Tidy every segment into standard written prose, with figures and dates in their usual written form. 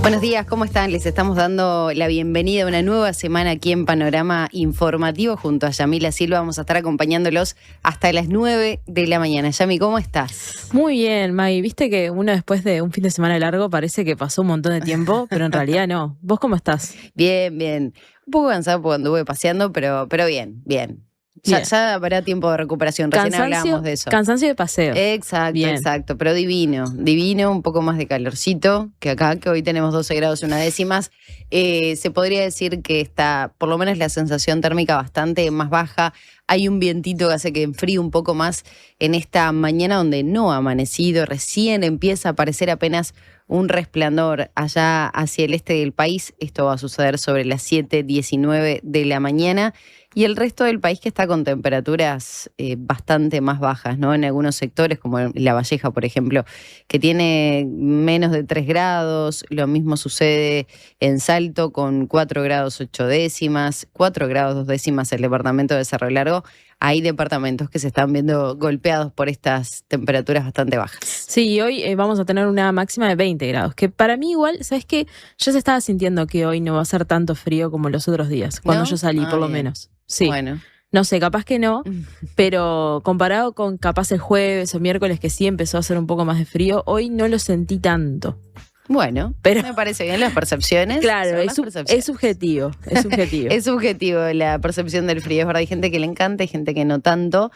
Buenos días, ¿cómo están? Les estamos dando la bienvenida a una nueva semana aquí en Panorama Informativo junto a Yamila Silva. Vamos a estar acompañándolos hasta las 9 de la mañana. Yami, ¿cómo estás? Muy bien, May. Viste que uno después de un fin de semana largo parece que pasó un montón de tiempo, pero en realidad no. ¿Vos cómo estás? Bien, bien. Un poco cansado porque anduve paseando, pero bien, bien. Ya habrá tiempo de recuperación, recién hablábamos de eso. Cansancio de paseo. Exacto, bien. Exacto, pero divino, un poco más de calorcito que acá, que hoy tenemos 12 grados y 1/10. Se podría decir que está, por lo menos la sensación térmica bastante más baja. Hay un vientito que hace que enfríe un poco más en esta mañana donde no ha amanecido, recién empieza a aparecer apenas un resplandor allá hacia el este del país. Esto va a suceder sobre las 7:19 de la mañana. Y el resto del país que está con temperaturas bastante más bajas, ¿no? En algunos sectores, como La Valleja, por ejemplo, que tiene menos de 3 grados. Lo mismo sucede en Salto con 4 grados 8 décimas, 4 grados 2 décimas el departamento de Cerro Largo. Hay departamentos que se están viendo golpeados por estas temperaturas bastante bajas. Sí, hoy vamos a tener una máxima de 20 grados, que para mí igual, ¿sabes qué? Ya se estaba sintiendo que hoy no va a ser tanto frío como los otros días, cuando yo salí, por lo menos. Sí. Bueno. No sé, capaz que no, pero comparado con capaz el jueves o miércoles que sí empezó a hacer un poco más de frío, hoy no lo sentí tanto. Bueno, pero me parece bien las percepciones. Claro, es subjetivo. Es subjetivo la percepción del frío. Es verdad, hay gente que le encanta, hay gente que no tanto.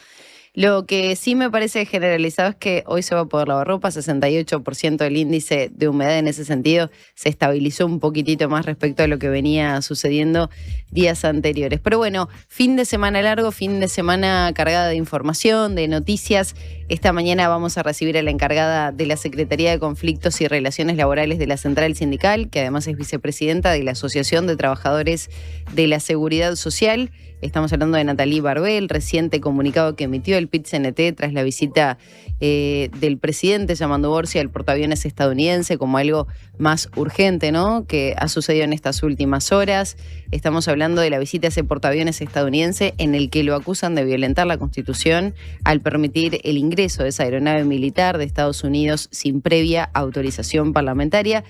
Lo que sí me parece generalizado es que hoy se va a poder lavar ropa, 68% del índice de humedad en ese sentido se estabilizó un poquitito más respecto a lo que venía sucediendo días anteriores. Pero bueno, fin de semana largo, fin de semana cargada de información, de noticias. Esta mañana vamos a recibir a la encargada de la Secretaría de Conflictos y Relaciones Laborales de la Central Sindical, que además es vicepresidenta de la Asociación de Trabajadores de la Seguridad Social. Estamos hablando de Nathalie Barbé, el reciente comunicado que emitió el PIT-CNT tras la visita del presidente llamando Borsia al portaaviones estadounidense como algo más urgente, ¿no?, que ha sucedido en estas últimas horas. Estamos hablando de la visita a ese portaaviones estadounidense en el que lo acusan de violentar la Constitución al permitir el ingreso de esa aeronave militar de Estados Unidos sin previa autorización parlamentaria.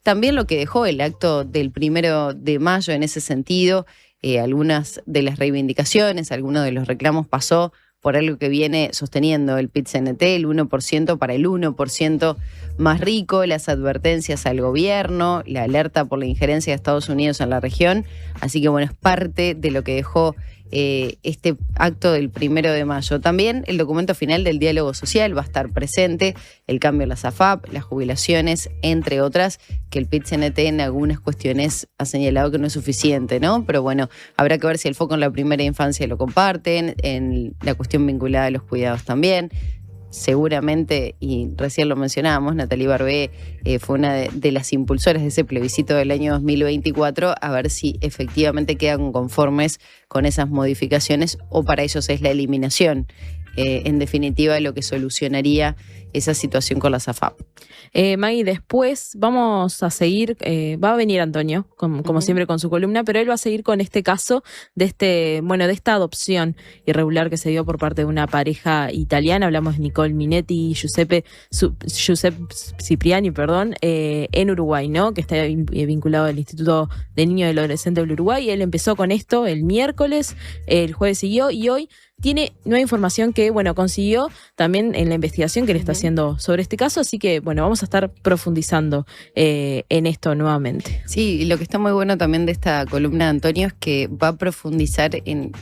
También lo que dejó el acto del 1 de mayo en ese sentido. Algunas de las reivindicaciones, algunos de los reclamos pasó por algo que viene sosteniendo el PIT-CNT, el 1% para el 1% más rico, las advertencias al gobierno, la alerta por la injerencia de Estados Unidos en la región. Así que bueno, es parte de lo que dejó este acto del 1 de mayo. También el documento final del diálogo social va a estar presente, el cambio a las AFAP, las jubilaciones, entre otras, que el PIT-CNT en algunas cuestiones ha señalado que no es suficiente, ¿no? Pero bueno, habrá que ver si el foco en la primera infancia lo comparten, en la cuestión vinculada a los cuidados también. Seguramente, y recién lo mencionábamos, Nathalie Barbé fue una de las impulsoras de ese plebiscito del año 2024, a ver si efectivamente quedan conformes con esas modificaciones o para ellos es la eliminación. En definitiva, lo que solucionaría esa situación con la SAFAP. Maggie, después vamos a seguir, va a venir Antonio, como siempre con su columna, pero él va a seguir con este caso de esta adopción irregular que se dio por parte de una pareja italiana. Hablamos de Nicole Minetti y Giuseppe Cipriani, en Uruguay, ¿no? Que está vinculado al Instituto de Niños y Adolescentes del Uruguay. Él empezó con esto el miércoles, el jueves siguió y hoy tiene nueva información que, consiguió también en la investigación que le está haciendo sobre este caso, así que, vamos a estar profundizando en esto nuevamente. Sí, y lo que está muy bueno también de esta columna de Antonio es que va a profundizar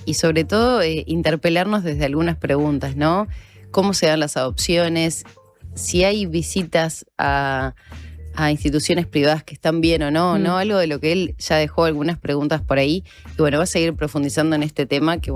y sobre todo interpelarnos desde algunas preguntas, ¿no? ¿Cómo se dan las adopciones? Si hay visitas a instituciones privadas que están bien o no, ¿no? Algo de lo que él ya dejó algunas preguntas por ahí. Y va a seguir profundizando en este tema que,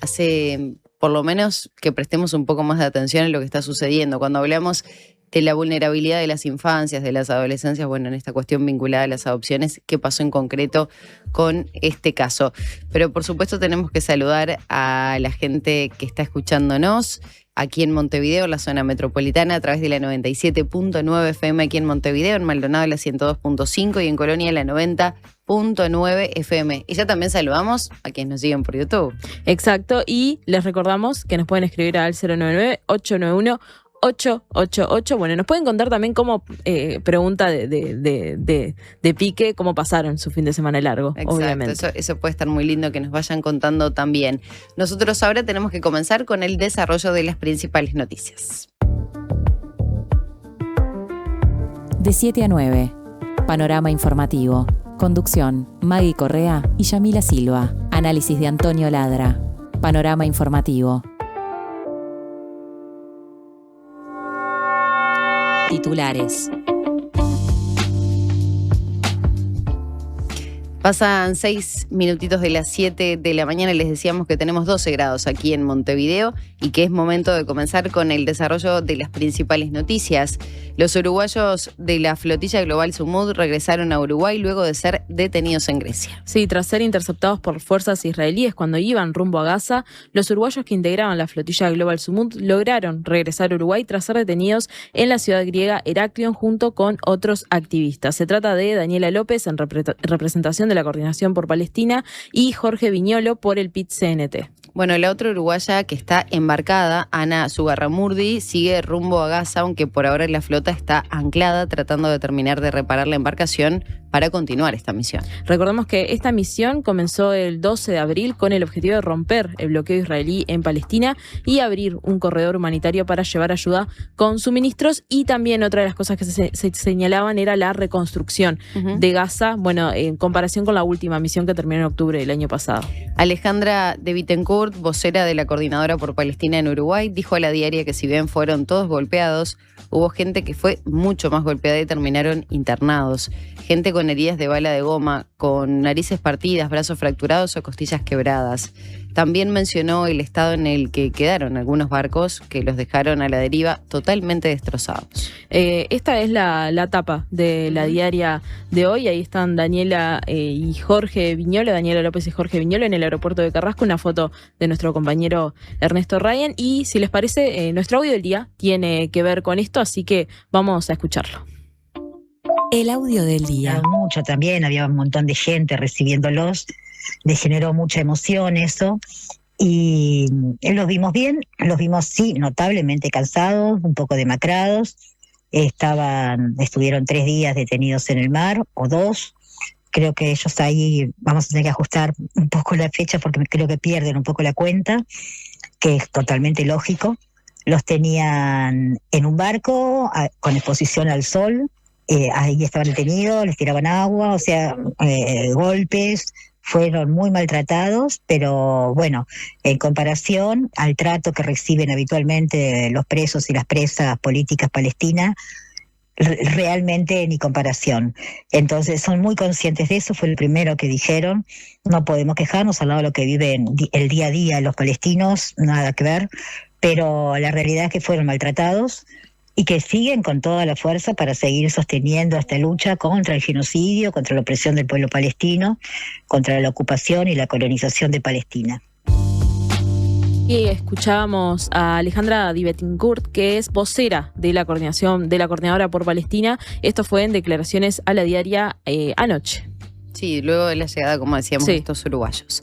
hace por lo menos que prestemos un poco más de atención en lo que está sucediendo. Cuando hablamos de la vulnerabilidad de las infancias, de las adolescencias, en esta cuestión vinculada a las adopciones, ¿qué pasó en concreto con este caso? Pero por supuesto tenemos que saludar a la gente que está escuchándonos aquí en Montevideo, en la zona metropolitana, a través de la 97.9 FM aquí en Montevideo, en Maldonado la 102.5 y en Colonia la 90.9 FM. Y ya también saludamos a quienes nos siguen por YouTube. Exacto, y les recordamos que nos pueden escribir al 099-891 888. Bueno, nos pueden contar también cómo, pregunta de Pique, cómo pasaron su fin de semana largo, Exacto, obviamente. eso puede estar muy lindo que nos vayan contando también. Nosotros ahora tenemos que comenzar con el desarrollo de las principales noticias. De 7 a 9. Panorama informativo. Conducción: Maggie Correa y Yamila Silva. Análisis de Antonio Ladra. Panorama informativo. Titulares. Pasan 6 minutitos de las 7 de la mañana y les decíamos que tenemos 12 grados aquí en Montevideo y que es momento de comenzar con el desarrollo de las principales noticias. Los uruguayos de la flotilla global Sumud regresaron a Uruguay luego de ser detenidos en Grecia. Sí, tras ser interceptados por fuerzas israelíes cuando iban rumbo a Gaza, los uruguayos que integraban la flotilla global Sumud lograron regresar a Uruguay tras ser detenidos en la ciudad griega Heraklion junto con otros activistas. Se trata de Daniela López en representación de la Coordinación por Palestina y Jorge Viñolo por el PIT-CNT. Bueno, la otra uruguaya que está embarcada, Ana Zugarramurdi, sigue rumbo a Gaza, aunque por ahora la flota está anclada tratando de terminar de reparar la embarcación para continuar esta misión. Recordemos que esta misión comenzó el 12 de abril con el objetivo de romper el bloqueo israelí en Palestina y abrir un corredor humanitario para llevar ayuda con suministros, y también otra de las cosas que se señalaban era la reconstrucción de Gaza, bueno, en comparación con la última misión que terminó en octubre del año pasado. Alejandra de Bittencourt, vocera de la Coordinadora por Palestina en Uruguay, dijo a la diaria que si bien fueron todos golpeados, hubo gente que fue mucho más golpeada y terminaron internados. Gente con heridas de bala de goma, con narices partidas, brazos fracturados o costillas quebradas. También mencionó el estado en el que quedaron algunos barcos que los dejaron a la deriva totalmente destrozados. Esta es la tapa de la diaria de hoy. Ahí están Daniela y Jorge Viñolo, Daniela López y Jorge Viñolo en el aeropuerto de Carrasco, una foto de nuestro compañero Ernesto Ryan. Y si les parece, nuestro audio del día tiene que ver con esto, así que vamos a escucharlo. El audio del día. Mucho también, había un montón de gente recibiéndolos, les generó mucha emoción eso, y los vimos bien, los vimos sí, notablemente cansados, un poco demacrados, estuvieron 3 días detenidos en el mar, o 2, creo que ellos ahí vamos a tener que ajustar un poco la fecha porque creo que pierden un poco la cuenta, que es totalmente lógico. Los tenían en un barco con exposición al sol, ahí estaban detenidos, les tiraban agua, o sea, golpes, fueron muy maltratados, pero bueno, en comparación al trato que reciben habitualmente los presos y las presas políticas palestinas, realmente ni comparación. Entonces son muy conscientes de eso, fue el primero que dijeron, no podemos quejarnos al lado de lo que viven el día a día los palestinos, nada que ver, pero la realidad es que fueron maltratados y que siguen con toda la fuerza para seguir sosteniendo esta lucha contra el genocidio, contra la opresión del pueblo palestino, contra la ocupación y la colonización de Palestina. Y escuchábamos a Alejandra de Bittencourt, que es vocera de la Coordinadora por Palestina. Esto fue en declaraciones a la diaria anoche. Sí, luego de la llegada, como decíamos, de estos uruguayos.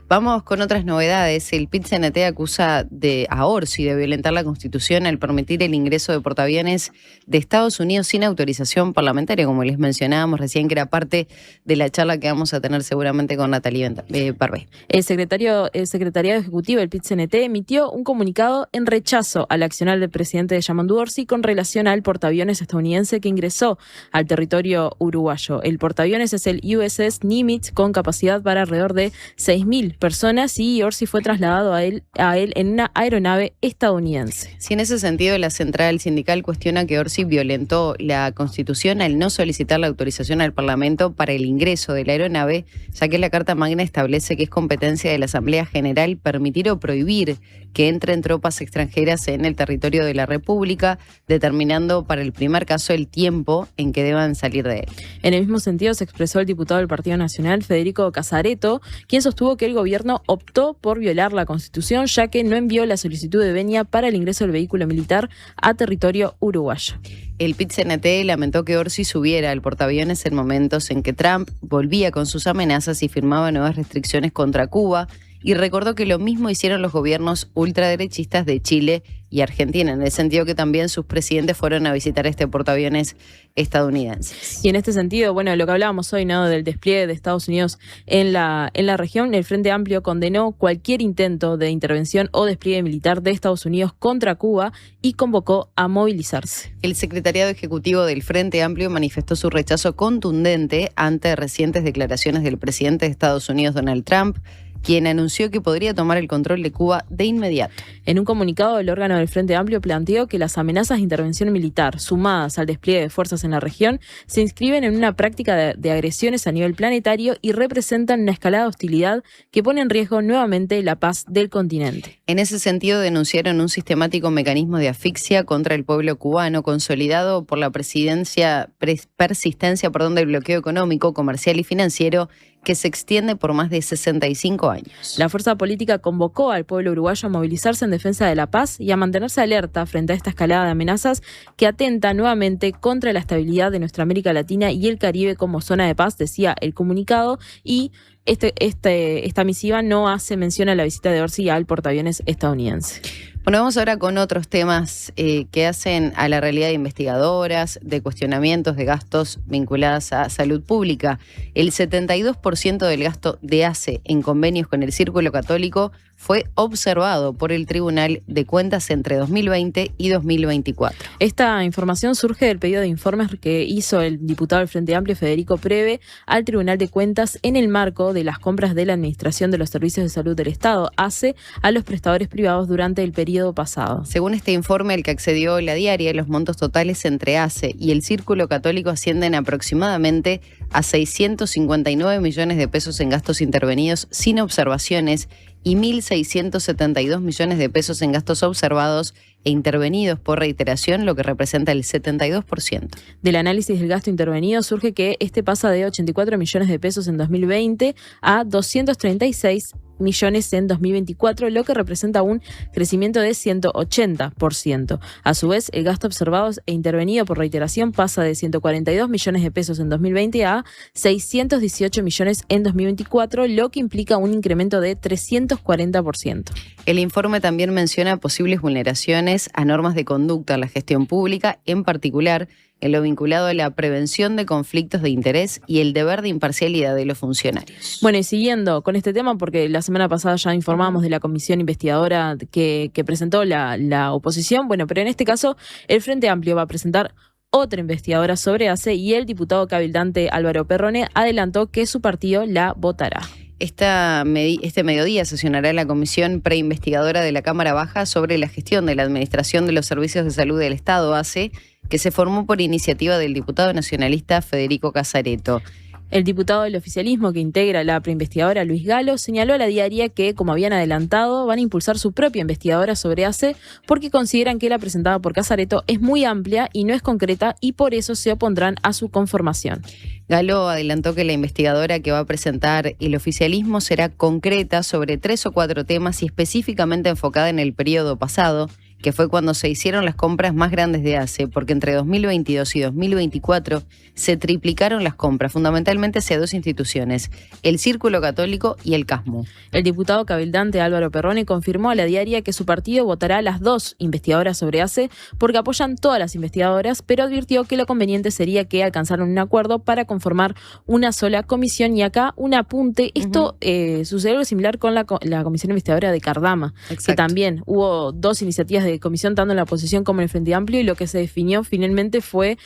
Vamos con otras novedades. El PIT-CNT acusa a Orsi de violentar la Constitución al permitir el ingreso de portaaviones de Estados Unidos sin autorización parlamentaria, como les mencionábamos recién, que era parte de la charla que vamos a tener seguramente con Natalie Barbé. El secretariado ejecutivo del PIT-CNT emitió un comunicado en rechazo al accionar del presidente de Yamandu Orsi con relación al portaaviones estadounidense que ingresó al territorio uruguayo. El portaaviones es el USS Nimitz, con capacidad para alrededor de 6.000 personas, y Orsi fue trasladado a él en una aeronave estadounidense. Sí, en ese sentido, la central sindical cuestiona que Orsi violentó la Constitución al no solicitar la autorización al Parlamento para el ingreso de la aeronave, ya que la Carta Magna establece que es competencia de la Asamblea General permitir o prohibir que entren tropas extranjeras en el territorio de la República, determinando para el primer caso el tiempo en que deban salir de él. En el mismo sentido se expresó el diputado del Partido Nacional, Federico Casareto, quien sostuvo que el gobierno optó por violar la Constitución, ya que no envió la solicitud de venia para el ingreso del vehículo militar a territorio uruguayo. El PIT-CNT lamentó que Orsi subiera al portaaviones en momentos en que Trump volvía con sus amenazas y firmaba nuevas restricciones contra Cuba y recordó que lo mismo hicieron los gobiernos ultraderechistas de Chile y Argentina, en el sentido que también sus presidentes fueron a visitar este portaaviones estadounidenses. Y en este sentido, bueno, lo que hablábamos hoy, ¿no?, del despliegue de Estados Unidos en la región, el Frente Amplio condenó cualquier intento de intervención o despliegue militar de Estados Unidos contra Cuba y convocó a movilizarse. El secretariado ejecutivo del Frente Amplio manifestó su rechazo contundente ante recientes declaraciones del presidente de Estados Unidos, Donald Trump, quien anunció que podría tomar el control de Cuba de inmediato. En un comunicado, el órgano del Frente Amplio planteó que las amenazas de intervención militar, sumadas al despliegue de fuerzas en la región, se inscriben en una práctica de agresiones a nivel planetario y representan una escalada de hostilidad que pone en riesgo nuevamente la paz del continente. En ese sentido, denunciaron un sistemático mecanismo de asfixia contra el pueblo cubano, consolidado por la persistencia del bloqueo económico, comercial y financiero, que se extiende por más de 65 años. La fuerza política convocó al pueblo uruguayo a movilizarse en defensa de la paz y a mantenerse alerta frente a esta escalada de amenazas que atenta nuevamente contra la estabilidad de nuestra América Latina y el Caribe como zona de paz, decía el comunicado, y esta misiva no hace mención a la visita de Orsi al portaaviones estadounidense. Bueno, vamos ahora con otros temas que hacen a la realidad de investigadoras, de cuestionamientos de gastos vinculados a salud pública. El 72% del gasto de ACE en convenios con el Círculo Católico fue observado por el Tribunal de Cuentas entre 2020 y 2024. Esta información surge del pedido de informes que hizo el diputado del Frente Amplio, Federico Preve, al Tribunal de Cuentas en el marco de las compras de la Administración de los Servicios de Salud del Estado, ACE, a los prestadores privados durante el periodo pasado. Según este informe, al que accedió La Diaria, los montos totales entre ACE y el Círculo Católico ascienden aproximadamente a 659 millones de pesos en gastos intervenidos sin observaciones y 1.672 millones de pesos en gastos observados e intervenidos por reiteración, lo que representa el 72%. Del análisis del gasto intervenido surge que este pasa de 84 millones de pesos en 2020 a 236 millones en 2024, lo que representa un crecimiento de 180%. A su vez, el gasto observado e intervenido por reiteración pasa de 142 millones de pesos en 2020 a 618 millones en 2024, lo que implica un incremento de 340%. El informe también menciona posibles vulneraciones a normas de conducta en la gestión pública, en particular en lo vinculado a la prevención de conflictos de interés y el deber de imparcialidad de los funcionarios. Bueno, y siguiendo con este tema, porque la semana pasada ya informamos de la comisión investigadora que presentó la oposición, bueno, pero en este caso el Frente Amplio va a presentar otra investigadora sobre ACE y el diputado cabildante Álvaro Perrone adelantó que su partido la votará. Este mediodía sesionará la comisión preinvestigadora de la Cámara Baja sobre la gestión de la Administración de los Servicios de Salud del Estado, ACE, que se formó por iniciativa del diputado nacionalista Federico Casareto. El diputado del oficialismo que integra la preinvestigadora, Luis Galo, señaló a La Diaria que, como habían adelantado, van a impulsar su propia investigadora sobre ACE porque consideran que la presentada por Casareto es muy amplia y no es concreta y por eso se opondrán a su conformación. Galo adelantó que la investigadora que va a presentar el oficialismo será concreta sobre 3 o 4 temas y específicamente enfocada en el periodo pasado, que fue cuando se hicieron las compras más grandes de ACE, porque entre 2022 y 2024 se triplicaron las compras, fundamentalmente hacia 2 instituciones, el Círculo Católico y el CASMU. El diputado cabildante Álvaro Perrone confirmó a La Diaria que su partido votará a las 2 investigadoras sobre ACE porque apoyan todas las investigadoras, pero advirtió que lo conveniente sería que alcanzaran un acuerdo para conformar una sola comisión. Y acá un apunte, esto sucedió algo similar con la comisión investigadora de Cardama, que también hubo 2 iniciativas de comisión tanto en la oposición como en el Frente Amplio y lo que se definió finalmente fue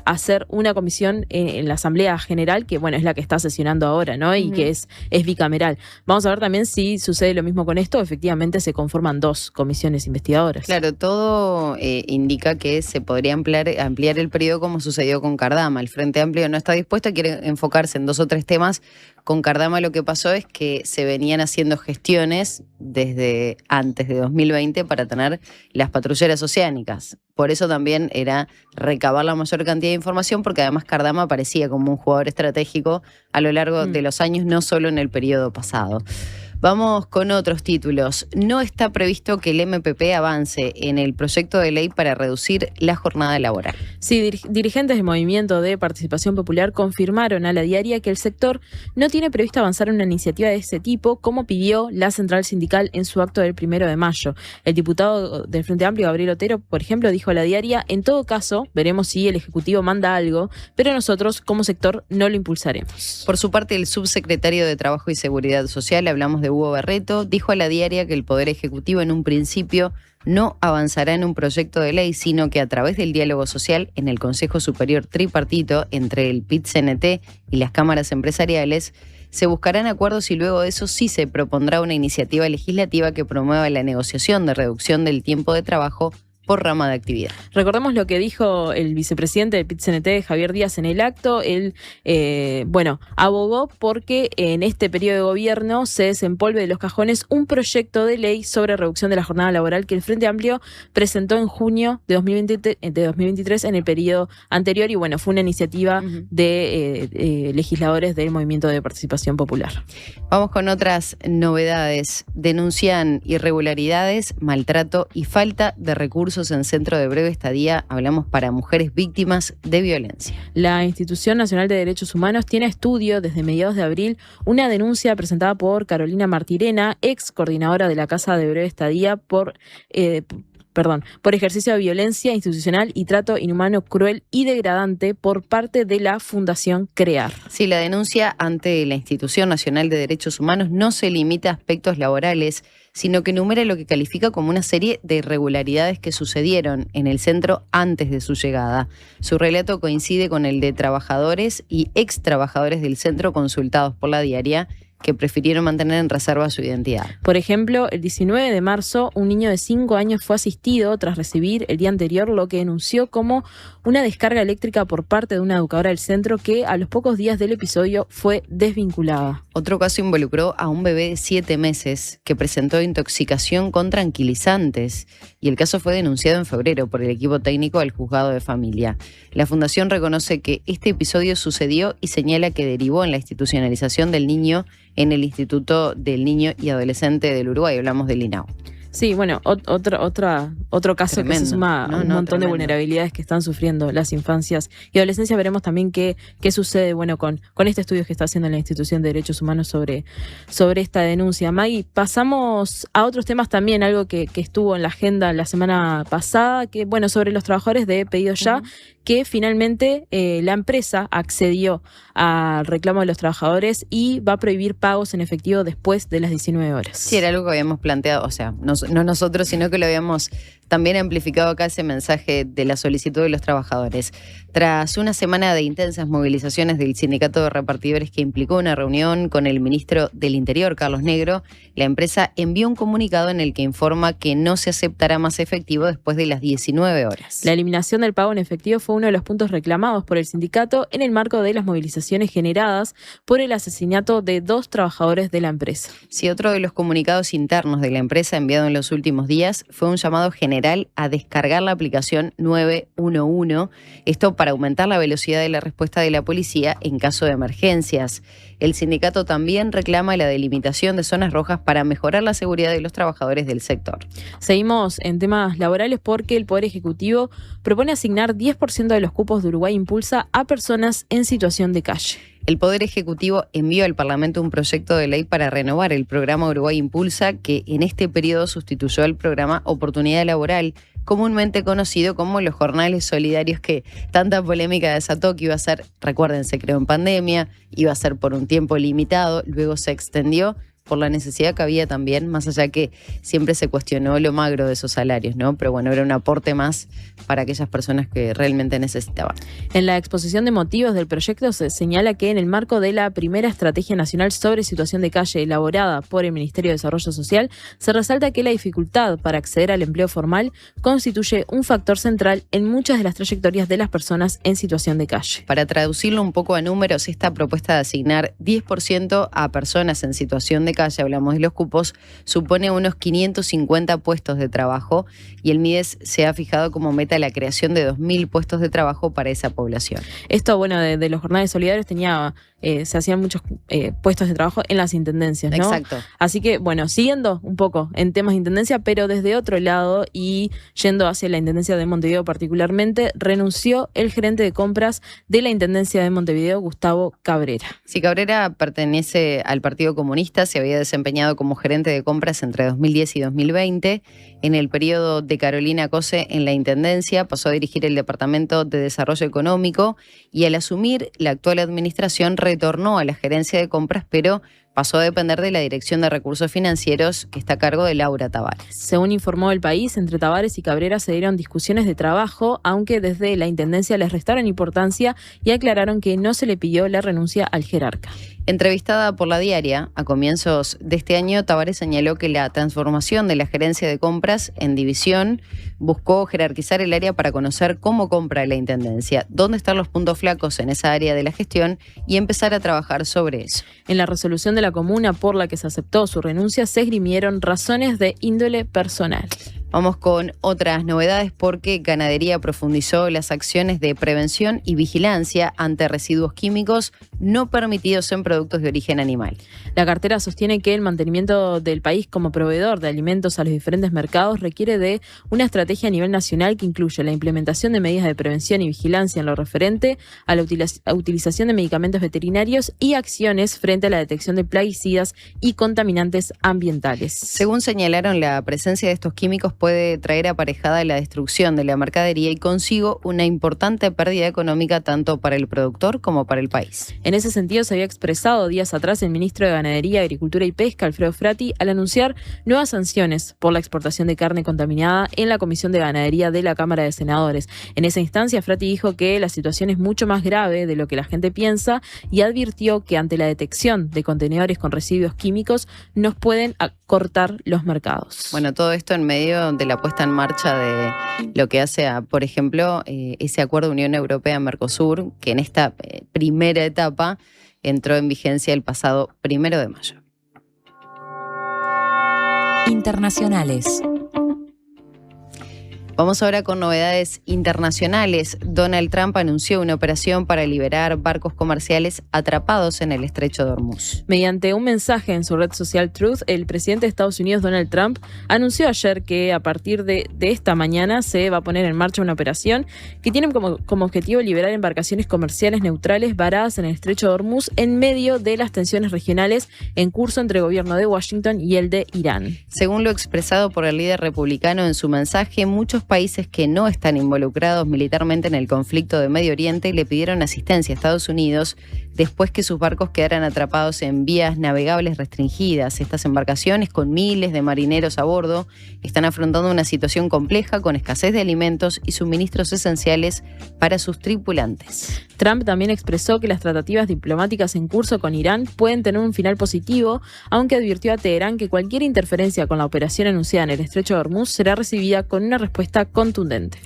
hacer una comisión en la Asamblea General, que bueno, es la que está sesionando ahora, ¿no? Y que es bicameral. Vamos a ver también si sucede lo mismo con esto, efectivamente se conforman 2 comisiones investigadoras. Claro, todo indica que se podría ampliar el periodo como sucedió con Cardama. El Frente Amplio no está dispuesto, quiere enfocarse en 2 o 3 temas. Con Cardama lo que pasó es que se venían haciendo gestiones desde antes de 2020 para tener las patrulleras oceánicas. Por eso también era recabar la mayor cantidad de información, porque además Cardama aparecía como un jugador estratégico a lo largo de los años, no solo en el periodo pasado. Vamos con otros títulos. No está previsto que el MPP avance en el proyecto de ley para reducir la jornada laboral. Sí, dirigentes del Movimiento de Participación Popular confirmaron a La Diaria que el sector no tiene previsto avanzar en una iniciativa de ese tipo, como pidió la central sindical en su acto del 1 de mayo. El diputado del Frente Amplio, Gabriel Otero, por ejemplo, dijo a La Diaria: en todo caso, veremos si el Ejecutivo manda algo, pero nosotros, como sector, no lo impulsaremos. Por su parte, el subsecretario de Trabajo y Seguridad Social, hablamos de Hugo Barreto, dijo a La Diaria que el Poder Ejecutivo en un principio no avanzará en un proyecto de ley, sino que a través del diálogo social en el Consejo Superior Tripartito entre el PIT-CNT y las cámaras empresariales se buscarán acuerdos y luego de eso sí se propondrá una iniciativa legislativa que promueva la negociación de reducción del tiempo de trabajo por rama de actividad. Recordemos lo que dijo el vicepresidente del PIT-CNT, Javier Díaz, en el acto. Él, abogó porque en este periodo de gobierno se desempolve de los cajones un proyecto de ley sobre reducción de la jornada laboral que el Frente Amplio presentó en junio de 2023 en el periodo anterior, y bueno, fue una iniciativa de legisladores del Movimiento de Participación Popular. Vamos con otras novedades. Denuncian irregularidades, maltrato y falta de recursos en centro de breve estadía, hablamos, para mujeres víctimas de violencia. La Institución Nacional de Derechos Humanos tiene a estudio desde mediados de abril una denuncia presentada por Carolina Martirena, ex coordinadora de la Casa de Breve Estadía, por ejercicio de violencia institucional y trato inhumano, cruel y degradante por parte de la Fundación CREAR. Sí, la denuncia ante la Institución Nacional de Derechos Humanos no se limita a aspectos laborales, sino que enumera lo que califica como una serie de irregularidades que sucedieron en el centro antes de su llegada. Su relato coincide con el de trabajadores y ex trabajadores del centro consultados por La Diaria, que prefirieron mantener en reserva su identidad. Por ejemplo, el 19 de marzo, un niño de 5 años fue asistido tras recibir el día anterior lo que denunció como una descarga eléctrica por parte de una educadora del centro, que a los pocos días del episodio fue desvinculada. Otro caso involucró a un bebé de 7 meses que presentó intoxicación con tranquilizantes, y el caso fue denunciado en febrero por el equipo técnico del juzgado de familia. La Fundación reconoce que este episodio sucedió y señala que derivó en la institucionalización del niño en el Instituto del Niño y Adolescente del Uruguay, hablamos del INAU. Sí, bueno, otro caso tremendo, que se suma a un montón de vulnerabilidades que están sufriendo las infancias y adolescencias. Veremos también qué sucede, bueno, con este estudio que está haciendo la Institución de Derechos Humanos sobre esta denuncia. Maggie, pasamos a otros temas también, algo que estuvo en la agenda la semana pasada, que bueno, sobre los trabajadores de Pedido Ya, que finalmente la empresa accedió al reclamo de los trabajadores y va a prohibir pagos en efectivo después de las 19 horas. Sí, era algo que habíamos planteado, o sea, no nosotros, sino que lo habíamos también amplificado acá, ese mensaje de la solicitud de los trabajadores. Tras una semana de intensas movilizaciones del sindicato de repartidores que implicó una reunión con el ministro del Interior, Carlos Negro, la empresa envió un comunicado en el que informa que no se aceptará más efectivo después de las 19 horas. La eliminación del pago en efectivo fue uno de los puntos reclamados por el sindicato en el marco de las movilizaciones generadas por el asesinato de 2 trabajadores de la empresa. Sí, otro de los comunicados internos de la empresa enviado en los últimos días fue un llamado general a descargar la aplicación 911, esto para aumentar la velocidad de la respuesta de la policía en caso de emergencias. El sindicato también reclama la delimitación de zonas rojas para mejorar la seguridad de los trabajadores del sector. Seguimos en temas laborales porque el Poder Ejecutivo propone asignar 10% de los cupos de Uruguay Impulsa a personas en situación de calle. El Poder Ejecutivo envió al Parlamento un proyecto de ley para renovar el programa Uruguay Impulsa, que en este periodo sustituyó al programa Oportunidad Laboral, comúnmente conocido como los jornales solidarios, que tanta polémica desató, que iba a ser, recuerden, se creó en pandemia, iba a ser por un tiempo limitado, luego se extendió por la necesidad que había también, más allá que siempre se cuestionó lo magro de esos salarios, ¿no? Pero bueno, era un aporte más para aquellas personas que realmente necesitaban. En la exposición de motivos del proyecto se señala que en el marco de la primera Estrategia Nacional sobre Situación de Calle elaborada por el Ministerio de Desarrollo Social, se resalta que la dificultad para acceder al empleo formal constituye un factor central en muchas de las trayectorias de las personas en situación de calle. Para traducirlo un poco a números, esta propuesta de asignar 10% a personas en situación de calle, hablamos de los cupos, supone unos 550 puestos de trabajo y el MIDES se ha fijado como meta la creación de 2.000 puestos de trabajo para esa población. Esto, bueno, de los jornales solidarios se hacían muchos puestos de trabajo en las intendencias, ¿no? Exacto. Así que, bueno, siguiendo un poco en temas de intendencia, pero desde otro lado y yendo hacia la intendencia de Montevideo particularmente, renunció el gerente de compras de la intendencia de Montevideo, Gustavo Cabrera. Sí, Cabrera pertenece al Partido Comunista, se había desempeñado como gerente de compras entre 2010 y 2020. En el periodo de Carolina Cose en la intendencia pasó a dirigir el Departamento de Desarrollo Económico y al asumir la actual administración retornó a la gerencia de compras, pero pasó a depender de la Dirección de Recursos Financieros, que está a cargo de Laura Tavares. Según informó El País, entre Tavares y Cabrera se dieron discusiones de trabajo, aunque desde la intendencia les restaron importancia y aclararon que no se le pidió la renuncia al jerarca. Entrevistada por La Diaria a comienzos de este año, Tavares señaló que la transformación de la gerencia de compras en división buscó jerarquizar el área para conocer cómo compra la intendencia, dónde están los puntos flacos en esa área de la gestión y empezar a trabajar sobre eso. En la resolución de la comuna por la que se aceptó su renuncia se esgrimieron razones de índole personal. Vamos con otras novedades porque Ganadería profundizó las acciones de prevención y vigilancia ante residuos químicos no permitidos en productos de origen animal. La cartera sostiene que el mantenimiento del país como proveedor de alimentos a los diferentes mercados requiere de una estrategia a nivel nacional que incluye la implementación de medidas de prevención y vigilancia en lo referente a la utilización de medicamentos veterinarios y acciones frente a la detección de plaguicidas y contaminantes ambientales. Según señalaron, la presencia de estos químicos puede traer aparejada la destrucción de la mercadería y consigo una importante pérdida económica tanto para el productor como para el país. En ese sentido, se había expresado días atrás el ministro de Ganadería, Agricultura y Pesca, Alfredo Frati, al anunciar nuevas sanciones por la exportación de carne contaminada en la Comisión de Ganadería de la Cámara de Senadores. En esa instancia, Frati dijo que la situación es mucho más grave de lo que la gente piensa y advirtió que ante la detección de contenedores con residuos químicos nos pueden cortar los mercados. Bueno, todo esto en medio de la puesta en marcha de lo que hace a, por ejemplo, ese acuerdo Unión Europea-Mercosur, que en esta primera etapa entró en vigencia el pasado 1 de mayo. Internacionales. Vamos ahora con novedades internacionales. Donald Trump anunció una operación para liberar barcos comerciales atrapados en el estrecho de Hormuz. Mediante un mensaje en su red social Truth, el presidente de Estados Unidos, Donald Trump, anunció ayer que a partir de esta mañana se va a poner en marcha una operación que tiene como objetivo liberar embarcaciones comerciales neutrales varadas en el estrecho de Hormuz en medio de las tensiones regionales en curso entre el gobierno de Washington y el de Irán. Según lo expresado por el líder republicano en su mensaje, muchos países que no están involucrados militarmente en el conflicto de Medio Oriente le pidieron asistencia a Estados Unidos después que sus barcos quedaran atrapados en vías navegables restringidas. Estas embarcaciones, con miles de marineros a bordo, están afrontando una situación compleja con escasez de alimentos y suministros esenciales para sus tripulantes. Trump también expresó que las tratativas diplomáticas en curso con Irán pueden tener un final positivo, aunque advirtió a Teherán que cualquier interferencia con la operación anunciada en el estrecho de Hormuz será recibida con una respuesta contundente.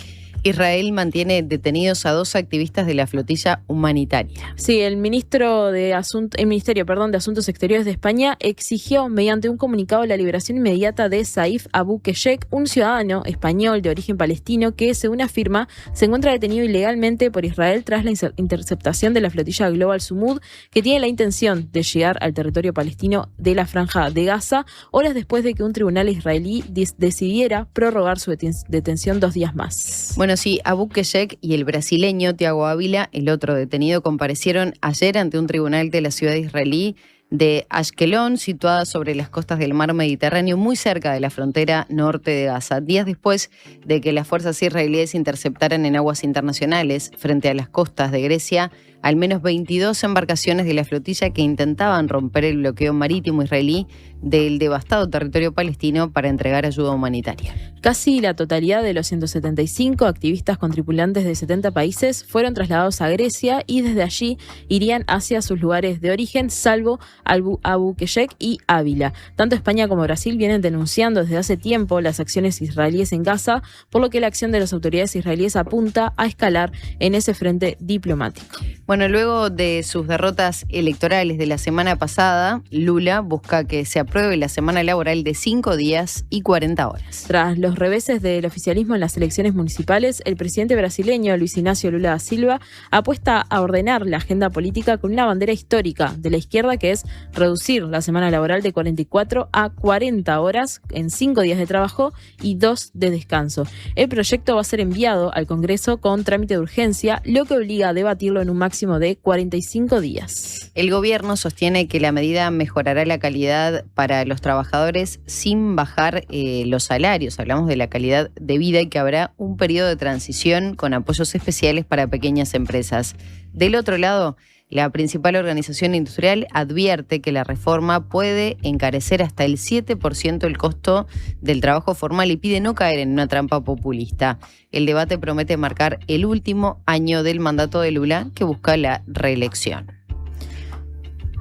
Israel mantiene detenidos a 2 activistas de la flotilla humanitaria. Sí, el Ministerio de Asuntos Exteriores de España exigió mediante un comunicado la liberación inmediata de Saif Abu Keshek, un ciudadano español de origen palestino que, según afirma, se encuentra detenido ilegalmente por Israel tras la interceptación de la flotilla Global Sumud, que tiene la intención de llegar al territorio palestino de la Franja de Gaza, horas después de que un tribunal israelí decidiera prorrogar su detención 2 días más. Bueno, sí, Abu Keshek y el brasileño Thiago Ávila, el otro detenido, comparecieron ayer ante un tribunal de la ciudad israelí de Ashkelon, situada sobre las costas del mar Mediterráneo, muy cerca de la frontera norte de Gaza, días después de que las fuerzas israelíes interceptaran en aguas internacionales, frente a las costas de Grecia, al menos 22 embarcaciones de la flotilla que intentaban romper el bloqueo marítimo israelí del devastado territorio palestino para entregar ayuda humanitaria. Casi la totalidad de los 175 activistas con tripulantes de 70 países fueron trasladados a Grecia y desde allí irían hacia sus lugares de origen, salvo Abu Keshek y Ávila. Tanto España como Brasil vienen denunciando desde hace tiempo las acciones israelíes en Gaza, por lo que la acción de las autoridades israelíes apunta a escalar en ese frente diplomático. Bueno, luego de sus derrotas electorales de la semana pasada, Lula busca que se apruebe la semana laboral de 5 días y 40 horas. Tras los reveses del oficialismo en las elecciones municipales, el presidente brasileño Luis Ignacio Lula da Silva apuesta a ordenar la agenda política con una bandera histórica de la izquierda, que es reducir la semana laboral de 44 a 40 horas en 5 días de trabajo y 2 de descanso. El proyecto va a ser enviado al Congreso con trámite de urgencia, lo que obliga a debatirlo en un máximo de 45 días. El gobierno sostiene que la medida mejorará la calidad para los trabajadores sin bajar los salarios. Hablamos de la calidad de vida y que habrá un periodo de transición con apoyos especiales para pequeñas empresas. Del otro lado, la principal organización industrial advierte que la reforma puede encarecer hasta el 7% el costo del trabajo formal y pide no caer en una trampa populista. El debate promete marcar el último año del mandato de Lula, que busca la reelección.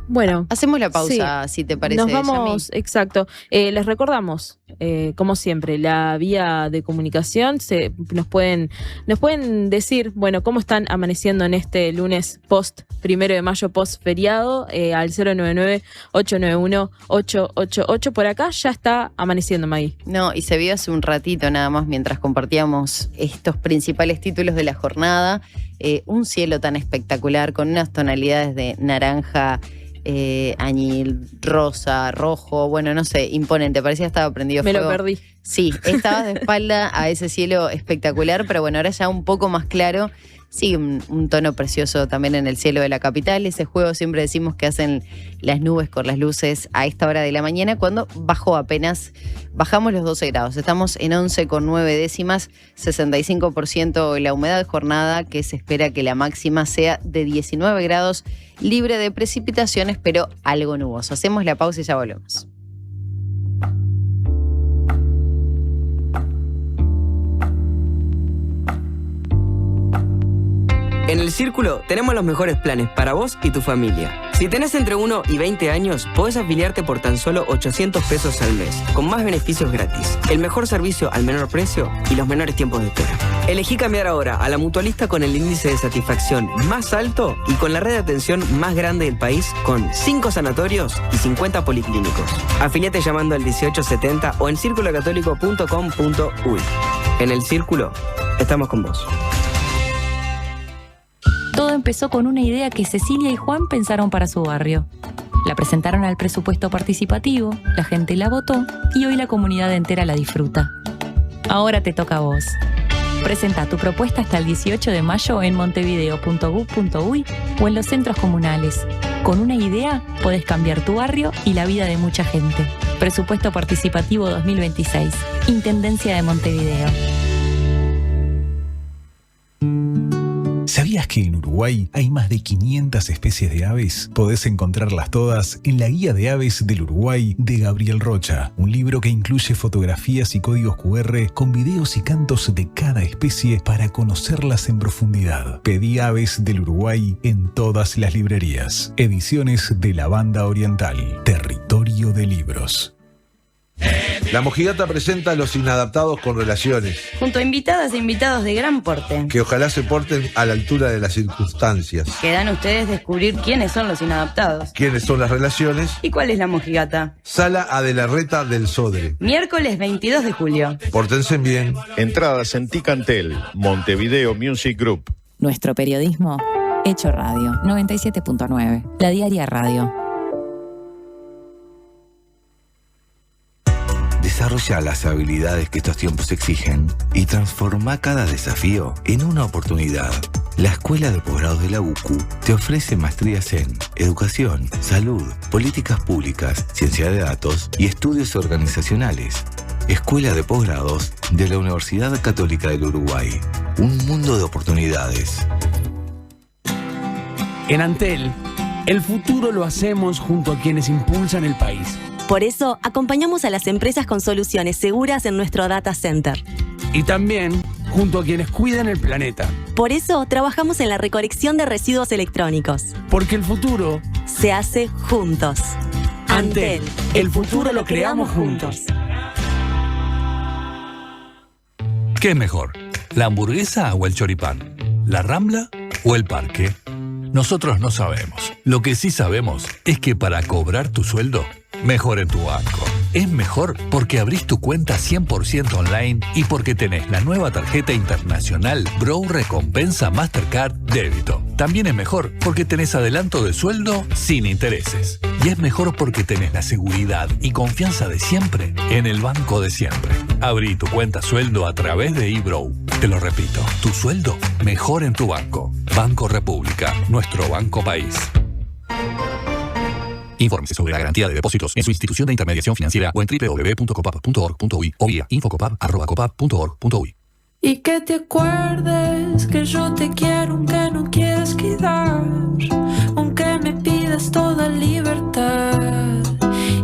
Bueno, hacemos la pausa, sí, si te parece. Nos vamos, Yami. exacto. Les recordamos, como siempre, la vía de comunicación. Nos pueden decir, bueno, cómo están amaneciendo en este lunes 1 de mayo, post feriado, al 099-891-888. Por acá ya está amaneciendo, Maggie. No, y se vio hace un ratito nada más mientras compartíamos estos principales títulos de la jornada. Un cielo tan espectacular con unas tonalidades de naranja, añil, rosa, rojo, bueno, no sé, imponente, parecía que estaba prendido fuego. Me lo perdí. Sí, estabas de espalda a ese cielo espectacular, pero bueno, ahora ya un poco más claro. Sí, un tono precioso también en el cielo de la capital. Ese juego siempre decimos que hacen las nubes con las luces a esta hora de la mañana, cuando bajamos los 12 grados. Estamos en 11,9 décimas, 65% la humedad, jornada que se espera que la máxima sea de 19 grados, libre de precipitaciones, pero algo nuboso. Hacemos la pausa y ya volvemos. En El Círculo tenemos los mejores planes para vos y tu familia. Si tenés entre 1 y 20 años, podés afiliarte por tan solo 800 pesos al mes, con más beneficios gratis, el mejor servicio al menor precio y los menores tiempos de espera. Elegí cambiar ahora a la mutualista con el índice de satisfacción más alto y con la red de atención más grande del país, con 5 sanatorios y 50 policlínicos. Afiliate llamando al 1870 o en circulocatólico.com.uy. En El Círculo, estamos con vos. Todo empezó con una idea que Cecilia y Juan pensaron para su barrio. La presentaron al presupuesto participativo, la gente la votó y hoy la comunidad entera la disfruta. Ahora te toca a vos. Presenta tu propuesta hasta el 18 de mayo en montevideo.gov.uy o en los centros comunales. Con una idea podés cambiar tu barrio y la vida de mucha gente. Presupuesto Participativo 2026. Intendencia de Montevideo. ¿Sabías que en Uruguay hay más de 500 especies de aves? Podés encontrarlas todas en la Guía de Aves del Uruguay de Gabriel Rocha, un libro que incluye fotografías y códigos QR con videos y cantos de cada especie para conocerlas en profundidad. Pedí Aves del Uruguay en todas las librerías. Ediciones de la Banda Oriental, territorio de libros. La Mojigata presenta a Los Inadaptados con Relaciones, junto a invitadas e invitados de gran porte, que ojalá se porten a la altura de las circunstancias. Quedan ustedes descubrir quiénes son los inadaptados, ¿Quiénes son las relaciones? y cuál es la mojigata. Sala Adelarreta del Sodre. Miércoles 22 de julio. Pórtense bien. Entradas en Ticantel, Montevideo Music Group. Nuestro periodismo hecho radio. 97.9. La Diaria Radio. Desarrolla las habilidades que estos tiempos exigen y transforma cada desafío en una oportunidad. La Escuela de Posgrados de la UCU te ofrece maestrías en Educación, Salud, Políticas Públicas, Ciencia de Datos y Estudios Organizacionales. Escuela de Posgrados de la Universidad Católica del Uruguay. Un mundo de oportunidades. En Antel, el futuro lo hacemos junto a quienes impulsan el país. Por eso, acompañamos a las empresas con soluciones seguras en nuestro data center. Y también junto a quienes cuidan el planeta. Por eso, trabajamos en la recolección de residuos electrónicos. Porque el futuro se hace juntos. Antel, el futuro lo creamos juntos. ¿Qué es mejor? ¿La hamburguesa o el choripán? ¿La Rambla o el parque? nosotros no sabemos. Lo que sí sabemos es que para cobrar tu sueldo, mejor en tu banco. Es mejor porque abrís tu cuenta 100% online y porque tenés la nueva tarjeta internacional Bro Recompensa Mastercard Débito. También es mejor porque tenés adelanto de sueldo sin intereses. Y es mejor porque tenés la seguridad y confianza de siempre en el banco de siempre. Abrí tu cuenta sueldo a través de eBrow. Te lo repito, tu sueldo mejor en tu banco. Banco República, nuestro banco país. Infórmese sobre la garantía de depósitos en su institución de intermediación financiera o en www.copap.org.uy o vía infocopap@copap.org.uy. Y que te acuerdes que yo te quiero aunque no quieras quedar, aunque me pidas toda libertad,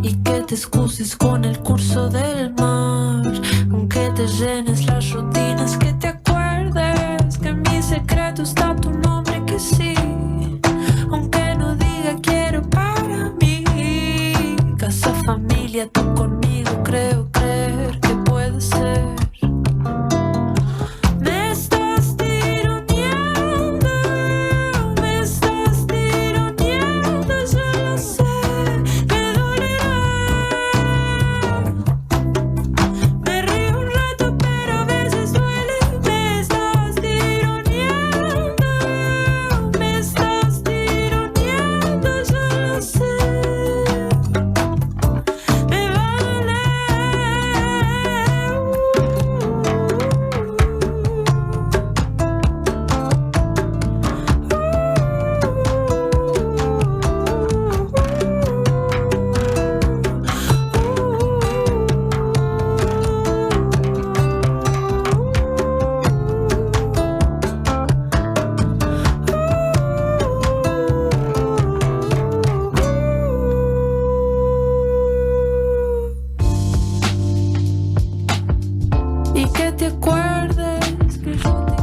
y que te excuses con el curso del mar, aunque te llenes las rutinas. Que te acuerdes que en mi secreto está tu nombre, que sí, aunque no diga quiero para mí. Casa, familia, tú conmigo, creo creer que puede ser. Me estás tironeando, yo lo sé, me dolerá. Me río un rato, pero a veces duele. Me estás tironeando, yo lo sé. Me va a doler. Y que te acuerdes que yo te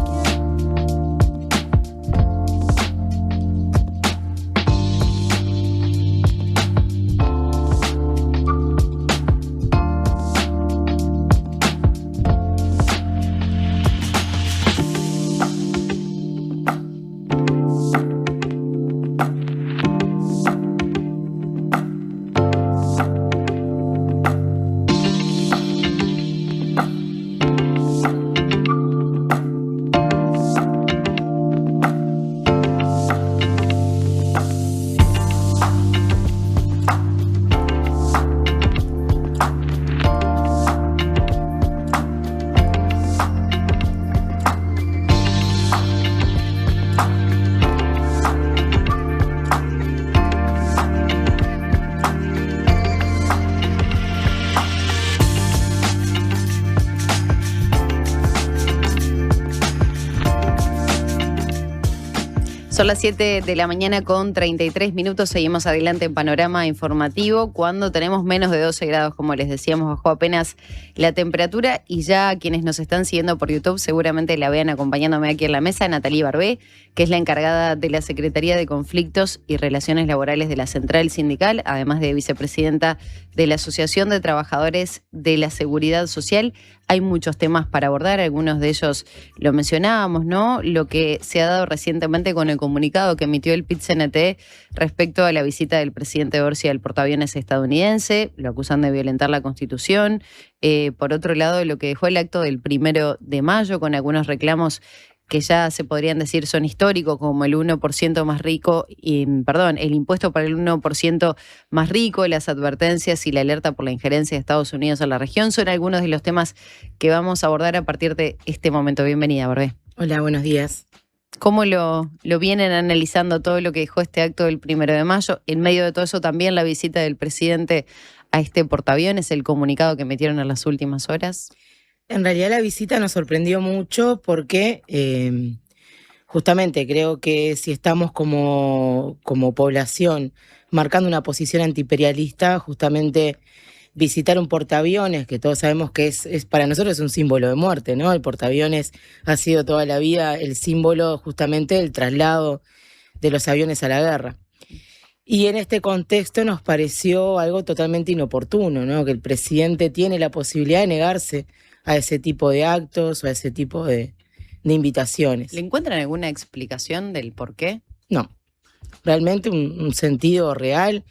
Son las 7 de la mañana con 33 minutos. Seguimos adelante en Panorama Informativo cuando tenemos menos de 12 grados, como les decíamos, bajó apenas la temperatura y ya quienes nos están siguiendo por YouTube seguramente la vean acompañándome aquí en la mesa, Natalie Barbé, que es la encargada de la Secretaría de Conflictos y Relaciones Laborales de la Central Sindical, además de vicepresidenta de la Asociación de Trabajadores de la Seguridad Social. Hay muchos temas para abordar, algunos de ellos lo mencionábamos, ¿no? Lo que se ha dado recientemente con el comunicado que emitió el PIT-CNT respecto a la visita del presidente Orsi al portaaviones estadounidense, lo acusan de violentar la Constitución. Por otro lado, lo que dejó el acto del 1 de mayo con algunos reclamos que ya se podrían decir son históricos, como el 1% más rico, el impuesto para el 1% más rico, las advertencias y la alerta por la injerencia de Estados Unidos en la región, son algunos de los temas que vamos a abordar a partir de este momento. Bienvenida, Barbé. Hola, buenos días. ¿Cómo lo vienen analizando todo lo que dejó este acto del 1 de mayo? En medio de todo eso también la visita del presidente a este portaaviones, el comunicado que emitieron en las últimas horas. En realidad la visita nos sorprendió mucho porque justamente creo que si estamos como población marcando una posición antiimperialista, justamente visitar un portaaviones, que todos sabemos que es para nosotros es un símbolo de muerte, ¿no? El portaaviones ha sido toda la vida el símbolo justamente del traslado de los aviones a la guerra. Y en este contexto nos pareció algo totalmente inoportuno, ¿no? Que el presidente tiene la posibilidad de negarse a ese tipo de actos o a ese tipo de invitaciones. ¿Le encuentran alguna explicación del por qué? No. realmente un sentido real,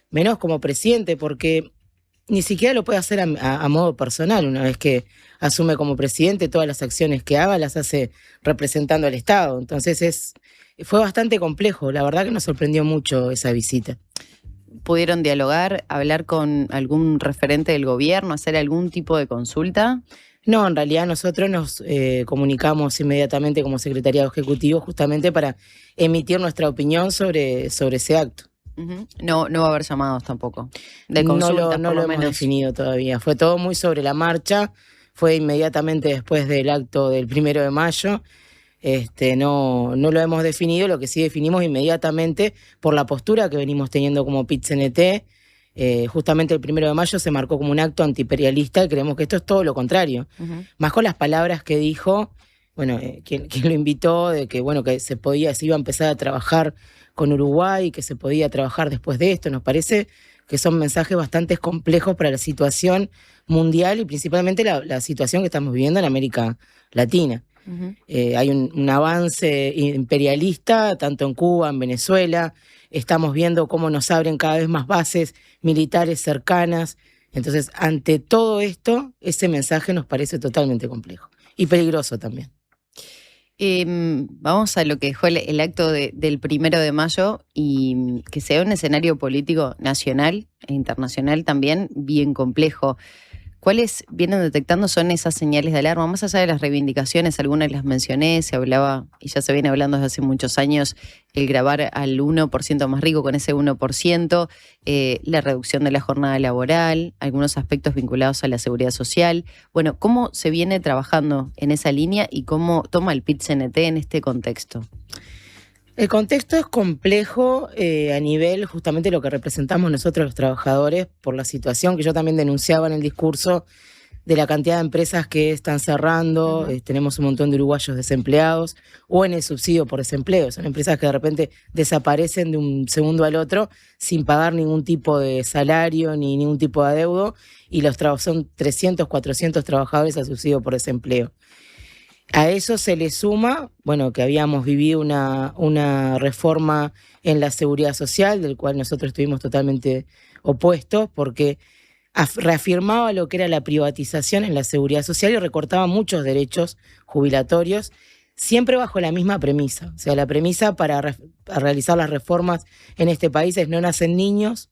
menos como presidente, porque ni siquiera lo puede hacer a modo personal. Una vez que asume como presidente, todas las acciones que haga las hace representando al Estado. Entonces fue bastante complejo. La verdad que nos sorprendió mucho esa visita. ¿Pudieron dialogar, hablar con algún referente del gobierno, hacer algún tipo de consulta? No, en realidad nosotros nos comunicamos inmediatamente como secretariado ejecutivo justamente para emitir nuestra opinión sobre ese acto. No va a haber llamados tampoco de consulta, No lo hemos definido todavía. Fue todo muy sobre la marcha. Fue inmediatamente después del acto del 1 de mayo. No lo hemos definido. Lo que sí definimos inmediatamente por la postura que venimos teniendo como PIT-CNT. Justamente el 1 de mayo se marcó como un acto antiimperialista y creemos que esto es todo lo contrario. Más con las palabras que dijo, quien lo invitó, de que se iba a empezar a trabajar con Uruguay, que se podía trabajar después de esto. Nos parece que son mensajes bastante complejos para la situación mundial y principalmente la situación que estamos viviendo en América Latina. Hay un avance imperialista tanto en Cuba, en Venezuela. Estamos viendo cómo nos abren cada vez más bases militares cercanas. Entonces, ante todo esto, ese mensaje nos parece totalmente complejo y peligroso también. Vamos a lo que dejó el acto del 1 de mayo y que sea un escenario político nacional e internacional también bien complejo. ¿Cuáles vienen detectando son esas señales de alarma? Más allá de las reivindicaciones, algunas las mencioné, se hablaba, y ya se viene hablando desde hace muchos años, el grabar al 1% más rico con ese 1%, la reducción de la jornada laboral, algunos aspectos vinculados a la seguridad social. Bueno, ¿cómo se viene trabajando en esa línea y cómo toma el PIT-CNT en este contexto? El contexto es complejo a nivel justamente lo que representamos nosotros los trabajadores por la situación que yo también denunciaba en el discurso de la cantidad de empresas que están cerrando. Tenemos un montón de uruguayos desempleados o en el subsidio por desempleo. Son empresas que de repente desaparecen de un segundo al otro sin pagar ningún tipo de salario ni ningún tipo de adeudo y son 300, 400 trabajadores a subsidio por desempleo. A eso se le suma, que habíamos vivido una reforma en la seguridad social, del cual nosotros estuvimos totalmente opuestos, porque reafirmaba lo que era la privatización en la seguridad social y recortaba muchos derechos jubilatorios, siempre bajo la misma premisa. O sea, la premisa para realizar las reformas en este país es no nacen niños,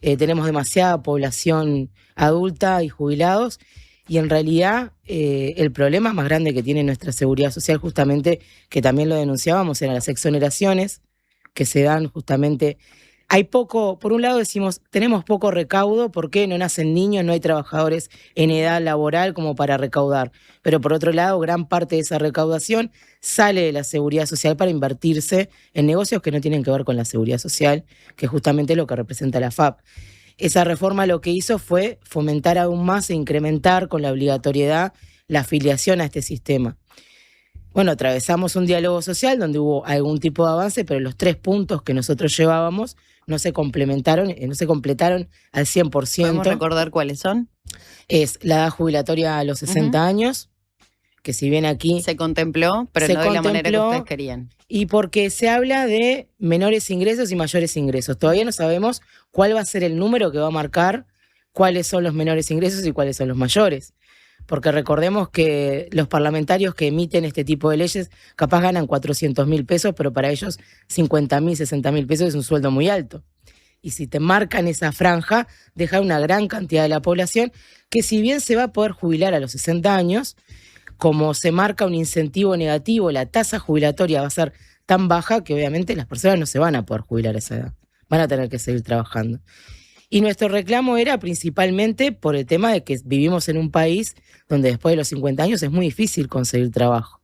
tenemos demasiada población adulta y jubilados, y en realidad el problema más grande que tiene nuestra seguridad social, justamente, que también lo denunciábamos, eran las exoneraciones que se dan justamente. Hay poco, por un lado decimos, tenemos poco recaudo porque no nacen niños, no hay trabajadores en edad laboral como para recaudar. Pero por otro lado, gran parte de esa recaudación sale de la seguridad social para invertirse en negocios que no tienen que ver con la seguridad social, que es justamente lo que representa la FAP. Esa reforma lo que hizo fue fomentar aún más e incrementar con la obligatoriedad la afiliación a este sistema. Atravesamos un diálogo social donde hubo algún tipo de avance, pero los 3 puntos que nosotros llevábamos no se completaron al 100%. ¿Podemos recordar cuáles son? Es la edad jubilatoria a los 60 años, que si bien aquí se contempló, pero no de la manera que ustedes querían. Y porque se habla de menores ingresos y mayores ingresos. Todavía no sabemos cuál va a ser el número que va a marcar cuáles son los menores ingresos y cuáles son los mayores. Porque recordemos que los parlamentarios que emiten este tipo de leyes capaz ganan 400.000 pesos, pero para ellos 50.000, 60.000 pesos es un sueldo muy alto. Y si te marcan esa franja, deja una gran cantidad de la población que si bien se va a poder jubilar a los 60 años, como se marca un incentivo negativo, la tasa jubilatoria va a ser tan baja que obviamente las personas no se van a poder jubilar a esa edad. Van a tener que seguir trabajando. Y nuestro reclamo era principalmente por el tema de que vivimos en un país donde después de los 50 años es muy difícil conseguir trabajo.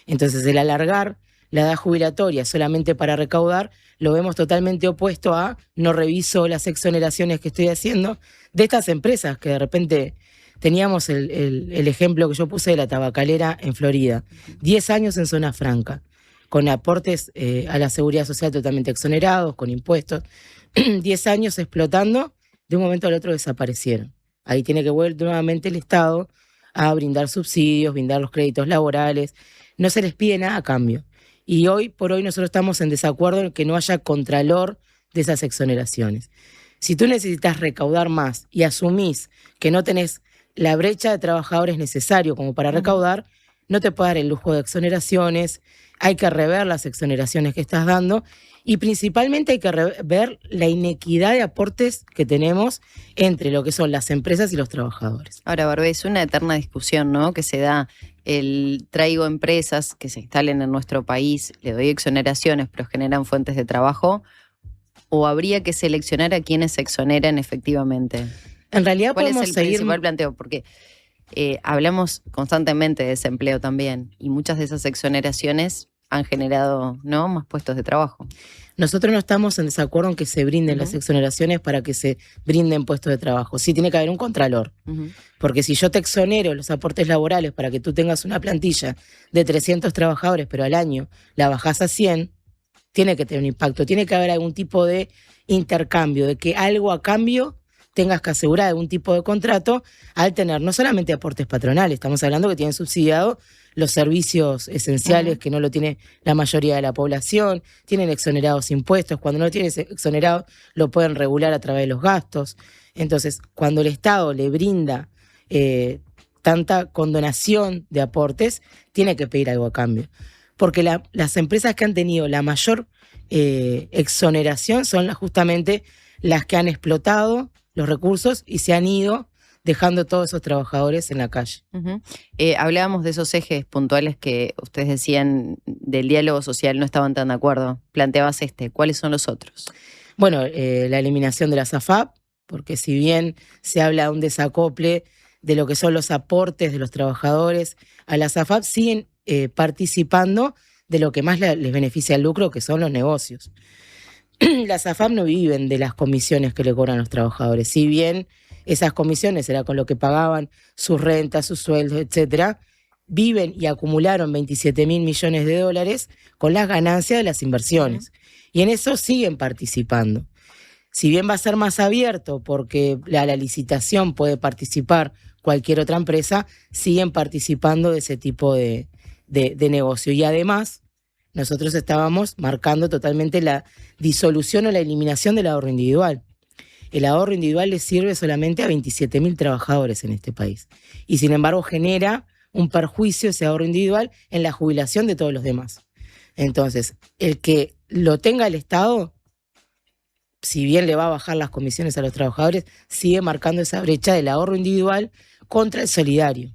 Entonces el alargar la edad jubilatoria solamente para recaudar lo vemos totalmente opuesto a no reviso las exoneraciones que estoy haciendo de estas empresas que de repente... Teníamos el ejemplo que yo puse de la tabacalera en Florida. 10 años en zona franca, con aportes a la seguridad social totalmente exonerados, con impuestos. 10 años explotando, de un momento al otro desaparecieron. Ahí tiene que volver nuevamente el Estado a brindar subsidios, brindar los créditos laborales. No se les pide nada a cambio. Y hoy por hoy nosotros estamos en desacuerdo en que no haya contralor de esas exoneraciones. Si tú necesitas recaudar más y asumís que no tenés la brecha de trabajadores necesario como para recaudar, no te puedes dar el lujo de exoneraciones, hay que rever las exoneraciones que estás dando y principalmente hay que ver la inequidad de aportes que tenemos entre lo que son las empresas y los trabajadores. Ahora, Barbé, es una eterna discusión, ¿no? Que se da traigo empresas que se instalen en nuestro país, le doy exoneraciones, pero generan fuentes de trabajo, o habría que seleccionar a quienes se exoneran efectivamente. En realidad ¿Cuál podemos es el seguir principal planteo? Porque hablamos constantemente de desempleo también, y muchas de esas exoneraciones han generado, ¿no?, más puestos de trabajo. Nosotros no estamos en desacuerdo en que se brinden las exoneraciones para que se brinden puestos de trabajo. Sí tiene que haber un contralor. Porque si yo te exonero los aportes laborales para que tú tengas una plantilla de 300 trabajadores, pero al año la bajás a 100, tiene que tener un impacto. Tiene que haber algún tipo de intercambio, de que algo a cambio tengas que asegurar algún tipo de contrato al tener no solamente aportes patronales, estamos hablando que tienen subsidiado los servicios esenciales que no lo tiene la mayoría de la población, tienen exonerados impuestos, cuando no tienes exonerado lo pueden regular a través de los gastos. Entonces, cuando el Estado le brinda tanta condonación de aportes, tiene que pedir algo a cambio. Porque las empresas que han tenido la mayor exoneración son justamente las que han explotado los recursos y se han ido dejando todos esos trabajadores en la calle. Hablábamos de esos ejes puntuales que ustedes decían del diálogo social, no estaban tan de acuerdo. Planteabas ¿cuáles son los otros? Bueno, la eliminación de las AFAP, porque si bien se habla de un desacople de lo que son los aportes de los trabajadores a las AFAP, siguen participando de lo que más les beneficia el lucro, que son los negocios. Las AFAP no viven de las comisiones que le cobran los trabajadores. Si bien esas comisiones era con lo que pagaban sus rentas, sus sueldos, etcétera, viven y acumularon 27.000 millones de dólares con las ganancias de las inversiones. Y en eso siguen participando. Si bien va a ser más abierto porque la licitación puede participar cualquier otra empresa, siguen participando de ese tipo de negocio. Y además, nosotros estábamos marcando totalmente la disolución o la eliminación del ahorro individual. El ahorro individual le sirve solamente a 27.000 trabajadores en este país. Y sin embargo genera un perjuicio ese ahorro individual en la jubilación de todos los demás. Entonces, el que lo tenga el Estado, si bien le va a bajar las comisiones a los trabajadores, sigue marcando esa brecha del ahorro individual contra el solidario.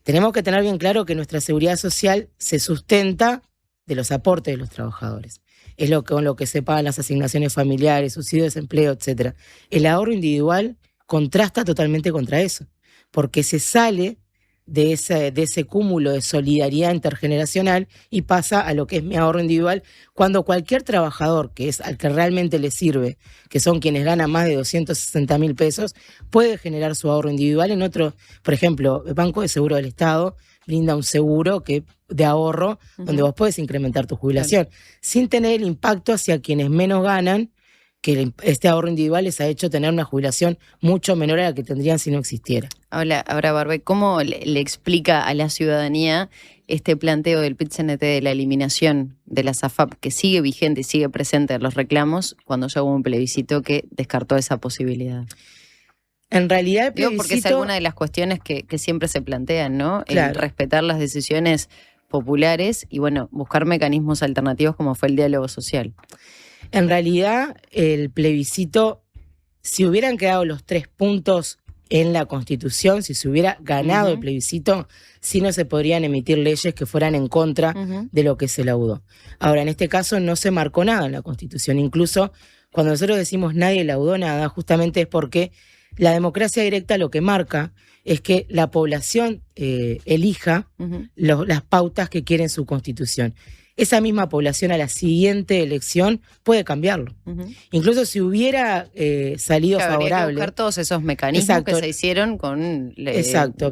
Tenemos que tener bien claro que nuestra seguridad social se sustenta de los aportes de los trabajadores. Es con lo que se pagan las asignaciones familiares, subsidio de desempleo, etc. El ahorro individual contrasta totalmente contra eso, porque se sale de ese cúmulo de solidaridad intergeneracional y pasa a lo que es mi ahorro individual, cuando cualquier trabajador, que es al que realmente le sirve, que son quienes ganan más de 260.000 pesos, puede generar su ahorro individual en otro. Por ejemplo, el Banco de Seguro del Estado brinda un seguro de ahorro donde vos podés incrementar tu jubilación, sin tener el impacto hacia quienes menos ganan, que este ahorro individual les ha hecho tener una jubilación mucho menor a la que tendrían si no existiera. Ahora Barbé, ¿cómo le explica a la ciudadanía este planteo del PIT-CNT de la eliminación de las AFAP, que sigue vigente y sigue presente en los reclamos, cuando ya hubo un plebiscito que descartó esa posibilidad? En realidad el plebiscito... porque es alguna de las cuestiones que siempre se plantean, ¿no? Claro. El respetar las decisiones populares y, bueno, buscar mecanismos alternativos como fue el diálogo social. En realidad, el plebiscito, si hubieran quedado los 3 puntos en la Constitución, si se hubiera ganado el plebiscito, sí no se podrían emitir leyes que fueran en contra de lo que se laudó. Ahora, en este caso no se marcó nada en la Constitución. Incluso cuando nosotros decimos nadie laudó nada, justamente es porque la democracia directa lo que marca es que la población elija las pautas que quiere en su Constitución. Esa misma población a la siguiente elección puede cambiarlo. Incluso si hubiera salido favorable. Habría que buscar todos esos mecanismos que se hicieron con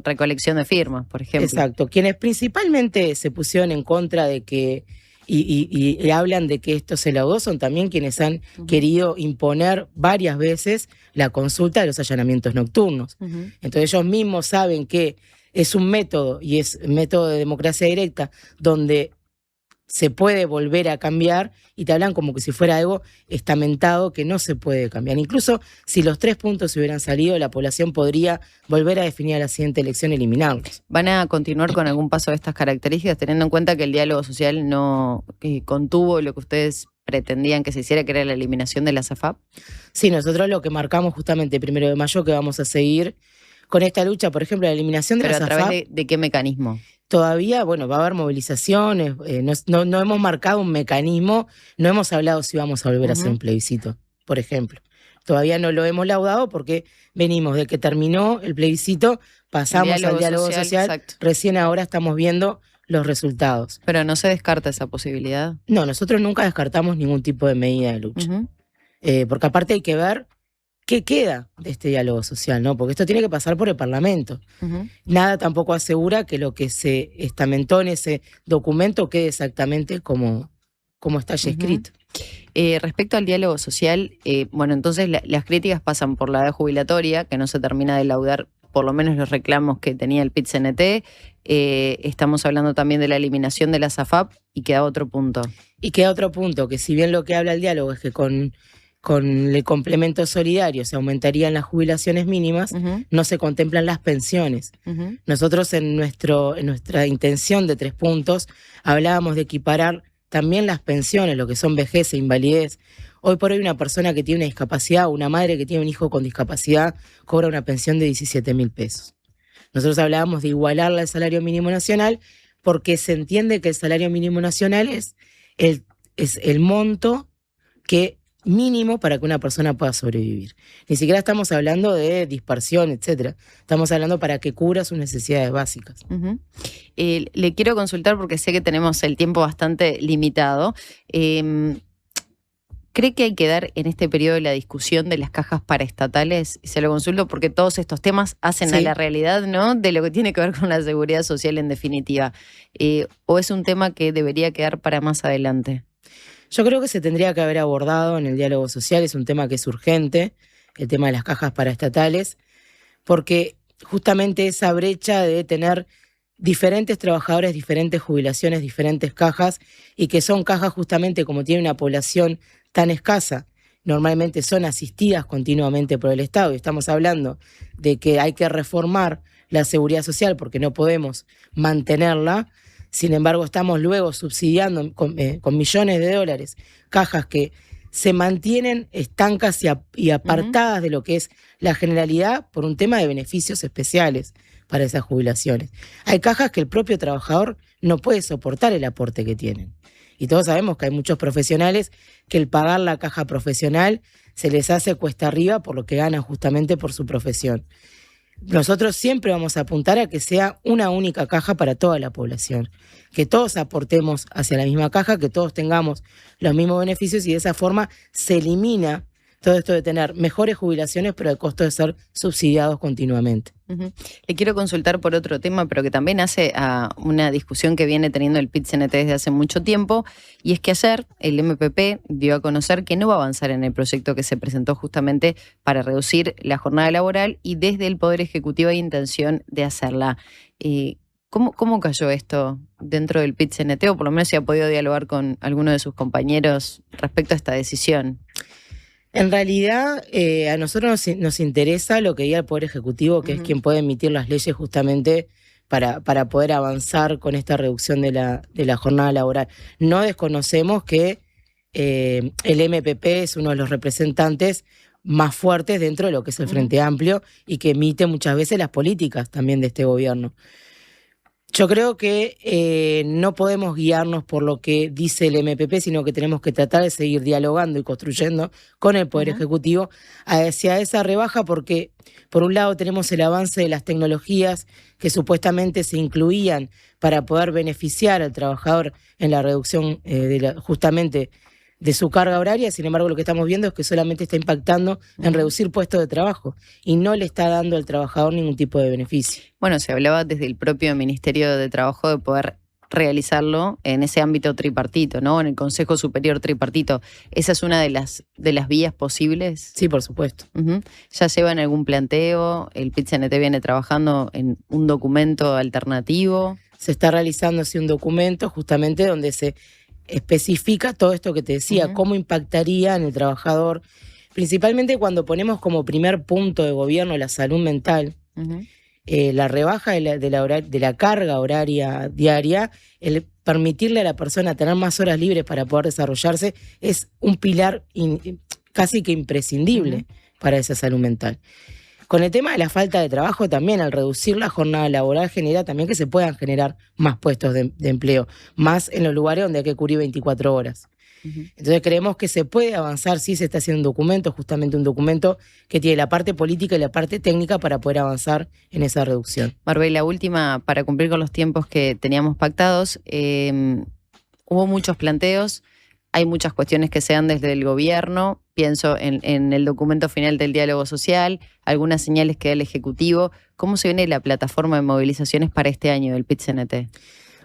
recolección de firmas, por ejemplo. Exacto. Quienes principalmente se pusieron en contra de que, y hablan de que esto se laudó, son también quienes han querido imponer varias veces la consulta de los allanamientos nocturnos. Entonces ellos mismos saben que es un método, y es un método de democracia directa, donde se puede volver a cambiar y te hablan como que si fuera algo estamentado que no se puede cambiar. Incluso si los 3 puntos se hubieran salido, la población podría volver a definir a la siguiente elección eliminarlos. ¿Van a continuar con algún paso de estas características, teniendo en cuenta que el diálogo social no contuvo lo que ustedes pretendían que se hiciera, que era la eliminación de la SAFAP? Sí, nosotros lo que marcamos justamente el 1 de mayo, que vamos a seguir con esta lucha, por ejemplo, la eliminación de la SAFAP. ¿Pero a través de qué mecanismo? Todavía, bueno, va a haber movilizaciones, no hemos marcado un mecanismo, no hemos hablado si vamos a volver a hacer un plebiscito, por ejemplo. Todavía no lo hemos laudado porque venimos de que terminó el plebiscito, pasamos al diálogo social, recién ahora estamos viendo los resultados. ¿Pero no se descarta esa posibilidad? No, nosotros nunca descartamos ningún tipo de medida de lucha. Porque aparte hay que ver qué queda de este diálogo social, ¿no? Porque esto tiene que pasar por el Parlamento. Nada tampoco asegura que lo que se estamentó en ese documento quede exactamente como está ya escrito. Respecto al diálogo social, bueno, entonces las críticas pasan por la edad jubilatoria, que no se termina de laudar por lo menos los reclamos que tenía el PIT-CNT. Estamos hablando también de la eliminación de la SAFAP y queda otro punto. Y queda otro punto, que si bien lo que habla el diálogo es que con el complemento solidario se aumentarían las jubilaciones mínimas, no se contemplan las pensiones. Nosotros en nuestra intención de 3 puntos hablábamos de equiparar también las pensiones, lo que son vejez e invalidez. Hoy por hoy una persona que tiene una discapacidad, una madre que tiene un hijo con discapacidad, cobra una pensión de 17.000 pesos. Nosotros hablábamos de igualarla al salario mínimo nacional porque se entiende que el salario mínimo nacional es el monto mínimo para que una persona pueda sobrevivir. Ni siquiera estamos hablando de dispersión, etcétera. Estamos hablando para que cubra sus necesidades básicas. Le quiero consultar porque sé que tenemos el tiempo bastante limitado. ¿Cree que hay que dar en este periodo la discusión de las cajas paraestatales? Y se lo consulto porque todos estos temas hacen a la realidad, ¿no?, de lo que tiene que ver con la seguridad social en definitiva. ¿O es un tema que debería quedar para más adelante? Yo creo que se tendría que haber abordado en el diálogo social, es un tema que es urgente, el tema de las cajas paraestatales, porque justamente esa brecha de tener diferentes trabajadores, diferentes jubilaciones, diferentes cajas, y que son cajas justamente como tiene una población tan escasa, normalmente son asistidas continuamente por el Estado, y estamos hablando de que hay que reformar la seguridad social porque no podemos mantenerla. Sin embargo, estamos luego subsidiando con millones de dólares cajas que se mantienen estancas y apartadas de lo que es la generalidad por un tema de beneficios especiales para esas jubilaciones. Hay cajas que el propio trabajador no puede soportar el aporte que tienen. Y todos sabemos que hay muchos profesionales que el pagar la caja profesional se les hace cuesta arriba por lo que ganan justamente por su profesión. Nosotros siempre vamos a apuntar a que sea una única caja para toda la población, que todos aportemos hacia la misma caja, que todos tengamos los mismos beneficios y de esa forma se elimina todo esto de tener mejores jubilaciones pero al costo de ser subsidiados continuamente. Le quiero consultar por otro tema, pero que también hace a una discusión que viene teniendo el PIT-CNT desde hace mucho tiempo, y es que ayer el MPP dio a conocer que no va a avanzar en el proyecto que se presentó justamente para reducir la jornada laboral, y desde el Poder Ejecutivo hay intención de hacerla. ¿Cómo cayó esto dentro del PIT-CNT, o por lo menos si ha podido dialogar con alguno de sus compañeros respecto a esta decisión? En realidad, a nosotros nos interesa lo que diga el Poder Ejecutivo, que es quien puede emitir las leyes justamente para poder avanzar con esta reducción de la jornada laboral. No desconocemos que el MPP es uno de los representantes más fuertes dentro de lo que es el Frente Amplio y que emite muchas veces las políticas también de este gobierno. Yo creo que no podemos guiarnos por lo que dice el MPP, sino que tenemos que tratar de seguir dialogando y construyendo con el Poder Ejecutivo hacia esa rebaja, porque por un lado tenemos el avance de las tecnologías que supuestamente se incluían para poder beneficiar al trabajador en la reducción justamente de su carga horaria. Sin embargo, lo que estamos viendo es que solamente está impactando en reducir puestos de trabajo y no le está dando al trabajador ningún tipo de beneficio. Bueno, se hablaba desde el propio Ministerio de Trabajo de poder realizarlo en ese ámbito tripartito, ¿no? En el Consejo Superior Tripartito. ¿Esa es una de las vías posibles? Sí, por supuesto. ¿Ya llevan algún planteo? ¿El PIT-CNT viene trabajando en un documento alternativo? se está realizando así un documento justamente donde se especifica todo esto que te decía, cómo impactaría en el trabajador, principalmente cuando ponemos como primer punto de gobierno la salud mental, la rebaja de la carga horaria diaria, el permitirle a la persona tener más horas libres para poder desarrollarse, es un pilar casi que imprescindible para esa salud mental. Con el tema de la falta de trabajo también, al reducir la jornada laboral, genera también que se puedan generar más puestos de empleo, más en los lugares donde hay que cubrir 24 horas. Entonces creemos que se puede avanzar, sí se está haciendo un documento, justamente un documento que tiene la parte política y la parte técnica para poder avanzar en esa reducción. Barbé, la última, para cumplir con los tiempos que teníamos pactados, hubo muchos planteos, hay muchas cuestiones que se dan desde el gobierno, pienso en el documento final del diálogo social, algunas señales que da el Ejecutivo. ¿Cómo se viene la plataforma de movilizaciones para este año del PIT-CNT?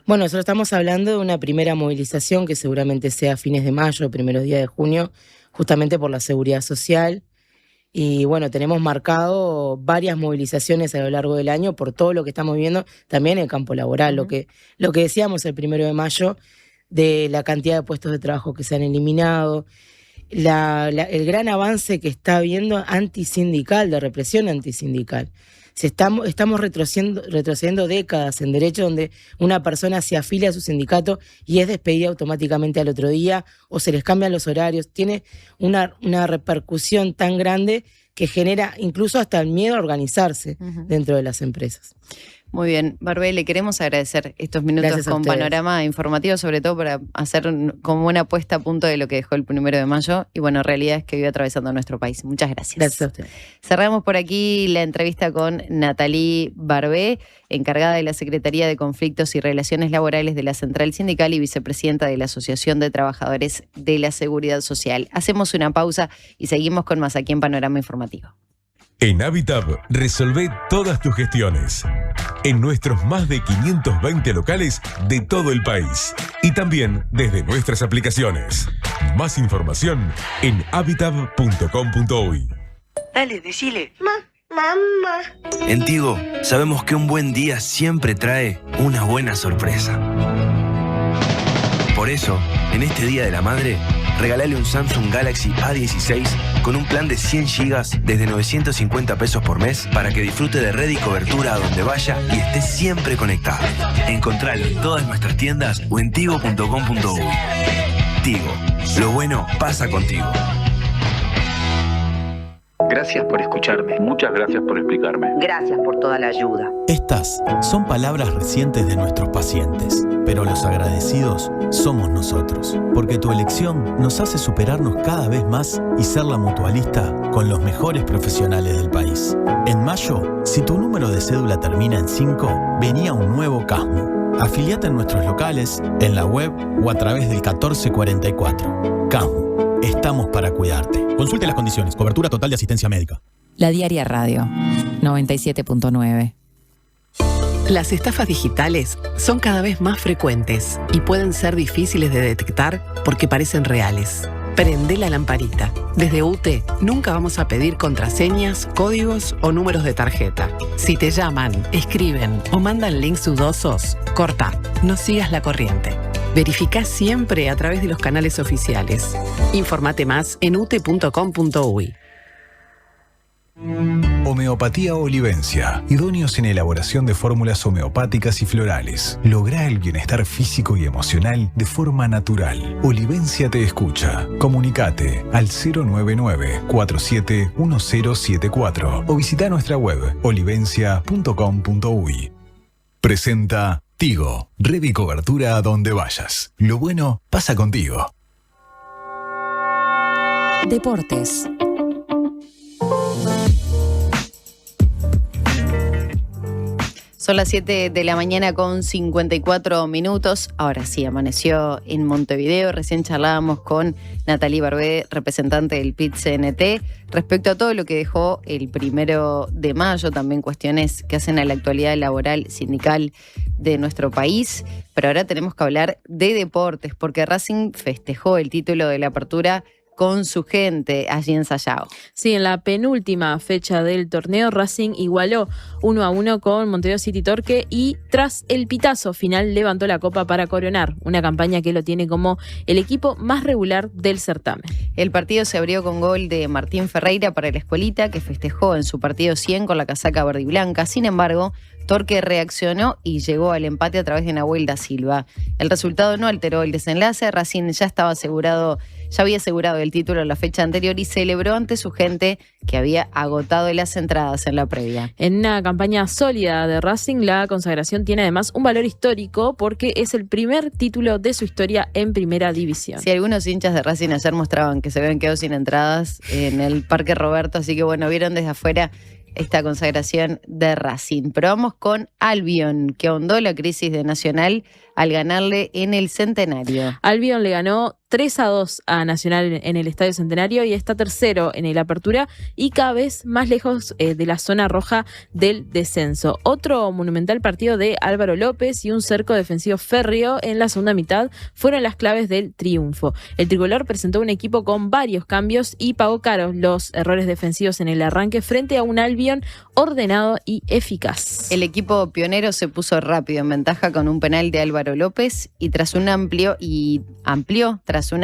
Bueno, nosotros estamos hablando de una primera movilización que seguramente sea a fines de mayo, primeros días de junio, justamente por la seguridad social. Y bueno, tenemos marcado varias movilizaciones a lo largo del año por todo lo que estamos viendo también en el campo laboral. Lo que decíamos el 1 de mayo, de la cantidad de puestos de trabajo que se han eliminado, el gran avance que está habiendo antisindical, de represión antisindical. Estamos retrocediendo décadas en derechos donde una persona se afilia a su sindicato y es despedida automáticamente al otro día o se les cambian los horarios. Tiene una repercusión tan grande que genera incluso hasta el miedo a organizarse dentro de las empresas. Muy bien, Barbé, le queremos agradecer estos minutos con panorama informativo, sobre todo para hacer como una puesta a punto de lo que dejó el 1 de mayo y bueno, realidad es que vive atravesando nuestro país. Muchas gracias. Gracias a usted. Cerramos por aquí la entrevista con Nathalie Barbé, encargada de la Secretaría de Conflictos y Relaciones Laborales de la Central Sindical y vicepresidenta de la Asociación de Trabajadores de la Seguridad Social. Hacemos una pausa y seguimos con más aquí en Panorama Informativo. En Habitat resolvé todas tus gestiones. En nuestros más de 520 locales de todo el país. Y también desde nuestras aplicaciones. Más información en habitat.com.uy. Dale, decile. Mamá. En Tigo, sabemos que un buen día siempre trae una buena sorpresa. Por eso, en este Día de la Madre, regálale un Samsung Galaxy A16 con un plan de 100 GB desde 950 pesos por mes para que disfrute de red y cobertura a donde vaya y esté siempre conectado. Encontralo en todas nuestras tiendas o en tigo.com.uy. Tigo, lo bueno pasa contigo. Gracias por escucharme. Muchas gracias por explicarme. Gracias por toda la ayuda. Estas son palabras recientes de nuestros pacientes, pero los agradecidos somos nosotros, porque tu elección nos hace superarnos cada vez más y ser la mutualista con los mejores profesionales del país. En mayo, si tu número de cédula termina en 5, venía un nuevo CASMU. Afiliate en nuestros locales, en la web o a través del 1444. CASMU, estamos para cuidarte. Consulte las condiciones. Cobertura total de asistencia médica. La Diaria Radio, 97.9. Las estafas digitales son cada vez más frecuentes y pueden ser difíciles de detectar porque parecen reales. Prende la lamparita. Desde UTE nunca vamos a pedir contraseñas, códigos o números de tarjeta. Si te llaman, escriben o mandan links dudosos, corta, no sigas la corriente. Verifica siempre a través de los canales oficiales. Informate más en ute.com.uy. Homeopatía Olivencia, idóneos en elaboración de fórmulas homeopáticas y florales. Logra el bienestar físico y emocional de forma natural. Olivencia te escucha. Comunicate al 099-471074 o visita nuestra web olivencia.com.uy. Presenta Tigo, red y cobertura a donde vayas. Lo bueno pasa contigo. Deportes. Son las 7 de la mañana con 54 minutos. Ahora sí, amaneció en Montevideo. Recién charlábamos con Nathalie Barbé, representante del PIT-CNT, respecto a todo lo que dejó el 1 de mayo, también cuestiones que hacen a la actualidad laboral sindical de nuestro país. Pero ahora tenemos que hablar de deportes, porque Racing festejó el título de la Apertura con su gente allí en Sallao. Sí, en la penúltima fecha del torneo, Racing igualó 1-1 con Montevideo City Torque y tras el pitazo final levantó la copa para coronar una campaña que lo tiene como el equipo más regular del certamen. El partido se abrió con gol de Martín Ferreira para la Escuelita, que festejó en su partido 100 con la casaca verde y blanca. Sin embargo, Torque reaccionó y llegó al empate a través de Nahuel da Silva. El resultado no alteró el desenlace. Racing ya había asegurado el título la fecha anterior y celebró ante su gente que había agotado las entradas en la previa. En una campaña sólida de Racing, la consagración tiene además un valor histórico porque es el primer título de su historia en primera división. Sí, algunos hinchas de Racing ayer mostraban que se habían quedado sin entradas en el Parque Roberto, así que bueno, vieron desde afuera esta consagración de Racing. Pero vamos con Albion, que ahondó la crisis de Nacional al ganarle en el Centenario. Albion le ganó 3-2 a Nacional en el Estadio Centenario y está tercero en el Apertura y cada vez más lejos de la zona roja del descenso. Otro monumental partido de Álvaro López y un cerco defensivo férreo en la segunda mitad fueron las claves del triunfo. El tricolor presentó un equipo con varios cambios y pagó caros los errores defensivos en el arranque frente a un Albion ordenado y eficaz. El equipo pionero se puso rápido en ventaja con un penal de Álvaro López y tras una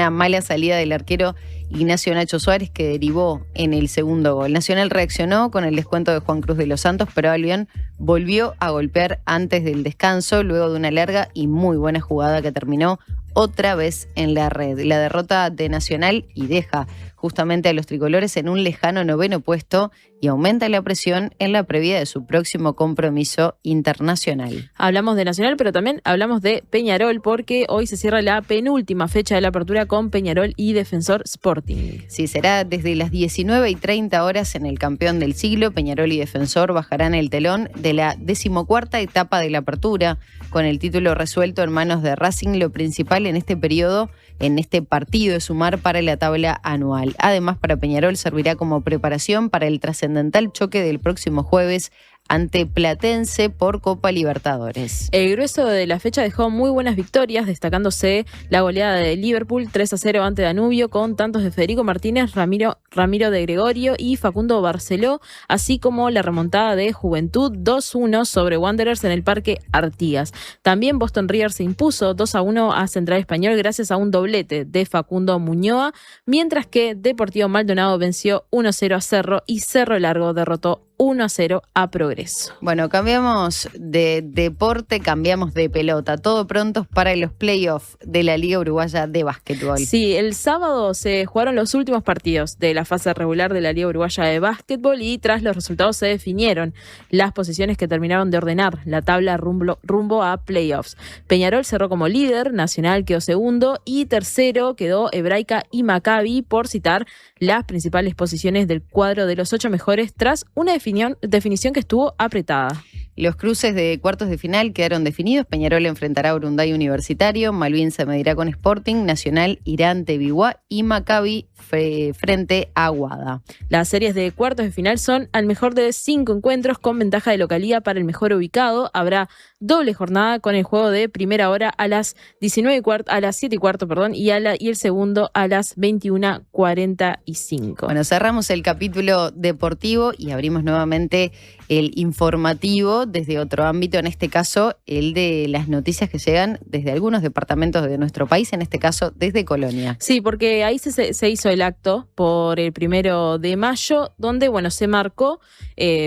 mala salida del arquero Ignacio Nacho Suárez que derivó en el segundo gol. Nacional reaccionó con el descuento de Juan Cruz de los Santos, pero Albion volvió a golpear antes del descanso luego de una larga y muy buena jugada que terminó otra vez en la red. La derrota de Nacional y deja justamente a los tricolores en un lejano 9º puesto y aumenta la presión en la previa de su próximo compromiso internacional. Hablamos de Nacional, pero también hablamos de Peñarol porque hoy se cierra la penúltima fecha de la Apertura con Peñarol y Defensor Sporting. Sí, será desde las 19:30 en el campeón del siglo. Peñarol y Defensor bajarán el telón de la 14ª etapa de la Apertura. Con el título resuelto en manos de Racing, lo principal en este partido es sumar para la tabla anual. Además, para Peñarol servirá como preparación para el trascendental choque del próximo jueves ante Platense por Copa Libertadores. El grueso de la fecha dejó muy buenas victorias, destacándose la goleada de Liverpool 3-0 ante Danubio con tantos de Federico Martínez, Ramiro de Gregorio y Facundo Barceló, así como la remontada de Juventud 2-1 sobre Wanderers en el Parque Artigas. También Boston River se impuso 2-1 a Central Español gracias a un doblete de Facundo Muñoa, mientras que Deportivo Maldonado venció 1-0 a Cerro y Cerro Largo derrotó 1-0 a Progreso. Bueno, cambiamos de deporte, cambiamos de pelota. Todo prontos para los playoffs de la Liga Uruguaya de Básquetbol. Sí, el sábado se jugaron los últimos partidos de la fase regular de la Liga Uruguaya de Básquetbol y tras los resultados se definieron las posiciones que terminaron de ordenar la tabla rumbo a playoffs. Peñarol cerró como líder, Nacional quedó segundo y tercero quedó Hebraica y Maccabi, por citar las principales posiciones del cuadro de los 8 mejores tras una definición que estuvo apretada. Los cruces de cuartos de final quedaron definidos. Peñarol enfrentará a Urunday Universitario, Malvin se medirá con Sporting, Nacional irá ante Biguá y Maccabi frente a Aguada. Las series de cuartos de final son al mejor de 5 encuentros con ventaja de localía para el mejor ubicado. Habrá doble jornada con el juego de primera hora a las 7:15, y el segundo a las 21:45. Bueno, cerramos el capítulo deportivo y abrimos nuevamente el informativo desde otro ámbito, en este caso el de las noticias que llegan desde algunos departamentos de nuestro país, en este caso desde Colonia. Sí, porque ahí se hizo el acto por el 1 de mayo, donde se marcó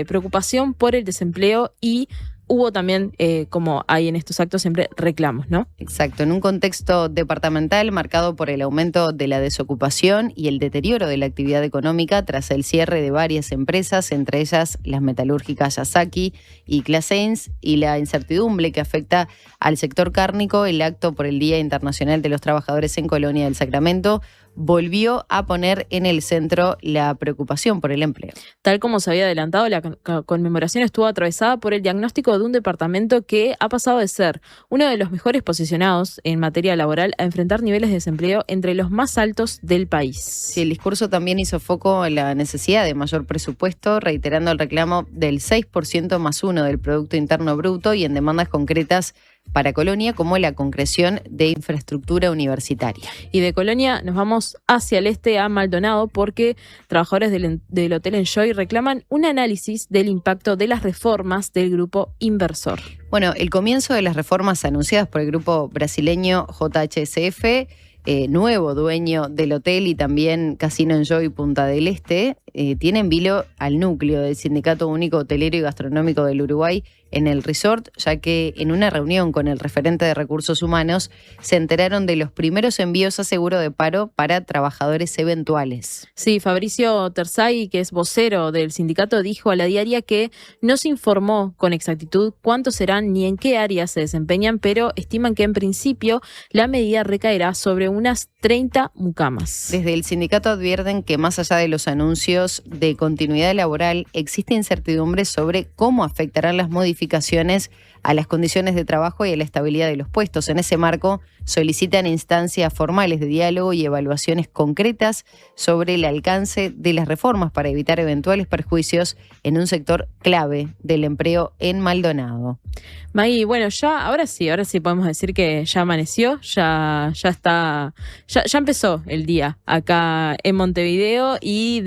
preocupación por el desempleo y hubo también, como hay en estos actos, siempre reclamos, ¿no? Exacto, en un contexto departamental marcado por el aumento de la desocupación y el deterioro de la actividad económica tras el cierre de varias empresas, entre ellas las metalúrgicas Yasaki y Clasains, y la incertidumbre que afecta al sector cárnico, el acto por el Día Internacional de los Trabajadores en Colonia del Sacramento volvió a poner en el centro la preocupación por el empleo. Tal como se había adelantado, la conmemoración estuvo atravesada por el diagnóstico de un departamento que ha pasado de ser uno de los mejores posicionados en materia laboral a enfrentar niveles de desempleo entre los más altos del país. Sí, el discurso también hizo foco en la necesidad de mayor presupuesto, reiterando el reclamo del 6% más 1 del Producto Interno Bruto y en demandas concretas para Colonia, como la concreción de infraestructura universitaria. Y de Colonia nos vamos hacia el este a Maldonado porque trabajadores del Hotel Enjoy reclaman un análisis del impacto de las reformas del grupo inversor. Bueno, el comienzo de las reformas anunciadas por el grupo brasileño JHSF, nuevo dueño del hotel y también Casino Enjoy Punta del Este, tiene en vilo al núcleo del Sindicato Único Hotelero y Gastronómico del Uruguay en el resort, ya que en una reunión con el referente de Recursos Humanos se enteraron de los primeros envíos a seguro de paro para trabajadores eventuales. Sí, Fabricio Terzay, que es vocero del sindicato, dijo a La Diaria que no se informó con exactitud cuántos serán ni en qué áreas se desempeñan, pero estiman que en principio la medida recaerá sobre unas 30 mucamas. Desde el sindicato advierten que más allá de los anuncios de continuidad laboral, existe incertidumbre sobre cómo afectarán las modificaciones a las condiciones de trabajo y a la estabilidad de los puestos. En ese marco, solicitan instancias formales de diálogo y evaluaciones concretas sobre el alcance de las reformas para evitar eventuales perjuicios en un sector clave del empleo en Maldonado. Maggie, bueno, ahora sí podemos decir que ya amaneció, ya empezó el día acá en Montevideo y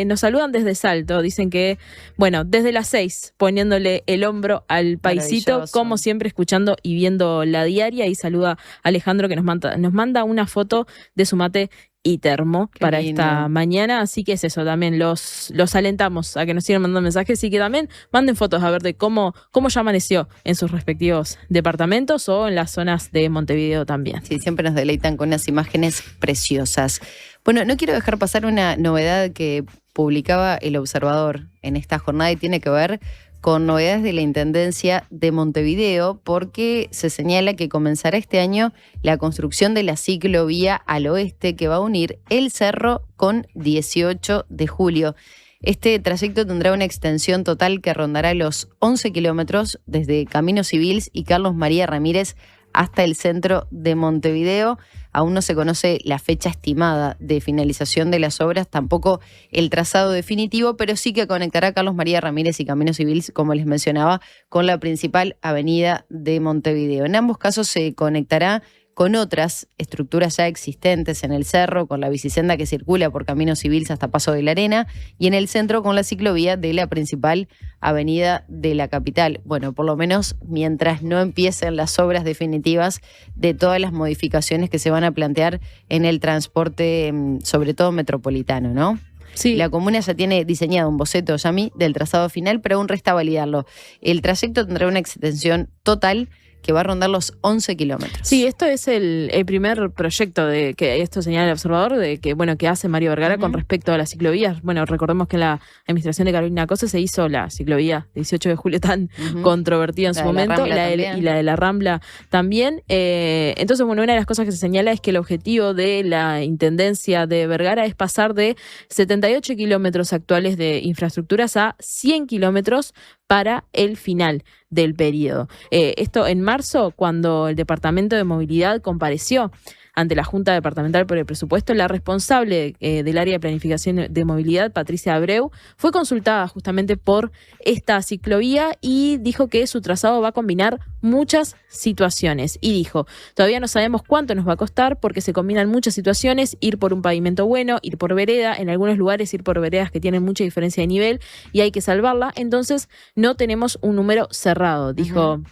nos saludan desde Salto, dicen que, bueno, desde las 6 poniéndole el hombro al paisito, como siempre escuchando y viendo La Diaria, y saluda a Alejandro que nos manda una foto de su mate y termo para esta mañana, así que es eso, también los alentamos a que nos sigan mandando mensajes y que también manden fotos a ver de cómo ya amaneció en sus respectivos departamentos o en las zonas de Montevideo también. Sí, siempre nos deleitan con unas imágenes preciosas. Bueno, no quiero dejar pasar una novedad que publicaba El Observador en esta jornada y tiene que ver con novedades de la Intendencia de Montevideo, porque se señala que comenzará este año la construcción de la ciclovía al oeste que va a unir El Cerro con 18 de julio. Este trayecto tendrá una extensión total que rondará los 11 kilómetros desde Caminos Civils y Carlos María Ramírez hasta el centro de Montevideo. Aún no se conoce la fecha estimada de finalización de las obras, tampoco el trazado definitivo, pero sí que conectará Carlos María Ramírez y Caminos Civils, como les mencionaba, con la principal avenida de Montevideo. En ambos casos se conectará con otras estructuras ya existentes en el cerro, con la bicisenda que circula por Caminos Civils hasta Paso de la Arena, y en el centro con la ciclovía de la principal avenida de la capital. Bueno, por lo menos mientras no empiecen las obras definitivas de todas las modificaciones que se van a plantear en el transporte, sobre todo metropolitano, ¿no? Sí. La comuna ya tiene diseñado un boceto, Yami, del trazado final, pero aún resta validarlo. El trayecto tendrá una extensión total que va a rondar los 11 kilómetros. Sí, esto es el primer proyecto que esto señala el observador, que hace Mario Vergara con respecto a las ciclovías. Bueno, recordemos que en la administración de Carolina Cosa se hizo la ciclovía 18 de julio tan controvertida en su momento, y la de la Rambla también. Entonces, bueno, una de las cosas que se señala es que el objetivo de la Intendencia de Vergara es pasar de 78 kilómetros actuales de infraestructuras a 100 kilómetros para el final del periodo. Esto en marzo, cuando el Departamento de Movilidad compareció ante la Junta Departamental por el Presupuesto, la responsable del área de planificación de movilidad, Patricia Abreu, fue consultada justamente por esta ciclovía y dijo que su trazado va a combinar muchas situaciones. Y dijo, todavía no sabemos cuánto nos va a costar porque se combinan muchas situaciones, ir por un pavimento bueno, ir por vereda, en algunos lugares ir por veredas que tienen mucha diferencia de nivel y hay que salvarla, entonces no tenemos un número cerrado, dijo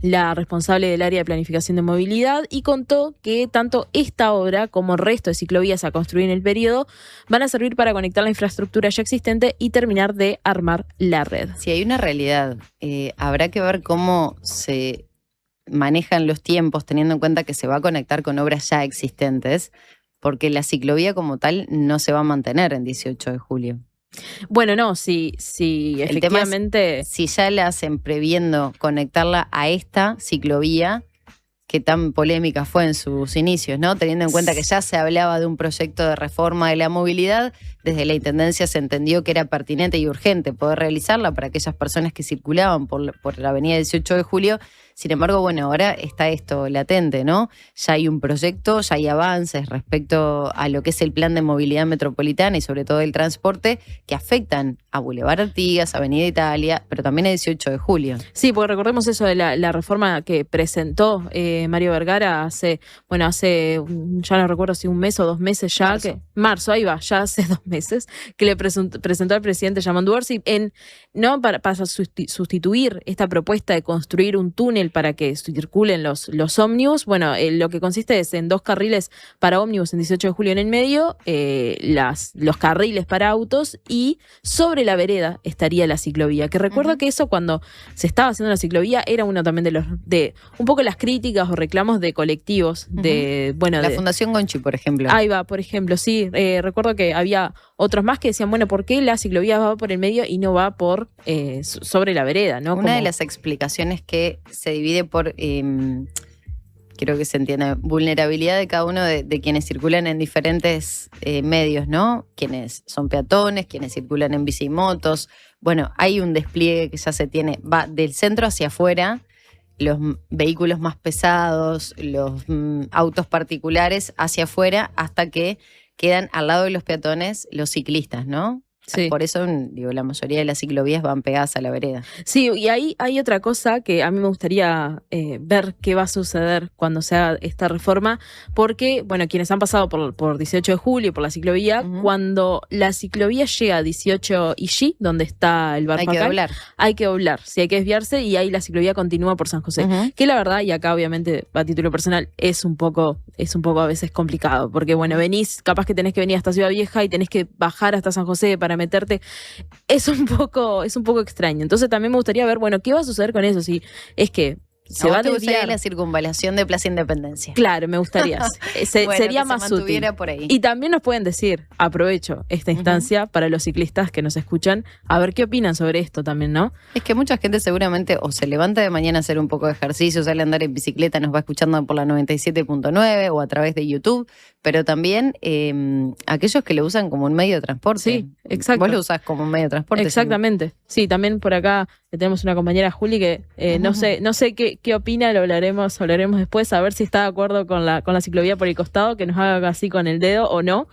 la responsable del área de planificación de movilidad, y contó que tanto esta obra como el resto de ciclovías a construir en el periodo van a servir para conectar la infraestructura ya existente y terminar de armar la red. Si hay una realidad, habrá que ver cómo se manejan los tiempos teniendo en cuenta que se va a conectar con obras ya existentes, porque la ciclovía como tal no se va a mantener en 18 de julio. Bueno, no, sí, efectivamente. El tema es, si ya la hacen previendo conectarla a esta ciclovía, qué tan polémica fue en sus inicios, ¿no? Teniendo en cuenta que ya se hablaba de un proyecto de reforma de la movilidad, desde la Intendencia se entendió que era pertinente y urgente poder realizarla para aquellas personas que circulaban por la avenida 18 de Julio. Sin embargo, bueno, ahora está esto latente, ¿no? Ya hay un proyecto, ya hay avances respecto a lo que es el plan de movilidad metropolitana y sobre todo el transporte que afectan a Boulevard Artigas, Avenida Italia, pero también a 18 de Julio. Sí, porque recordemos eso de la reforma que presentó Mario Vergara hace, ya no recuerdo si un mes o 2 meses ya. Marzo, ahí va, ya hace 2 meses, que le presentó al presidente Yamandu Orsi para sustituir esta propuesta de construir un túnel para que circulen los ómnibus. Bueno, lo que consiste es en 2 carriles para ómnibus en 18 de Julio en el medio, los carriles para autos, y sobre la vereda estaría la ciclovía. Que recuerdo que eso, cuando se estaba haciendo la ciclovía, era uno también de un poco las críticas o reclamos de colectivos. La Fundación Gonchi, por ejemplo. Ahí va, por ejemplo, sí. Recuerdo que había otros más que decían, bueno, ¿por qué la ciclovía va por el medio y no va por sobre la vereda? ¿No? Una de las explicaciones que se divide por, quiero que se entienda, vulnerabilidad de cada uno de quienes circulan en diferentes medios, ¿no? Quienes son peatones, quienes circulan en bicimotos. Bueno, hay un despliegue que ya se tiene, va del centro hacia afuera, los vehículos más pesados, los autos particulares hacia afuera, hasta que quedan al lado de los peatones los ciclistas, ¿no? Sí. Por eso, la mayoría de las ciclovías van pegadas a la vereda. Sí, y ahí hay otra cosa que a mí me gustaría ver qué va a suceder cuando se haga esta reforma, porque, bueno, quienes han pasado por 18 de Julio, por la ciclovía, cuando la ciclovía llega a 18 y G, donde está el Barfacal, hay que doblar, sí, hay que desviarse, y ahí la ciclovía continúa por San José. Que la verdad, y acá obviamente a título personal, es un poco a veces complicado, porque bueno, capaz que tenés que venir hasta Ciudad Vieja y tenés que bajar hasta San José para meterte, es un poco extraño. Entonces también me gustaría ver, bueno, ¿qué va a suceder con eso? Si es que se va a desviar la circunvalación de Plaza Independencia. Claro, me gustaría. Sería más útil. Por ahí. Y también nos pueden decir, aprovecho esta instancia para los ciclistas que nos escuchan, a ver qué opinan sobre esto también, ¿no? Es que mucha gente seguramente o se levanta de mañana a hacer un poco de ejercicio, sale a andar en bicicleta, nos va escuchando por la 97.9 o a través de YouTube, pero también aquellos que lo usan como un medio de transporte. Sí, exacto. Vos lo usás como un medio de transporte. Exactamente. Sí, también por acá tenemos una compañera, Juli, que no sé qué opina, lo hablaremos después, a ver si está de acuerdo con la ciclovía por el costado, que nos haga así con el dedo o no.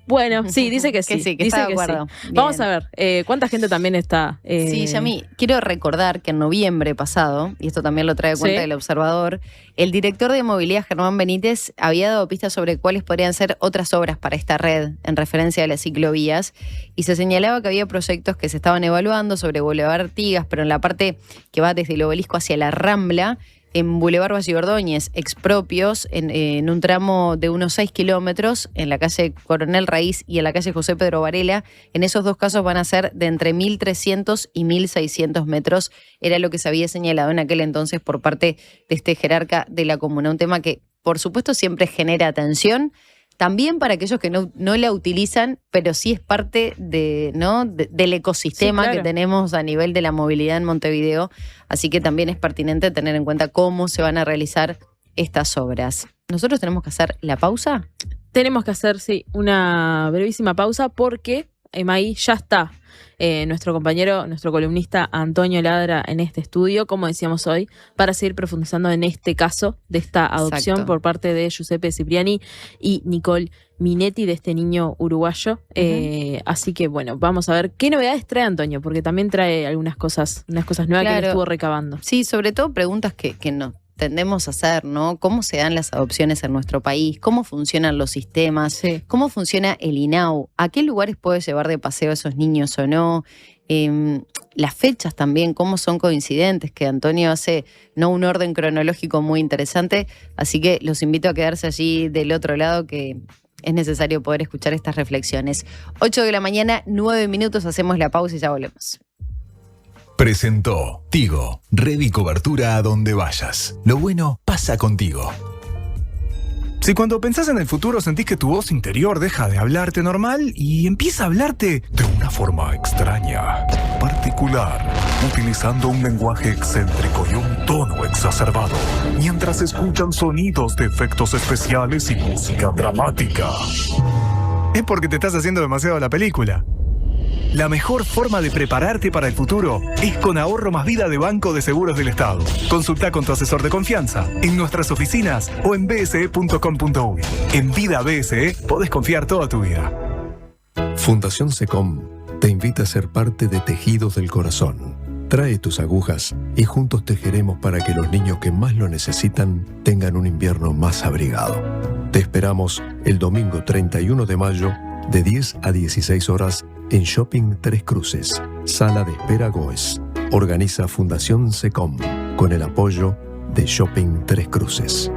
Bueno, sí, dice que sí. que está de acuerdo. Sí. Vamos a ver, ¿cuánta gente también está? Sí, Yami, quiero recordar que en noviembre pasado, y esto también lo trae cuenta del Observador, el director de movilidad, Germán Benítez, había dado pistas sobre cuáles podrían ser otras obras para esta red en referencia a las ciclovías, y se señalaba que había proyectos que se estaban evaluando sobre Boulevard Artigas, pero en la parte que va desde el Obelisco hacia la Rambla, en Boulevard Valle Ordóñez, expropios en un tramo de unos 6 kilómetros, en la calle Coronel Raíz y en la calle José Pedro Varela. En esos 2 casos van a ser de entre 1.300 y 1.600 metros. Era lo que se había señalado en aquel entonces por parte de este jerarca de la comuna. Un tema que, por supuesto, siempre genera atención. También para aquellos que no la utilizan, pero sí es parte del ecosistema que tenemos a nivel de la movilidad en Montevideo. Así que también es pertinente tener en cuenta cómo se van a realizar estas obras. ¿Nosotros tenemos que hacer la pausa? Tenemos que hacer, sí, una brevísima pausa porque ahí ya está nuestro compañero, nuestro columnista Antonio Ladra en este estudio, como decíamos hoy, para seguir profundizando en este caso de esta adopción por parte de Giuseppe Cipriani y Nicole Minetti, de este niño uruguayo. Así que bueno, vamos a ver qué novedades trae Antonio, porque también trae unas cosas nuevas que él estuvo recabando. Sí, sobre todo preguntas que no tendemos a hacer, ¿no? ¿Cómo se dan las adopciones en nuestro país? ¿Cómo funcionan los sistemas? ¿Cómo funciona el INAU? ¿A qué lugares puede llevar de paseo a esos niños o no? Las fechas también, cómo son coincidentes, que Antonio hace un orden cronológico muy interesante, así que los invito a quedarse allí del otro lado, que es necesario poder escuchar estas reflexiones. 8 de la mañana, 9 minutos, hacemos la pausa y ya volvemos. Presentó Tigo, red y cobertura a donde vayas. Lo bueno pasa contigo. Si cuando pensás en el futuro sentís que tu voz interior deja de hablarte normal y empieza a hablarte de una forma extraña, particular, utilizando un lenguaje excéntrico y un tono exacerbado, mientras escuchan sonidos de efectos especiales y música dramática. Es porque te estás haciendo demasiado la película. La mejor forma de prepararte para el futuro es con Ahorro Más Vida de Banco de Seguros del Estado. Consulta con tu asesor de confianza en nuestras oficinas o en bse.com.uy. En Vida BSE podés confiar toda tu vida. Fundación SECOM te invita a ser parte de Tejidos del Corazón. Trae tus agujas y juntos tejeremos para que los niños que más lo necesitan tengan un invierno más abrigado. Te esperamos el domingo 31 de mayo de 10 a 16 horas en Shopping Tres Cruces, Sala de Espera Goes. Organiza Fundación SECOM con el apoyo de Shopping Tres Cruces.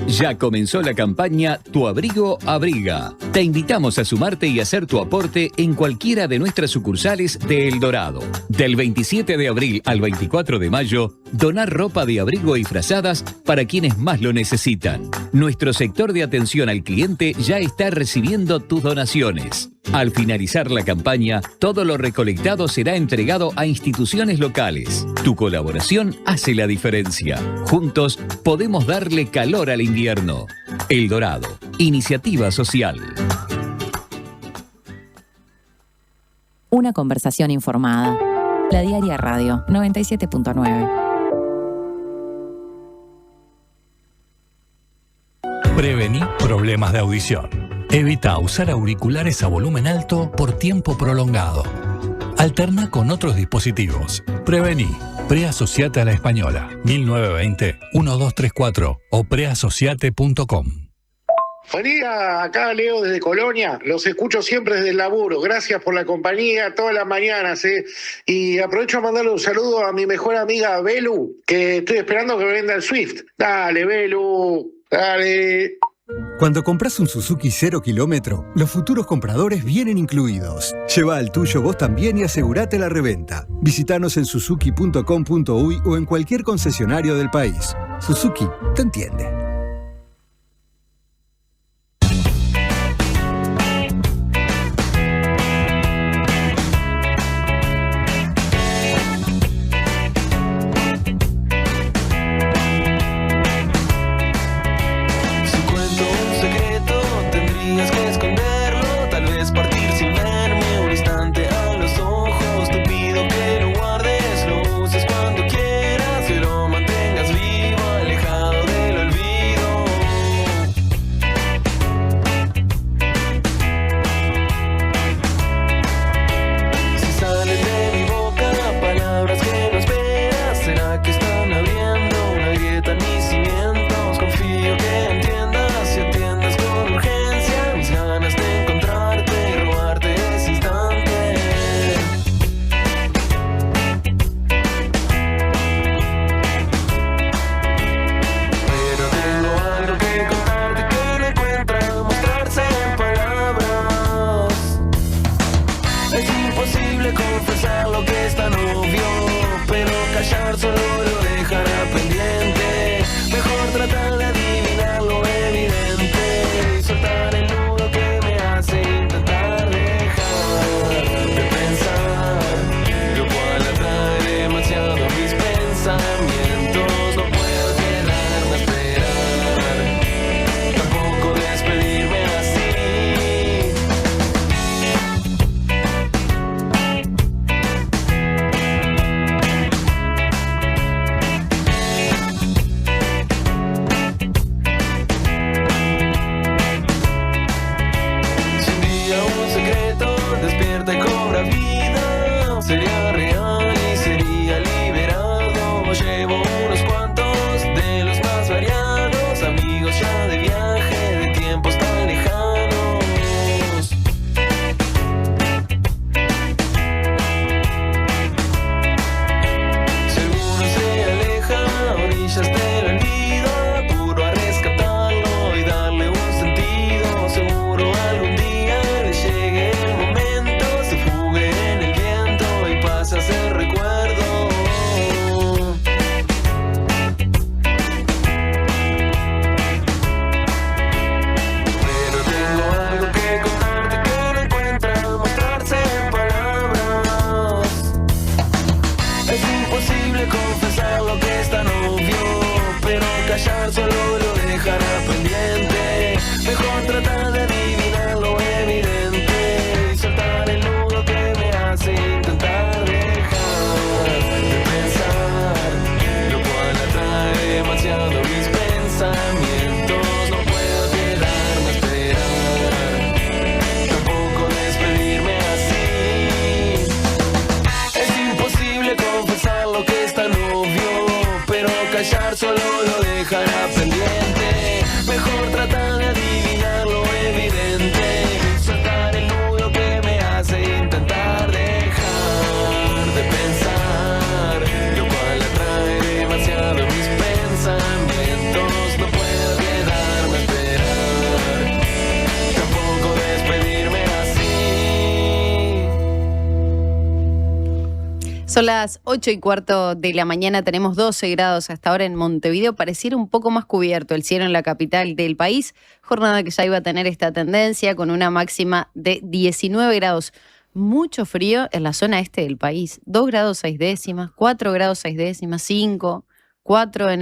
Ya comenzó la campaña Tu Abrigo Abriga. Te invitamos a sumarte y hacer tu aporte en cualquiera de nuestras sucursales de El Dorado. Del 27 de abril al 24 de mayo, donar ropa de abrigo y frazadas para quienes más lo necesitan. Nuestro sector de atención al cliente ya está recibiendo tus donaciones. Al finalizar la campaña, todo lo recolectado será entregado a instituciones locales. Tu colaboración hace la diferencia. Juntos podemos darle calor al invierno. El Dorado, iniciativa social. Una conversación informada. La Diaria Radio 97.9. Prevení problemas de audición. Evita usar auriculares a volumen alto por tiempo prolongado. Alterna con otros dispositivos. Prevení. Preasociate a la Española. 1920-1234 o preasociate.com. Buen día, acá Leo desde Colonia. Los escucho siempre desde el laburo. Gracias por la compañía todas las mañanas. Y aprovecho a mandarle un saludo a mi mejor amiga Belu, que estoy esperando que me venda el Swift. Dale, Belu, dale. Cuando compras un Suzuki 0 kilómetro, los futuros compradores vienen incluidos. Lleva al tuyo vos también y asegurate la reventa. Visítanos en suzuki.com.uy o en cualquier concesionario del país. Suzuki te entiende. Confesar callar solo lo dejará pendiente. Mejor tratar de adivinar lo evidente. Soltar el nudo que me hace intentar dejar de pensar, lo cual atrae demasiado mis pensamientos. No puedo quedarme a esperar, tampoco despedirme así. Son las 8:15 de la mañana, tenemos 12 grados hasta ahora en Montevideo. Pareciera un poco más cubierto el cielo en la capital del país. Jornada que ya iba a tener esta tendencia con una máxima de 19 grados. Mucho frío en la zona este del país. 2 grados 6 décimas, 4 grados 6 décimas, 5, 4 en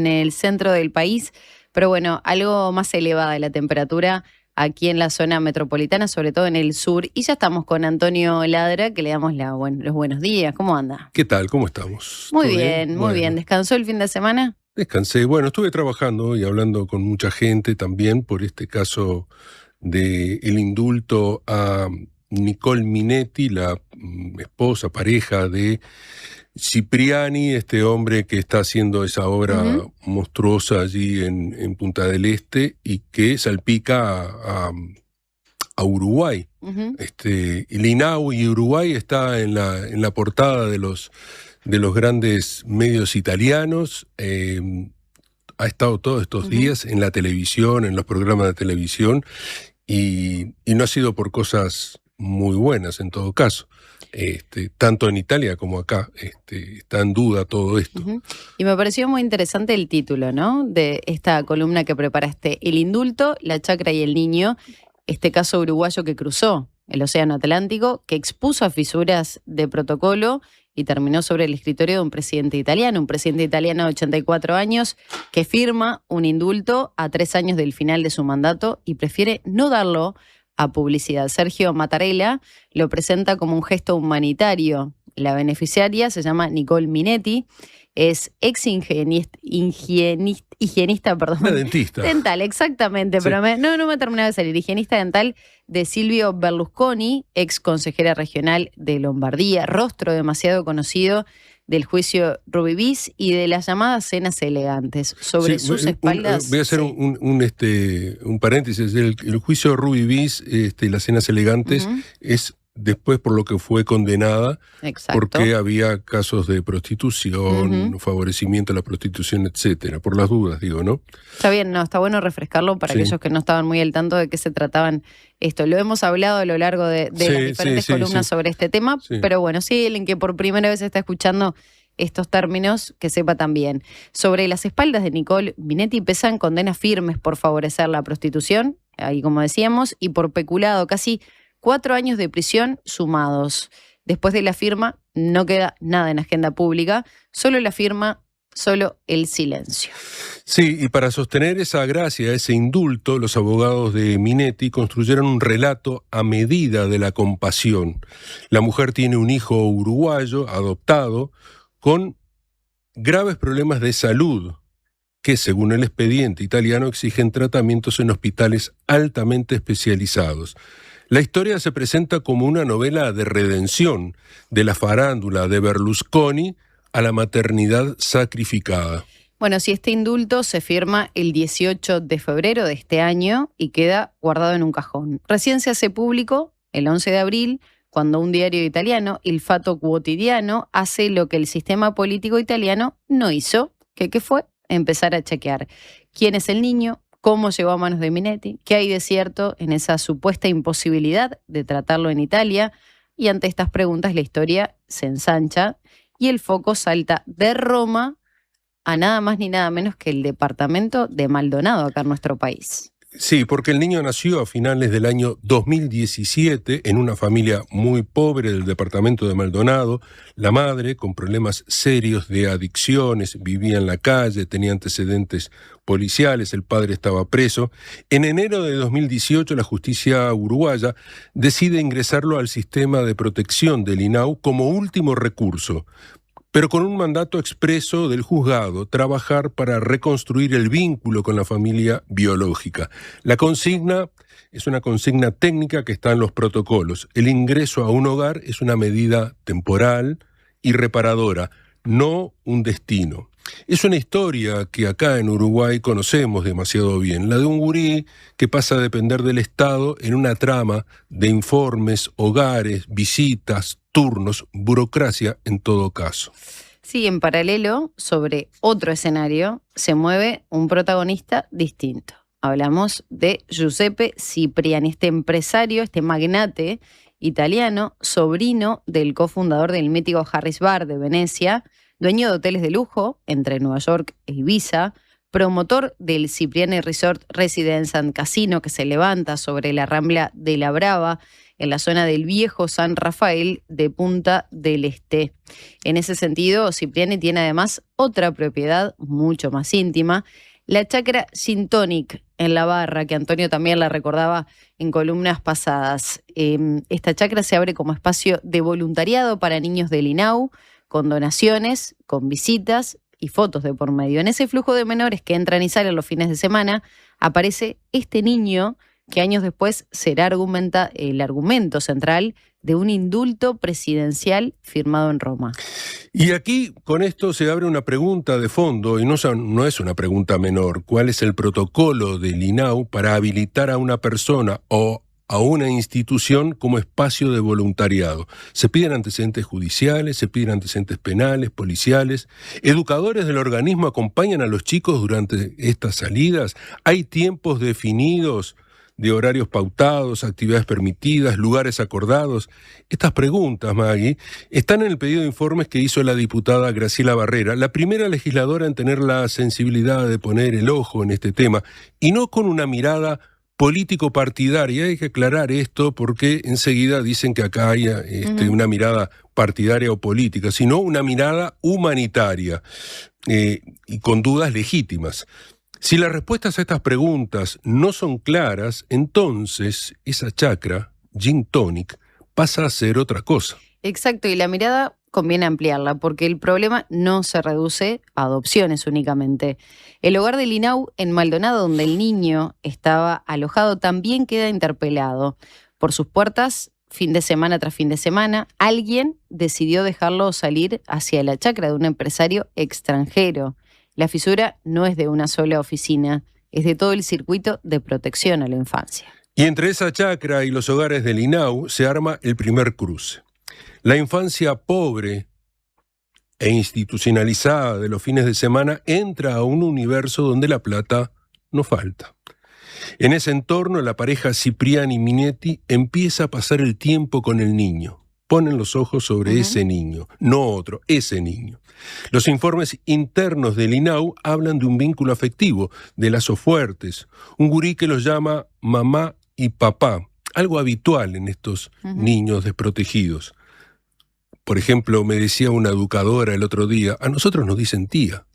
el centro del país. Pero bueno, algo más elevada la temperatura aquí en la zona metropolitana, sobre todo en el sur. Y ya estamos con Antonio Ladra, que le damos los buenos días. ¿Cómo anda? ¿Qué tal? ¿Cómo estamos? Muy bien, muy bien. ¿Descansó el fin de semana? Descansé. Bueno, estuve trabajando y hablando con mucha gente también por este caso del indulto a Nicole Minetti, la esposa, pareja de Cipriani, este hombre que está haciendo esa obra monstruosa allí en Punta del Este y que salpica a Uruguay. El INAU y Uruguay está en la portada de los grandes medios italianos. Ha estado todos estos días en la televisión, en los programas de televisión, y no ha sido por cosas muy buenas en todo caso. Tanto en Italia como acá está en duda todo esto. Y me pareció muy interesante el título, ¿no?, de esta columna que preparaste: El indulto, la chacra y el niño. Este caso uruguayo que cruzó el Océano Atlántico, que expuso a fisuras de protocolo y terminó sobre el escritorio de un presidente italiano de 84 años, que firma un indulto a 3 años del final de su mandato y prefiere no darlo a publicidad. Sergio Mattarella lo presenta como un gesto humanitario. La beneficiaria se llama Nicole Minetti, es ex higienista, Una dentista. dental, exactamente, Sí. pero no me terminaba de salir. Higienista dental de Silvio Berlusconi, ex consejera regional de Lombardía, rostro demasiado conocido del juicio Ruby Bis y de las llamadas cenas elegantes. Sobre sus espaldas. Voy a hacer un paréntesis. El juicio Ruby Bis, las cenas elegantes, es después por lo que fue condenada. Exacto. Porque había casos de prostitución, favorecimiento a la prostitución, etcétera. Por las dudas, digo, ¿no? Está bien, no, está bueno refrescarlo para Sí. aquellos que no estaban muy al tanto de qué se trataban esto. Lo hemos hablado a lo largo de las diferentes columnas sobre este tema, pero bueno, sí, el en que por primera vez está escuchando estos términos, que sepa también. Sobre las espaldas de Nicole Minetti pesan condenas firmes por favorecer la prostitución, ahí como decíamos, y por peculado, casi 4 años de prisión sumados. Después de la firma no queda nada en agenda pública, solo la firma, solo el silencio. Sí, y para sostener esa gracia, ese indulto, los abogados de Minetti construyeron un relato a medida de la compasión. La mujer tiene un hijo uruguayo, adoptado, con graves problemas de salud, que según el expediente italiano exigen tratamientos en hospitales altamente especializados. La historia se presenta como una novela de redención de la farándula de Berlusconi a la maternidad sacrificada. Bueno, si este indulto se firma el 18 de febrero de este año y queda guardado en un cajón. Recién se hace público el 11 de abril, cuando un diario italiano, Il Fatto Quotidiano, hace lo que el sistema político italiano no hizo, que fue empezar a chequear quién es el niño, cómo llegó a manos de Minetti, qué hay de cierto en esa supuesta imposibilidad de tratarlo en Italia, y ante estas preguntas la historia se ensancha y el foco salta de Roma a nada más ni nada menos que el departamento de Maldonado, acá en nuestro país. Sí, porque el niño nació a finales del año 2017 en una familia muy pobre del departamento de Maldonado. La madre, con problemas serios de adicciones, vivía en la calle, tenía antecedentes policiales, el padre estaba preso. En enero de 2018, la justicia uruguaya decide ingresarlo al sistema de protección del INAU como último recurso, pero con un mandato expreso del juzgado: trabajar para reconstruir el vínculo con la familia biológica. La consigna es una consigna técnica que está en los protocolos. El ingreso a un hogar es una medida temporal y reparadora. no un destino. Es una historia que acá en Uruguay conocemos demasiado bien, la de un gurí que pasa a depender del Estado en una trama de informes, hogares, visitas, turnos, burocracia en todo caso. Sí, en paralelo, sobre otro escenario, se mueve un protagonista distinto. Hablamos de Giuseppe Cipriani, este empresario, este magnate italiano, sobrino del cofundador del mítico Harris Bar de Venecia, dueño de hoteles de lujo entre Nueva York e Ibiza, promotor del Cipriani Resort Residence and Casino que se levanta sobre la Rambla de la Brava, en la zona del viejo San Rafael de Punta del Este. En ese sentido, Cipriani tiene además otra propiedad mucho más íntima, la chacra Gin Tonic en La Barra, que Antonio también la recordaba en columnas pasadas. Esta chacra se abre como espacio de voluntariado para niños del INAU, con donaciones, con visitas y fotos de por medio. En ese flujo de menores que entran y salen los fines de semana, aparece este niño que años después será el argumento central de un indulto presidencial firmado en Roma. Y aquí, con esto, se abre una pregunta de fondo, y no es una pregunta menor. ¿Cuál es el protocolo del INAU para habilitar a una persona o a una institución como espacio de voluntariado? Se piden antecedentes judiciales, se piden antecedentes penales, policiales. ¿Educadores del organismo acompañan a los chicos durante estas salidas? ¿Hay tiempos definidos de horarios pautados, actividades permitidas, lugares acordados? Estas preguntas, Maggie, están en el pedido de informes que hizo la diputada Graciela Barrera, la primera legisladora en tener la sensibilidad de poner el ojo en este tema, y no con una mirada político-partidaria. Hay que aclarar esto porque enseguida dicen que acá hay una mirada partidaria o política, sino una mirada humanitaria y con dudas legítimas. Si las respuestas a estas preguntas no son claras, entonces esa chacra, Gin Tonic, pasa a ser otra cosa. Exacto, y la mirada conviene ampliarla, porque el problema no se reduce a adopciones únicamente. El hogar del INAU en Maldonado, donde el niño estaba alojado, también queda interpelado. Por sus puertas, fin de semana tras fin de semana, alguien decidió dejarlo salir hacia la chacra de un empresario extranjero. La fisura no es de una sola oficina, es de todo el circuito de protección a la infancia. Y entre esa chacra y los hogares del INAU se arma el primer cruce. La infancia pobre e institucionalizada de los fines de semana entra a un universo donde la plata no falta. En ese entorno, la pareja Cipriani-Minetti empieza a pasar el tiempo con el niño. Ponen los ojos sobre ese niño, no otro, ese niño. Los informes internos del INAU hablan de un vínculo afectivo, de lazos fuertes, un gurí que los llama mamá y papá, algo habitual en estos niños desprotegidos. Por ejemplo, me decía una educadora el otro día, a nosotros nos dicen tía.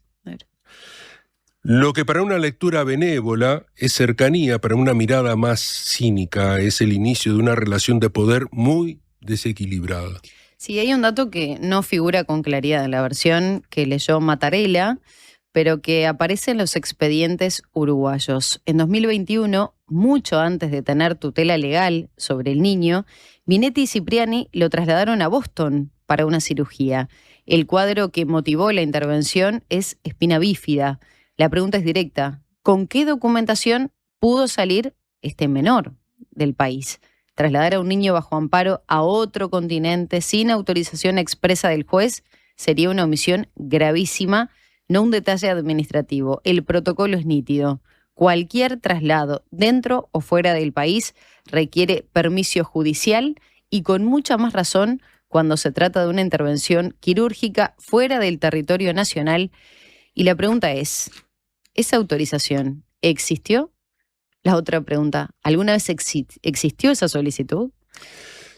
Lo que para una lectura benévola es cercanía, para una mirada más cínica es el inicio de una relación de poder muy desequilibrada. Sí, hay un dato que no figura con claridad en la versión que leyó Mattarella, pero que aparece en los expedientes uruguayos. En 2021, mucho antes de tener tutela legal sobre el niño, Minetti y Cipriani lo trasladaron a Boston para una cirugía. El cuadro que motivó la intervención es espina bífida. La pregunta es directa: ¿con qué documentación pudo salir este menor del país? Trasladar a un niño bajo amparo a otro continente sin autorización expresa del juez sería una omisión gravísima, no un detalle administrativo. El protocolo es nítido. Cualquier traslado dentro o fuera del país requiere permiso judicial y con mucha más razón cuando se trata de una intervención quirúrgica fuera del territorio nacional. Y la pregunta es, ¿esa autorización existió? La otra pregunta, ¿alguna vez existió esa solicitud?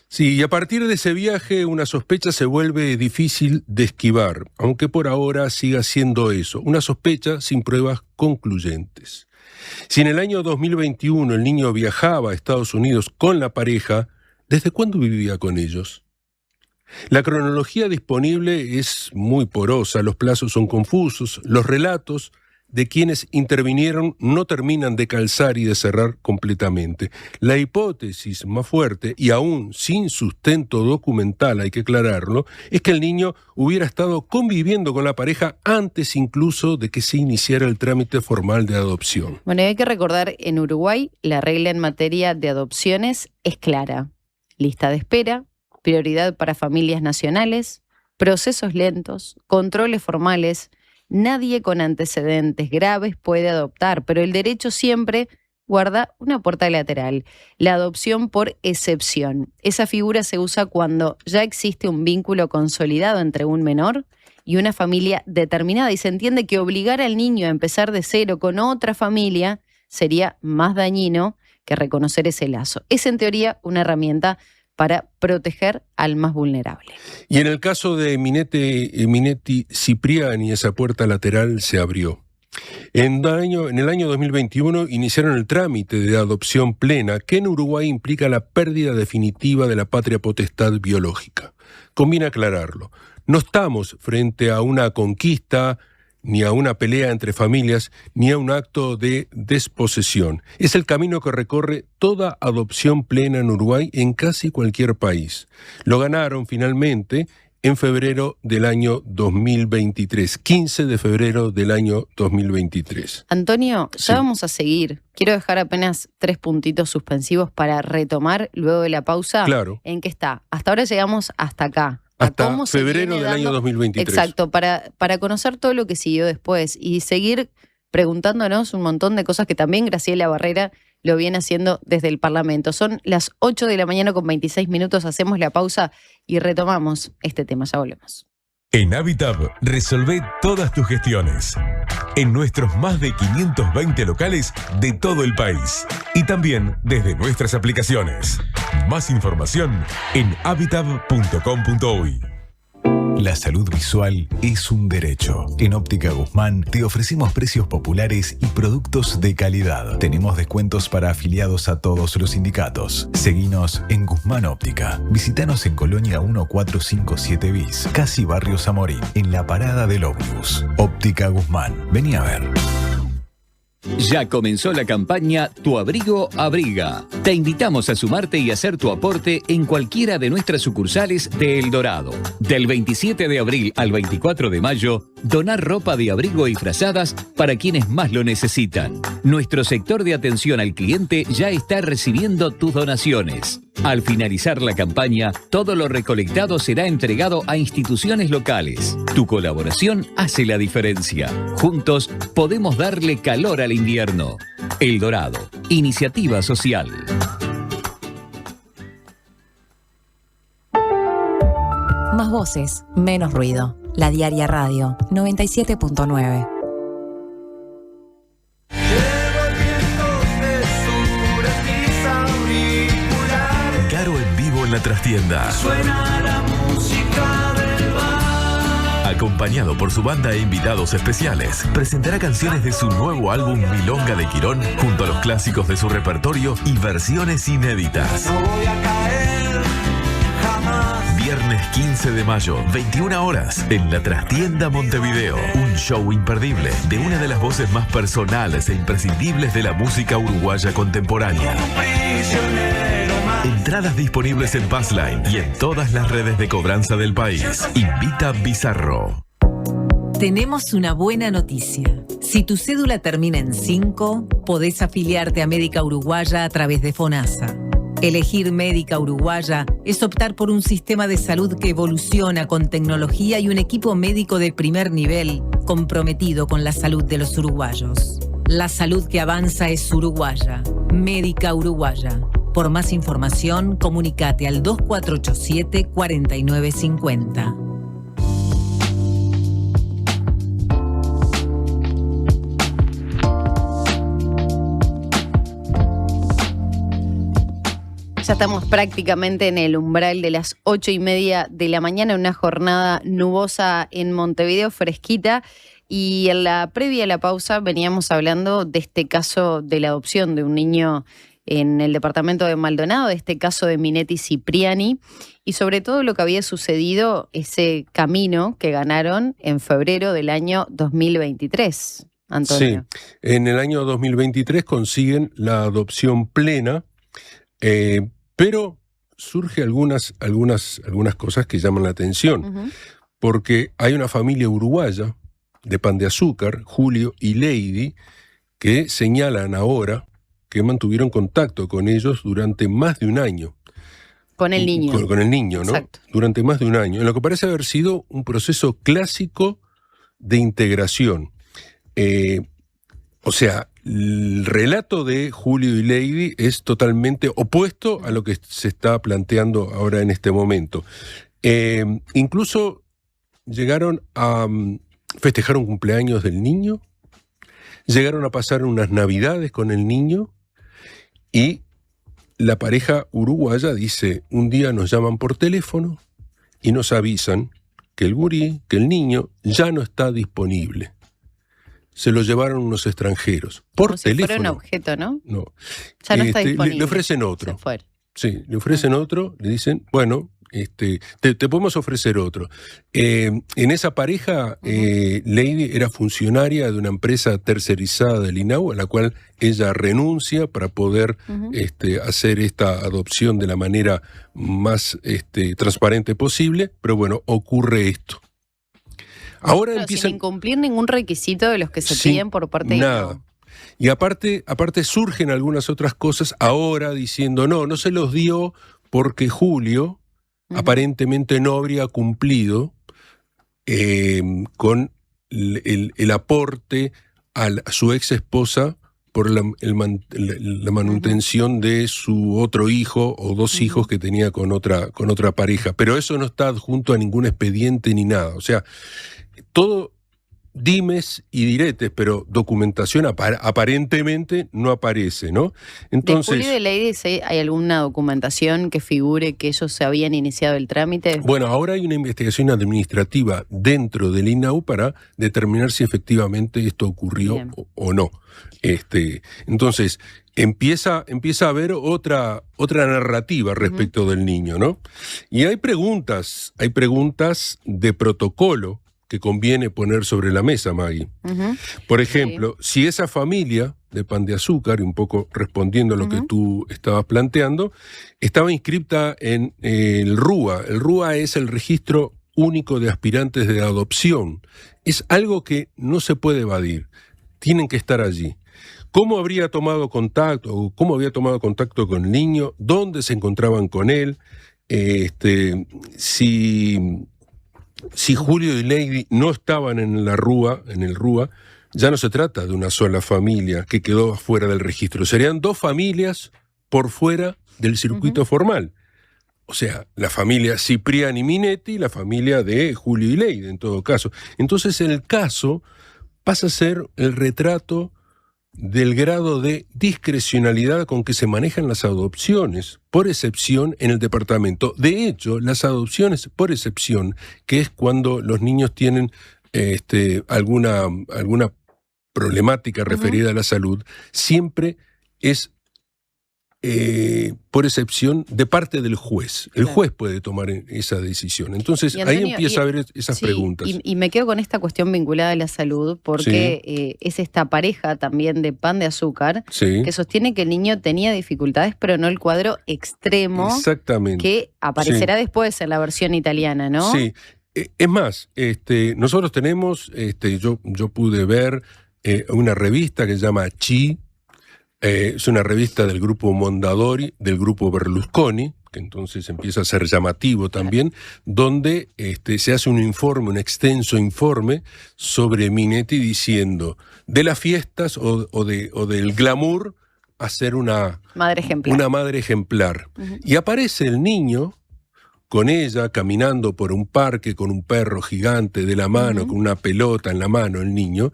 Sí, y a partir de ese viaje una sospecha se vuelve difícil de esquivar, aunque por ahora siga siendo eso, una sospecha sin pruebas concluyentes. Si en el año 2021 el niño viajaba a Estados Unidos con la pareja, ¿desde cuándo vivía con ellos? La cronología disponible es muy porosa, los plazos son confusos, los relatos de quienes intervinieron no terminan de calzar y de cerrar completamente. La hipótesis más fuerte, y aún sin sustento documental, hay que aclararlo, es que el niño hubiera estado conviviendo con la pareja antes incluso de que se iniciara el trámite formal de adopción. Bueno, hay que recordar, en Uruguay la regla en materia de adopciones es clara. Lista de espera, prioridad para familias nacionales, procesos lentos, controles formales. Nadie con antecedentes graves puede adoptar, pero el derecho siempre guarda una puerta lateral, la adopción por excepción. Esa figura se usa cuando ya existe un vínculo consolidado entre un menor y una familia determinada, y se entiende que obligar al niño a empezar de cero con otra familia sería más dañino que reconocer ese lazo. Es en teoría una herramienta para proteger al más vulnerable. Y en el caso de Minetti Cipriani, esa puerta lateral se abrió. En el año 2021 iniciaron el trámite de adopción plena, que en Uruguay implica la pérdida definitiva de la patria potestad biológica. Conviene aclararlo. No estamos frente a una conquista, ni a una pelea entre familias, ni a un acto de desposesión. Es el camino que recorre toda adopción plena en Uruguay en casi cualquier país. Lo ganaron finalmente en febrero del año 2023, 15 de febrero del año 2023. Antonio, ya Sí. vamos a seguir. Quiero dejar apenas 3 puntitos suspensivos para retomar luego de la pausa. Claro. ¿En qué está? Hasta ahora llegamos hasta acá. Hasta cómo se febrero viene del año dando- 2023. Exacto, para conocer todo lo que siguió después y seguir preguntándonos un montón de cosas que también Graciela Barrera lo viene haciendo desde el Parlamento. Son las 8 de la mañana con 26 minutos, hacemos la pausa y retomamos este tema. Ya volvemos. En Habitat resolvé todas tus gestiones. En nuestros más de 520 locales de todo el país. Y también desde nuestras aplicaciones. Más información en habitat.com.uy. La salud visual es un derecho. En Óptica Guzmán te ofrecemos precios populares y productos de calidad. Tenemos descuentos para afiliados a todos los sindicatos. Seguinos en Guzmán Óptica. Visítanos en Colonia 1457 bis, casi Barrio Zamorín, en la parada del ómnibus. Óptica Guzmán. Vení a ver. Ya comenzó la campaña Tu Abrigo Abriga. Te invitamos a sumarte y hacer tu aporte en cualquiera de nuestras sucursales de El Dorado. Del 27 de abril al 24 de mayo, donar ropa de abrigo y frazadas para quienes más lo necesitan. Nuestro sector de atención al cliente ya está recibiendo tus donaciones. Al finalizar la campaña, todo lo recolectado será entregado a instituciones locales. Tu colaboración hace la diferencia. Juntos podemos darle calor al invierno. El Dorado, iniciativa social. Más voces, menos ruido. La Diaria Radio 97.9. Caro en vivo en la trastienda. Suena la música del bar. Acompañado por su banda e invitados especiales, presentará canciones de su nuevo álbum Milonga de Quirón, junto a los clásicos de su repertorio y versiones inéditas. No voy a caer jamás. Viernes 15 de mayo, 21 horas, en la Trastienda Montevideo. Un show imperdible de una de las voces más personales e imprescindibles de la música uruguaya contemporánea. Entradas disponibles en Passline y en todas las redes de cobranza del país. Invita Bizarro. Tenemos una buena noticia. Si tu cédula termina en 5, podés afiliarte a Médica Uruguaya a través de FONASA. Elegir Médica Uruguaya es optar por un sistema de salud que evoluciona con tecnología y un equipo médico de primer nivel comprometido con la salud de los uruguayos. La salud que avanza es uruguaya. Médica Uruguaya. Por más información, comunicate al 2487-4950. Ya estamos prácticamente en el umbral de las 8:30 de la mañana, una jornada nubosa en Montevideo, fresquita. Y en la previa a la pausa veníamos hablando de este caso de la adopción de un niño en el departamento de Maldonado, de este caso de Minetti Cipriani, y sobre todo lo que había sucedido, ese camino que ganaron en febrero del año 2023. Antonio. Sí, en el año 2023 consiguen la adopción plena, pero surge algunas cosas que llaman la atención, porque hay una familia uruguaya de Pan de Azúcar, Julio y Lady, que señalan ahora que mantuvieron contacto con ellos durante más de un año. Con el niño. Con el niño, ¿no? Exacto. Durante más de un año, en lo que parece haber sido un proceso clásico de integración. O sea, el relato de Julio y Lady es totalmente opuesto a lo que se está planteando ahora en este momento. Incluso llegaron a festejar un cumpleaños del niño, llegaron a pasar unas navidades con el niño y la pareja uruguaya dice, un día nos llaman por teléfono y nos avisan que el niño ya no está disponible. Se lo llevaron unos extranjeros por Como teléfono. Si fuera un objeto, ¿no? No. Ya no está disponible. Le ofrecen otro. Se fue. Sí, le ofrecen otro, le dicen, bueno, te podemos ofrecer otro. En esa pareja, Lady era funcionaria de una empresa tercerizada del INAU, a la cual ella renuncia para poder hacer esta adopción de la manera más transparente posible, pero bueno, ocurre esto. Ahora Pero empiezan... sin incumplir ningún requisito de los que se piden por parte de nada. Y aparte surgen algunas otras cosas ahora diciendo, no se los dio porque Julio aparentemente no habría cumplido con el aporte a su ex esposa por la manutención de su otro hijo o dos hijos que tenía con otra pareja. Pero eso no está adjunto a ningún expediente ni nada. O sea, todo dimes y diretes, pero documentación aparentemente no aparece, ¿no? Entonces, ¿de Julio y de Lady hay alguna documentación que figure que ellos se habían iniciado el trámite? bueno, ahora hay una investigación administrativa dentro del INAU para determinar si efectivamente esto ocurrió o no. Entonces, empieza a haber otra narrativa respecto del niño, ¿no? Y hay preguntas de protocolo que conviene poner sobre la mesa, Maggie. Por ejemplo, si esa familia de Pan de Azúcar, y un poco respondiendo a lo que tú estabas planteando, estaba inscripta en el RUA. El RUA es el Registro Único de Aspirantes de Adopción. Es algo que no se puede evadir. Tienen que estar allí. ¿Cómo habría tomado contacto o cómo había tomado contacto con el niño? ¿Dónde se encontraban con él? Si Julio y Lady no estaban en el RUA, ya no se trata de una sola familia que quedó fuera del registro. Serían dos familias por fuera del circuito formal. O sea, la familia Cipriani Minetti y la familia de Julio y Lady, en todo caso. Entonces el caso pasa a ser el retrato del grado de discrecionalidad con que se manejan las adopciones por excepción en el departamento. De hecho, las adopciones por excepción, que es cuando los niños tienen alguna problemática referida a la salud, siempre es por excepción de parte del juez. El juez puede tomar esa decisión. Entonces, Antonio, ahí empieza a haber esas preguntas. Y me quedo con esta cuestión vinculada a la salud, porque es esta pareja también de Pan de Azúcar que sostiene que el niño tenía dificultades, pero no el cuadro extremo que aparecerá después en la versión italiana, ¿no? Sí. Es más, nosotros tenemos, yo pude ver una revista que se llama Chi. Es una revista del grupo Mondadori, del grupo Berlusconi, que entonces empieza a ser llamativo también, donde se hace un extenso informe sobre Minetti diciendo de las fiestas o del glamour a ser una madre ejemplar. Y aparece el niño con ella caminando por un parque con un perro gigante de la mano, con una pelota en la mano el niño,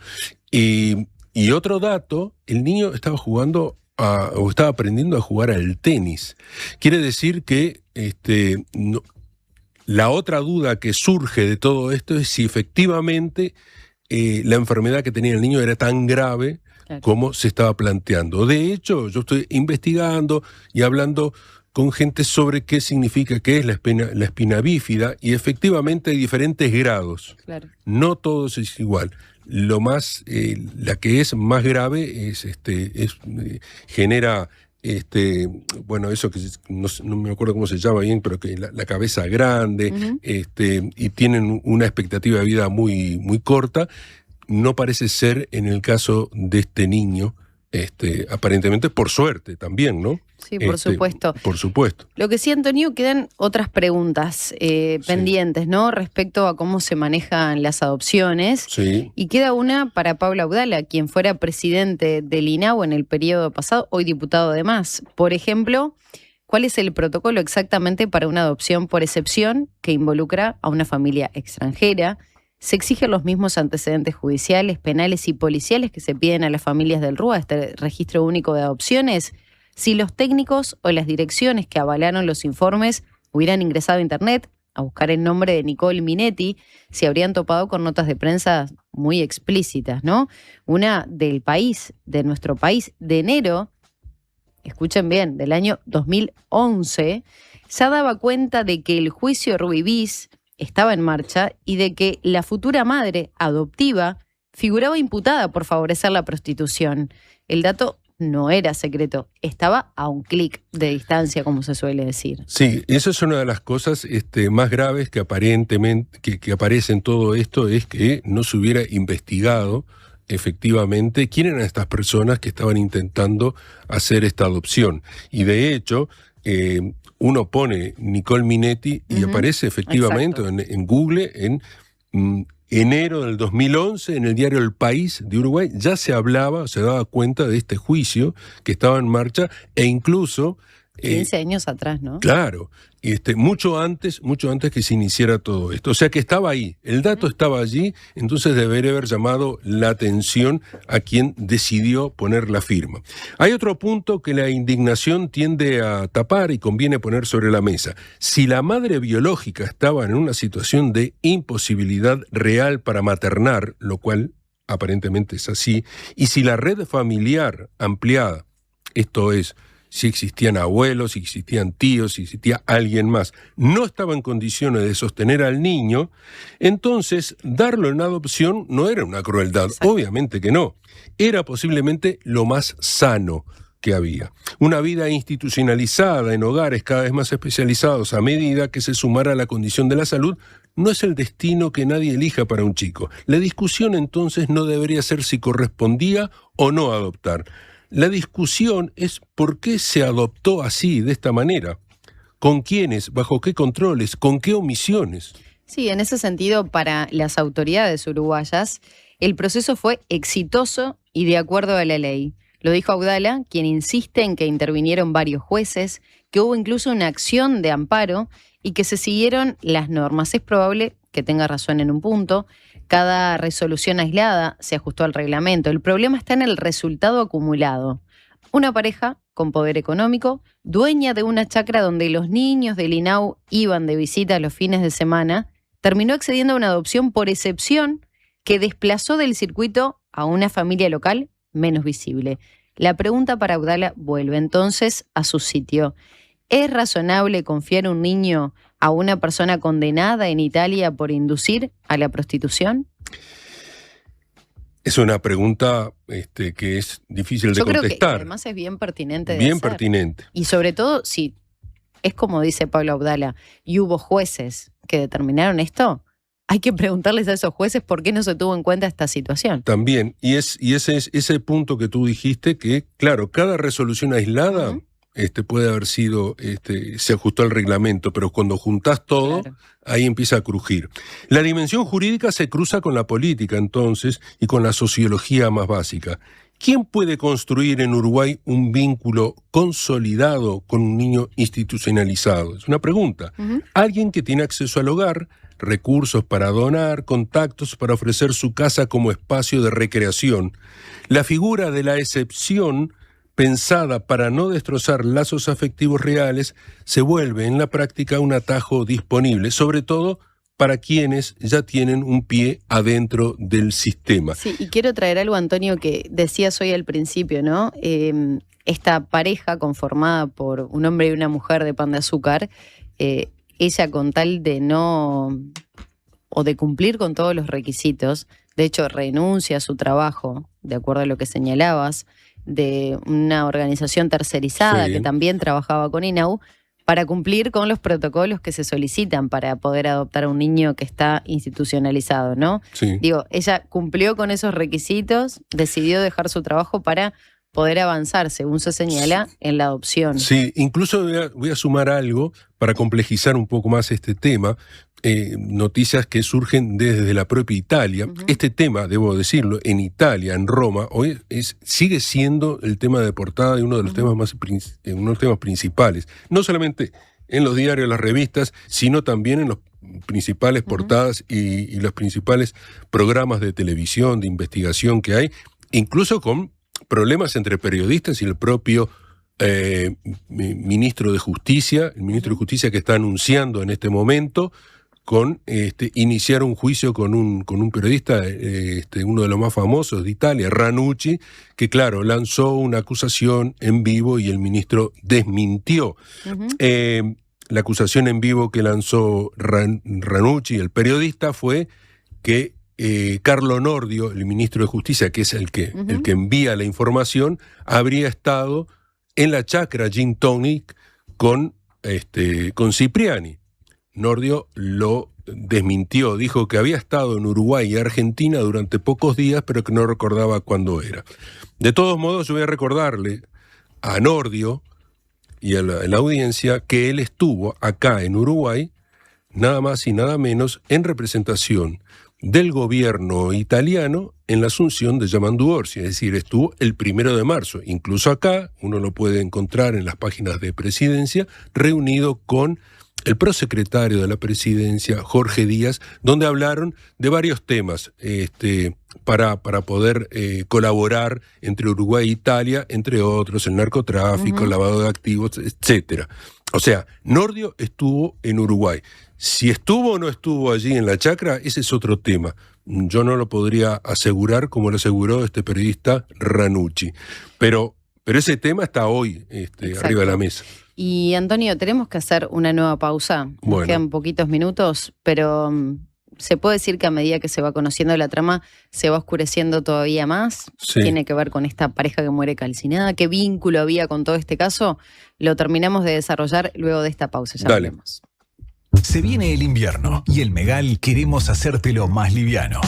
y otro dato, el niño estaba estaba aprendiendo a jugar al tenis. Quiere decir que la otra duda que surge de todo esto es si efectivamente la enfermedad que tenía el niño era tan grave como se estaba planteando. De hecho, yo estoy investigando y hablando con gente sobre qué significa, qué es la espina bífida, y efectivamente hay diferentes grados. Claro. No todos es igual. Lo más, la que es más grave es, genera, bueno, eso que no me acuerdo cómo se llama bien, pero que la cabeza grande, y tienen una expectativa de vida muy, muy corta. No parece ser en el caso de este niño, aparentemente por suerte también, ¿no? Sí, por supuesto. Por supuesto. Lo que sí, Antonio, quedan otras preguntas pendientes, ¿no? Respecto a cómo se manejan las adopciones. Sí. Y queda una para Pablo Audala, quien fuera presidente del INAU en el periodo pasado, hoy diputado de MAS. Por ejemplo, ¿cuál es el protocolo exactamente para una adopción por excepción que involucra a una familia extranjera? ¿Se exigen los mismos antecedentes judiciales, penales y policiales que se piden a las familias del RUA, este registro único de adopciones? Si los técnicos o las direcciones que avalaron los informes hubieran ingresado a internet a buscar el nombre de Nicole Minetti, se habrían topado con notas de prensa muy explícitas, ¿no? Una del país, de nuestro país, de enero, escuchen bien, del año 2011, ya daba cuenta de que el juicio Ruibís estaba en marcha y de que la futura madre adoptiva figuraba imputada por favorecer la prostitución. El dato no era secreto, estaba a un clic de distancia, como se suele decir. Sí, esa es una de las cosas más graves que aparentemente que aparece en todo esto, es que no se hubiera investigado efectivamente quién eran estas personas que estaban intentando hacer esta adopción. Y de hecho, uno pone Nicole Minetti y aparece efectivamente en Google en enero del 2011, en el diario El País de Uruguay, ya se hablaba, se daba cuenta de este juicio que estaba en marcha, e incluso 15 años atrás, ¿no? Claro, mucho antes que se iniciara todo esto. O sea que estaba ahí, el dato estaba allí, entonces debería haber llamado la atención a quien decidió poner la firma. Hay otro punto que la indignación tiende a tapar y conviene poner sobre la mesa. Si la madre biológica estaba en una situación de imposibilidad real para maternar, lo cual aparentemente es así, y si la red familiar ampliada, esto es, si existían abuelos, si existían tíos, si existía alguien más, no estaba en condiciones de sostener al niño, entonces darlo en adopción no era una crueldad, obviamente que no. Era posiblemente lo más sano que había. Una vida institucionalizada en hogares cada vez más especializados a medida que se sumara la condición de la salud no es el destino que nadie elija para un chico. La discusión entonces no debería ser si correspondía o no adoptar. La discusión es por qué se adoptó así, de esta manera. ¿Con quiénes? ¿Bajo qué controles? ¿Con qué omisiones? Sí, en ese sentido, para las autoridades uruguayas, el proceso fue exitoso y de acuerdo a la ley. Lo dijo Audala, quien insiste en que intervinieron varios jueces, que hubo incluso una acción de amparo y que se siguieron las normas. Es probable que tenga razón en un punto. Cada resolución aislada se ajustó al reglamento. El problema está en el resultado acumulado. Una pareja con poder económico, dueña de una chacra donde los niños del INAU iban de visita los fines de semana, terminó accediendo a una adopción por excepción que desplazó del circuito a una familia local menos visible. La pregunta para Audala vuelve entonces a su sitio. ¿Es razonable confiar un niño a una persona condenada en Italia por inducir a la prostitución? Es una pregunta que es difícil de contestar. Yo creo que además es bien pertinente de Bien hacer. pertinente. Y sobre todo, si es como dice Pablo Audala, y hubo jueces que determinaron esto, hay que preguntarles a esos jueces por qué no se tuvo en cuenta esta situación. También, y ese es ese punto que tú dijiste, que claro, cada resolución aislada puede haber sido, se ajustó al reglamento, pero cuando juntás todo, ahí empieza a crujir. La dimensión jurídica se cruza con la política entonces y con la sociología más básica. ¿Quién puede construir en Uruguay un vínculo consolidado con un niño institucionalizado? Es una pregunta. Alguien que tiene acceso al hogar, recursos para donar, contactos para ofrecer su casa como espacio de recreación. La figura de la excepción, pensada para no destrozar lazos afectivos reales, se vuelve en la práctica un atajo disponible, sobre todo para quienes ya tienen un pie adentro del sistema. Sí, y quiero traer algo, Antonio, que decías hoy al principio, ¿no? Esta pareja conformada por un hombre y una mujer de Pan de Azúcar, ella con tal de no, o de cumplir con todos los requisitos, de hecho renuncia a su trabajo, de acuerdo a lo que señalabas, de una organización tercerizada que también trabajaba con INAU, para cumplir con los protocolos que se solicitan para poder adoptar a un niño que está institucionalizado, ¿no? Sí. Digo, ella cumplió con esos requisitos, decidió dejar su trabajo para poder avanzar, según se señala, en la adopción. Sí, incluso voy a sumar algo para complejizar un poco más este tema. Noticias que surgen desde la propia Italia. Este tema, debo decirlo, en Italia, en Roma, hoy sigue siendo el tema de portada de uno de los temas uno de los temas principales. No solamente en los diarios, las revistas, sino también en los principales portadas y los principales programas de televisión, de investigación que hay, incluso con problemas entre periodistas y el propio ministro de Justicia, el ministro de Justicia que está anunciando en este momento con iniciar un juicio con un periodista, uno de los más famosos de Italia, Ranucci, que claro, lanzó una acusación en vivo y el ministro desmintió. La acusación en vivo que lanzó Ranucci, el periodista, fue que Carlo Nordio, el ministro de Justicia, que es el que envía la información, habría estado en la chacra Gin Tonic con Cipriani. Nordio lo desmintió, dijo que había estado en Uruguay y Argentina durante pocos días, pero que no recordaba cuándo era. De todos modos, yo voy a recordarle a Nordio y a la audiencia que él estuvo acá en Uruguay, nada más y nada menos, en representación del gobierno italiano en la asunción de Yamandu Orsi, es decir, estuvo el 1 de marzo. Incluso acá, uno lo puede encontrar en las páginas de Presidencia, reunido con el prosecretario de la Presidencia, Jorge Díaz, donde hablaron de varios temas para poder colaborar entre Uruguay e Italia, entre otros, el narcotráfico, el lavado de activos, etc. O sea, Nordio estuvo en Uruguay. Si estuvo o no estuvo allí en la chacra, ese es otro tema. Yo no lo podría asegurar como lo aseguró este periodista Ranucci. Pero ese tema está hoy arriba de la mesa. Y Antonio, tenemos que hacer una nueva pausa. Nos quedan poquitos minutos, pero se puede decir que a medida que se va conociendo la trama, se va oscureciendo todavía más. Sí. Tiene que ver con esta pareja que muere calcinada. ¿Qué vínculo había con todo este caso? Lo terminamos de desarrollar luego de esta pausa. Ya Dale. volvemos. Se viene el invierno y en Megal queremos hacértelo más liviano.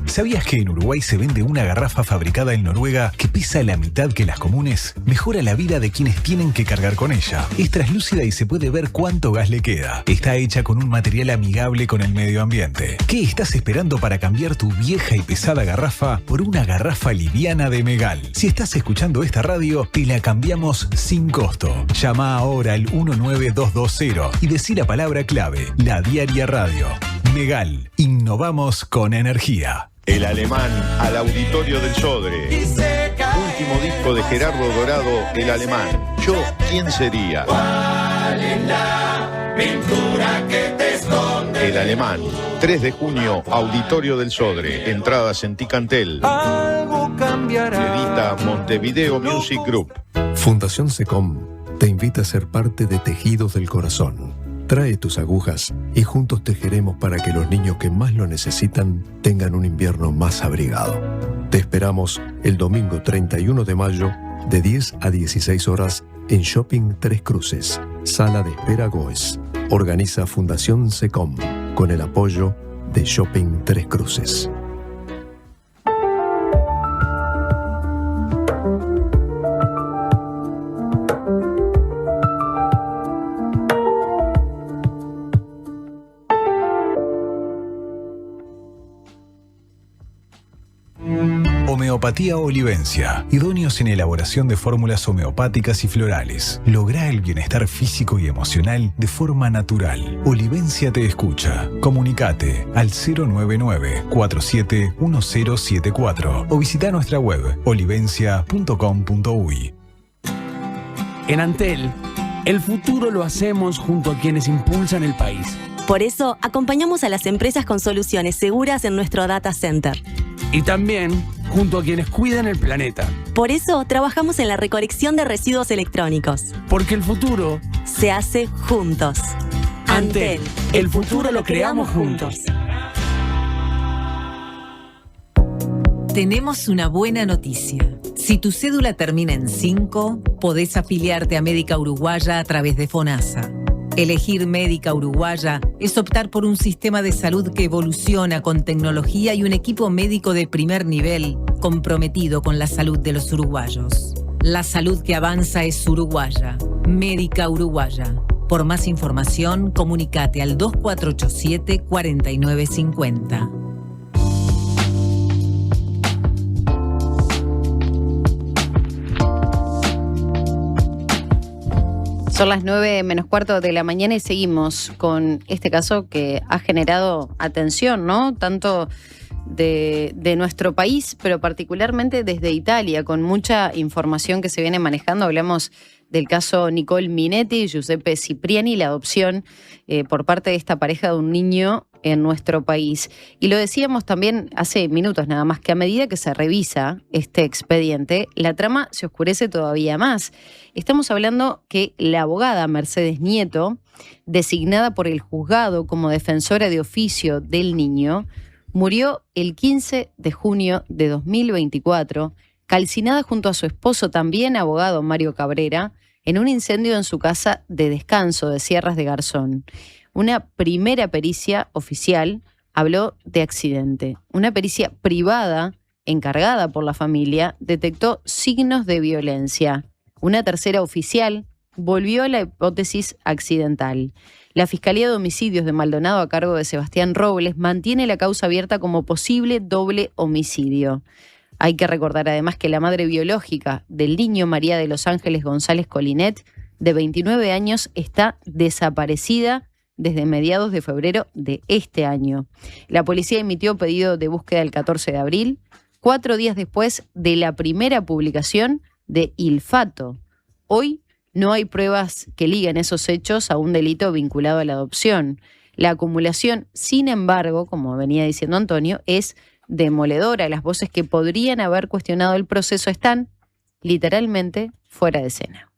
¿Sabías que en Uruguay se vende una garrafa fabricada en Noruega que pesa la mitad que las comunes? Mejora la vida de quienes tienen que cargar con ella. Es translúcida y se puede ver cuánto gas le queda. Está hecha con un material amigable con el medio ambiente. ¿Qué estás esperando para cambiar tu vieja y pesada garrafa por una garrafa liviana de Megal? Si estás escuchando esta radio, te la cambiamos sin costo. Llama ahora al 19220 y decí la palabra clave, La Diaria Radio. Megal, innovamos con energía. El Alemán al Auditorio del Sodre. Último disco de Gerardo Dorado, El Alemán. Yo, ¿quién sería? ¿Cuál es la pintura que te esconde? El Alemán. 3 de junio, Auditorio del Sodre. Entradas en Ticantel. Algo cambiará. Edita Montevideo Music Group. Fundación SECOM te invita a ser parte de Tejidos del Corazón. Trae tus agujas y juntos tejeremos para que los niños que más lo necesitan tengan un invierno más abrigado. Te esperamos el domingo 31 de mayo de 10 a 16 horas en Shopping Tres Cruces, Sala de Espera Goes. Organiza Fundación SECOM con el apoyo de Shopping Tres Cruces. Homeopatía Olivencia, idóneos en elaboración de fórmulas homeopáticas y florales. Logra el bienestar físico y emocional de forma natural. Olivencia te escucha. Comunicate al 099-471074 o visita nuestra web olivencia.com.uy. En Antel, el futuro lo hacemos junto a quienes impulsan el país. Por eso, acompañamos a las empresas con soluciones seguras en nuestro data center. Y también junto a quienes cuidan el planeta. Por eso, trabajamos en la recolección de residuos electrónicos. Porque el futuro se hace juntos. Antel, el futuro lo creamos juntos. Tenemos una buena noticia. Si tu cédula termina en 5, podés afiliarte a Médica Uruguaya a través de FONASA. Elegir Médica Uruguaya es optar por un sistema de salud que evoluciona con tecnología y un equipo médico de primer nivel comprometido con la salud de los uruguayos. La salud que avanza es uruguaya. Médica Uruguaya. Por más información, comunícate al 2487-4950. Son las 9:15 de la mañana y seguimos con este caso que ha generado atención, ¿no? Tanto de nuestro país, pero particularmente desde Italia, con mucha información que se viene manejando. Hablamos del caso Nicole Minetti y Giuseppe Cipriani, la adopción por parte de esta pareja de un niño en nuestro país. Y lo decíamos también hace minutos nada más, que a medida que se revisa este expediente, la trama se oscurece todavía más. Estamos hablando que la abogada Mercedes Nieto, designada por el juzgado como defensora de oficio del niño, murió el 15 de junio de 2024, calcinada junto a su esposo, también abogado Mario Cabrera, en un incendio en su casa de descanso de Sierras de Garzón. Una primera pericia oficial habló de accidente. Una pericia privada, encargada por la familia, detectó signos de violencia. Una tercera oficial volvió a la hipótesis accidental. La Fiscalía de Homicidios de Maldonado, a cargo de Sebastián Robles, mantiene la causa abierta como posible doble homicidio. Hay que recordar además que la madre biológica del niño, María de los Ángeles González Colinet, de 29 años, está desaparecida desde mediados de febrero de este año. La policía emitió pedido de búsqueda el 14 de abril, 4 días después de la primera publicación de Il Fato. Hoy no hay pruebas que liguen esos hechos a un delito vinculado a la adopción. La acumulación, sin embargo, como venía diciendo Antonio, es demoledora. Las voces que podrían haber cuestionado el proceso están literalmente fuera de escena.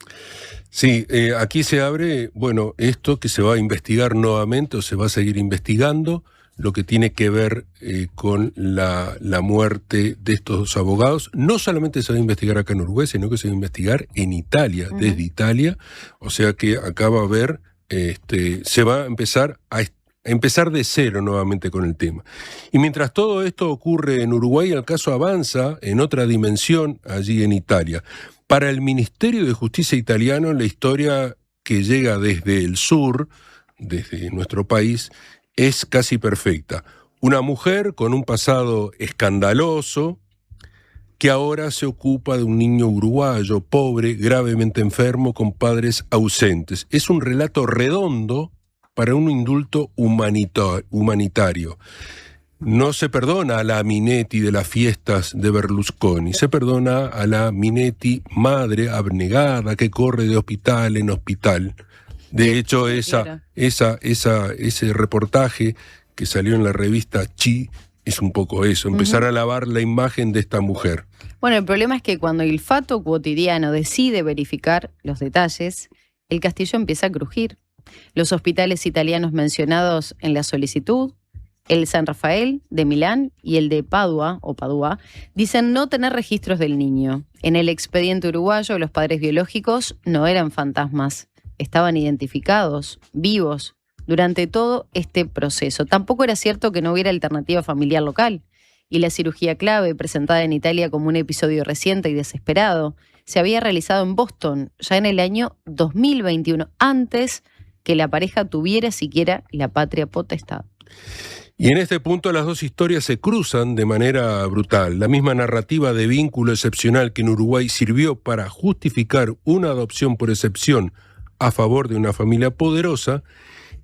Sí, aquí se abre, esto que se va a investigar nuevamente o se va a seguir investigando, lo que tiene que ver con la muerte de estos dos abogados. No solamente se va a investigar acá en Uruguay, sino que se va a investigar en Italia, desde Italia. O sea que acá va a haber, se va a empezar de cero nuevamente con el tema. Y mientras todo esto ocurre en Uruguay, el caso avanza en otra dimensión allí en Italia. Para el Ministerio de Justicia italiano, la historia que llega desde el sur, desde nuestro país, es casi perfecta. Una mujer con un pasado escandaloso que ahora se ocupa de un niño uruguayo, pobre, gravemente enfermo, con padres ausentes. Es un relato redondo para un indulto humanitario. No se perdona a la Minetti de las fiestas de Berlusconi, se perdona a la Minetti madre abnegada que corre de hospital en hospital. De hecho, ese reportaje que salió en la revista Chi es un poco eso, empezar a lavar la imagen de esta mujer. Bueno, el problema es que cuando Il Fato Quotidiano decide verificar los detalles, el castillo empieza a crujir. Los hospitales italianos mencionados en la solicitud, el San Rafael de Milán y el de Padua, dicen no tener registros del niño. En el expediente uruguayo, los padres biológicos no eran fantasmas, estaban identificados, vivos, durante todo este proceso. Tampoco era cierto que no hubiera alternativa familiar local. Y la cirugía clave, presentada en Italia como un episodio reciente y desesperado, se había realizado en Boston ya en el año 2021, antes que la pareja tuviera siquiera la patria potestad. Y en este punto las dos historias se cruzan de manera brutal. La misma narrativa de vínculo excepcional que en Uruguay sirvió para justificar una adopción por excepción a favor de una familia poderosa,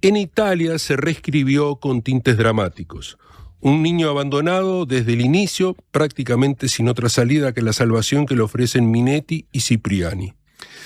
en Italia se reescribió con tintes dramáticos. Un niño abandonado desde el inicio, prácticamente sin otra salida que la salvación que le ofrecen Minetti y Cipriani.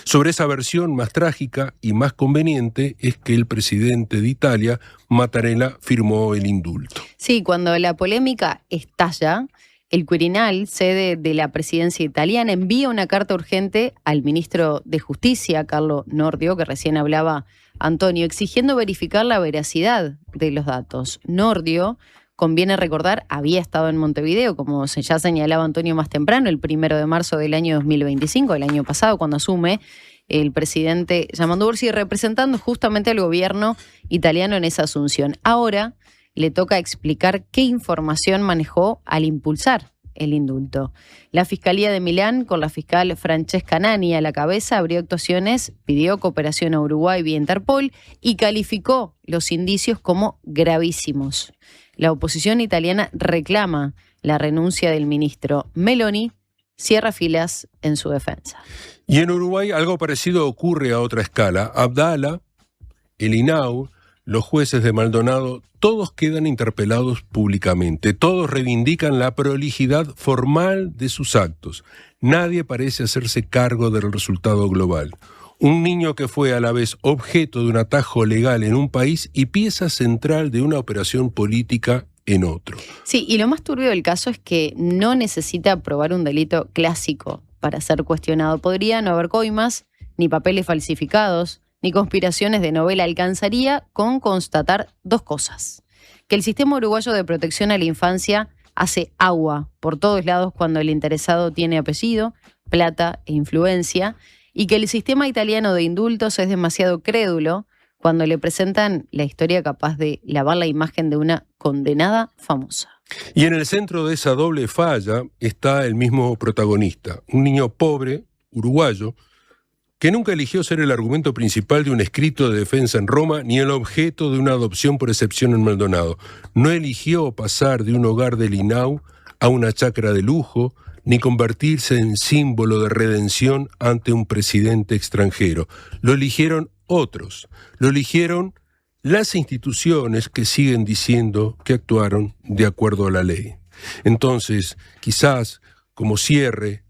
Sobre esa versión más trágica y más conveniente es que el presidente de Italia, Mattarella, firmó el indulto. Sí, cuando la polémica estalla, el Quirinal, sede de la presidencia italiana, envía una carta urgente al ministro de Justicia, Carlo Nordio, que recién hablaba Antonio, exigiendo verificar la veracidad de los datos. Nordio, conviene recordar, había estado en Montevideo, como ya señalaba Antonio más temprano, el 1 de marzo del año 2025, el año pasado, cuando asume el presidente Gianmanuel Borsi, representando justamente al gobierno italiano en esa asunción. Ahora le toca explicar qué información manejó al impulsar el indulto. La Fiscalía de Milán, con la fiscal Francesca Nani a la cabeza, abrió actuaciones, pidió cooperación a Uruguay vía Interpol y calificó los indicios como gravísimos. La oposición italiana reclama la renuncia del ministro. Meloni cierra filas en su defensa. Y en Uruguay algo parecido ocurre a otra escala. Abdala, el INAU, los jueces de Maldonado, todos quedan interpelados públicamente. Todos reivindican la prolijidad formal de sus actos. Nadie parece hacerse cargo del resultado global. Un niño que fue a la vez objeto de un atajo legal en un país y pieza central de una operación política en otro. Sí, y lo más turbio del caso es que no necesita probar un delito clásico para ser cuestionado. Podría no haber coimas, ni papeles falsificados, ni conspiraciones de novela. Alcanzaría con constatar dos cosas: que el sistema uruguayo de protección a la infancia hace agua por todos lados cuando el interesado tiene apellido, plata e influencia, y que el sistema italiano de indultos es demasiado crédulo cuando le presentan la historia capaz de lavar la imagen de una condenada famosa. Y en el centro de esa doble falla está el mismo protagonista, un niño pobre, uruguayo, que nunca eligió ser el argumento principal de un escrito de defensa en Roma ni el objeto de una adopción por excepción en Maldonado. No eligió pasar de un hogar del INAU a una chacra de lujo, ni convertirse en símbolo de redención ante un presidente extranjero. Lo eligieron otros, lo eligieron las instituciones que siguen diciendo que actuaron de acuerdo a la ley. Entonces, quizás como cierre,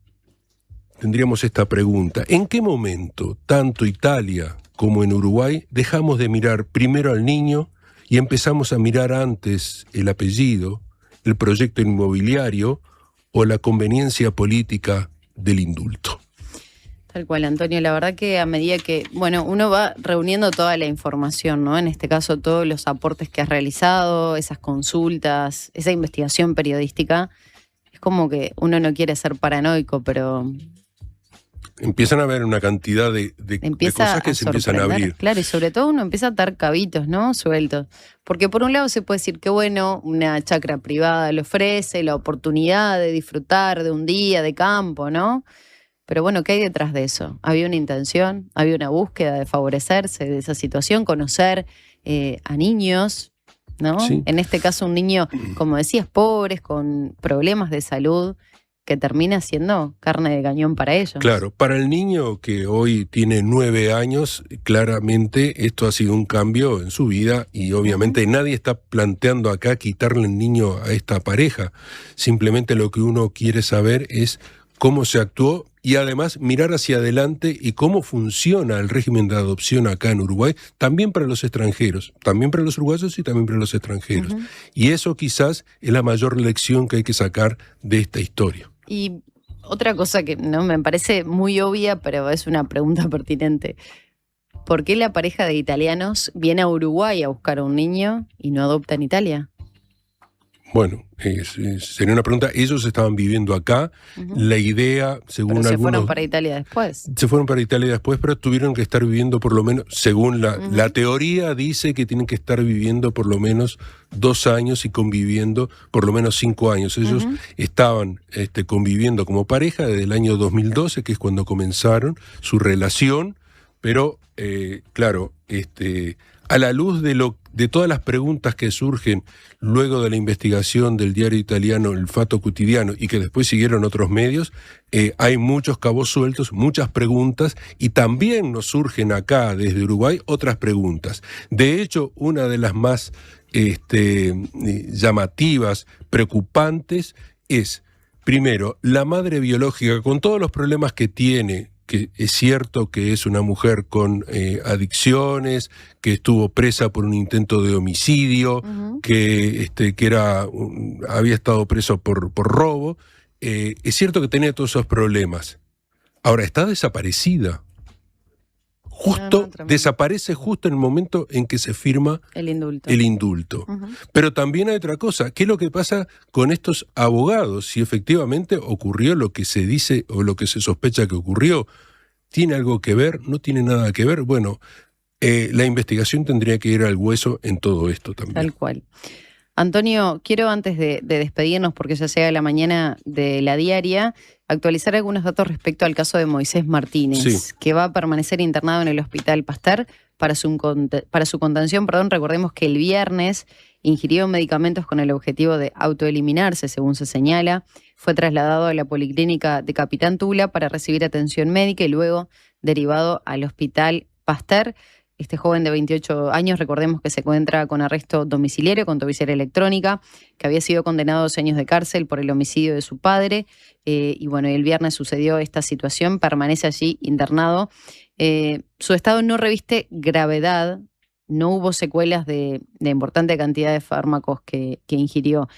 tendríamos esta pregunta: ¿en qué momento, tanto Italia como en Uruguay, dejamos de mirar primero al niño y empezamos a mirar antes el apellido, el proyecto inmobiliario o la conveniencia política del indulto? Tal cual, Antonio. La verdad que a medida que, uno va reuniendo toda la información, ¿no? En este caso, todos los aportes que has realizado, esas consultas, esa investigación periodística, es como que uno no quiere ser paranoico, pero empiezan a haber una cantidad de cosas que se empiezan a abrir. Claro, y sobre todo uno empieza a atar cabitos, ¿no? Sueltos. Porque por un lado se puede decir que bueno, una chacra privada le ofrece la oportunidad de disfrutar de un día de campo, ¿no? Pero bueno, ¿qué hay detrás de eso? Había una intención, había una búsqueda de favorecerse de esa situación, conocer a niños, ¿no? Sí. En este caso un niño, como decías, pobres, con problemas de salud, que termina siendo carne de cañón para ellos. Claro, para el niño que hoy tiene 9 años, claramente esto ha sido un cambio en su vida y obviamente nadie está planteando acá quitarle el niño a esta pareja. Simplemente lo que uno quiere saber es cómo se actuó y además mirar hacia adelante y cómo funciona el régimen de adopción acá en Uruguay, también para los extranjeros, también para los uruguayos y también para los extranjeros. Y eso quizás es la mayor lección que hay que sacar de esta historia. Y otra cosa que no me parece muy obvia, pero es una pregunta pertinente. ¿Por qué la pareja de italianos viene a Uruguay a buscar a un niño y no adopta en Italia? Bueno, sería una pregunta. Ellos estaban viviendo acá. La idea, según pero algunos... se fueron para Italia después. Se fueron para Italia después, pero tuvieron que estar viviendo por lo menos, según la teoría dice que tienen que estar viviendo por lo menos 2 años y conviviendo por lo menos 5 años. Ellos estaban conviviendo como pareja desde el año 2012, que es cuando comenzaron su relación, pero claro, a la luz de todas las preguntas que surgen luego de la investigación del diario italiano El Fatto Quotidiano y que después siguieron otros medios, hay muchos cabos sueltos, muchas preguntas, y también nos surgen acá desde Uruguay otras preguntas. De hecho, una de las más llamativas, preocupantes, es, primero, la madre biológica, con todos los problemas que tiene que es cierto que es una mujer con adicciones, que estuvo presa por un intento de homicidio, que había estado preso por robo. Es cierto que tenía todos esos problemas. Ahora, está desaparecida. Desaparece justo en el momento en que se firma el indulto. Pero también hay otra cosa. ¿Qué es lo que pasa con estos abogados? Si efectivamente ocurrió lo que se dice o lo que se sospecha que ocurrió, ¿tiene algo que ver? ¿No tiene nada que ver? Bueno, la investigación tendría que ir al hueso en todo esto también. Tal cual. Antonio, quiero antes de despedirnos, porque ya sea la mañana de la diaria, actualizar algunos datos respecto al caso de Moisés Martínez, que va a permanecer internado en el Hospital Pasteur para su contención. Recordemos que el viernes ingirió medicamentos con el objetivo de autoeliminarse, según se señala. Fue trasladado a la Policlínica de Capitán Tula para recibir atención médica y luego derivado al Hospital Pasteur. Este joven de 28 años, recordemos que se encuentra con arresto domiciliario, con tobillera electrónica, que había sido condenado a 2 años de cárcel por el homicidio de su padre. Y bueno, el viernes sucedió esta situación, permanece allí internado. Su estado no reviste gravedad, no hubo secuelas de importante cantidad de fármacos que ingirió,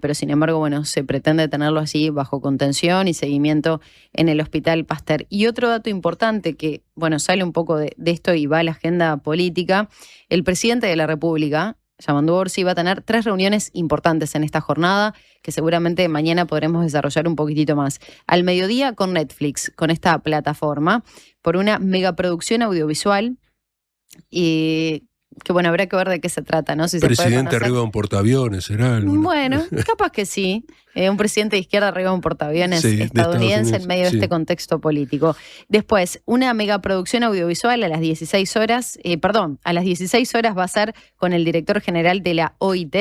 pero sin embargo, bueno, se pretende tenerlo allí bajo contención y seguimiento en el Hospital Pasteur. Y otro dato importante que, bueno, sale un poco de esto y va a la agenda política, el presidente de la República, Yamandu Orsi, va a tener 3 reuniones importantes en esta jornada, que seguramente mañana podremos desarrollar un poquitito más. Al mediodía con Netflix, con esta plataforma, por una megaproducción audiovisual. Y que bueno, habrá que ver de qué se trata, ¿no? Si presidente arriba de un portaaviones, ¿será algo? Bueno, capaz que sí. Un presidente de izquierda arriba de un portaaviones estadounidense en medio de este contexto político. Después, una megaproducción audiovisual a las 16 horas, a las 16 horas va a ser con el director general de la OIT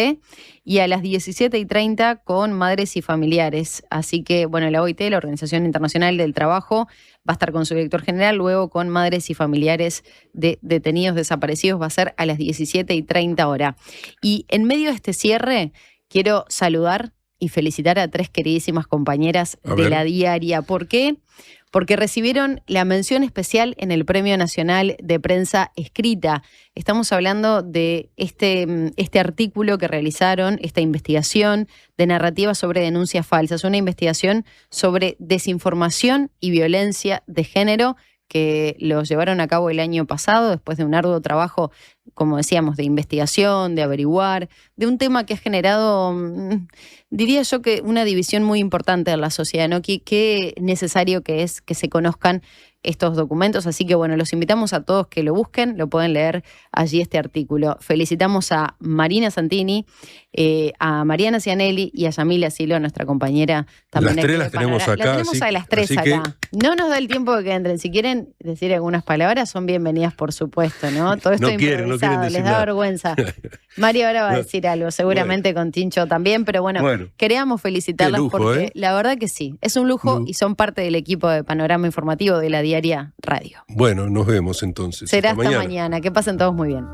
y a las 17:30 con madres y familiares. Así que, bueno, la OIT, la Organización Internacional del Trabajo, va a estar con su director general, luego con madres y familiares de detenidos desaparecidos, va a ser a las 17:30 horas. Y en medio de este cierre, quiero saludar y felicitar a 3 queridísimas compañeras de la diaria. ¿Por qué? Porque recibieron la mención especial en el Premio Nacional de Prensa Escrita. Estamos hablando de este artículo que realizaron, esta investigación de narrativa sobre denuncias falsas, una investigación sobre desinformación y violencia de género que los llevaron a cabo el año pasado, después de un arduo trabajo, como decíamos, de investigación, de averiguar, de un tema que ha generado, diría yo, que una división muy importante en la sociedad, ¿no? Qué necesario que es que se conozcan estos documentos, así que bueno, los invitamos a todos que lo busquen, lo pueden leer allí este artículo. Felicitamos a Marina Santini, a Mariana Cianelli y a Yamila Silo, nuestra compañera también. Las 3 las tenemos acá. Las tenemos a las 3 acá. No nos da el tiempo de que entren. Si quieren decir algunas palabras, son bienvenidas, por supuesto, ¿no? Todo esto improvisado, les da vergüenza. María ahora va a decir algo, seguramente con Tincho también, pero bueno, queríamos felicitarlas lujo, porque la verdad que sí, es un lujo y son parte del equipo de Panorama Informativo de la Diaria Radio. Bueno, nos vemos entonces. Será hasta mañana. Que pasen todos muy bien.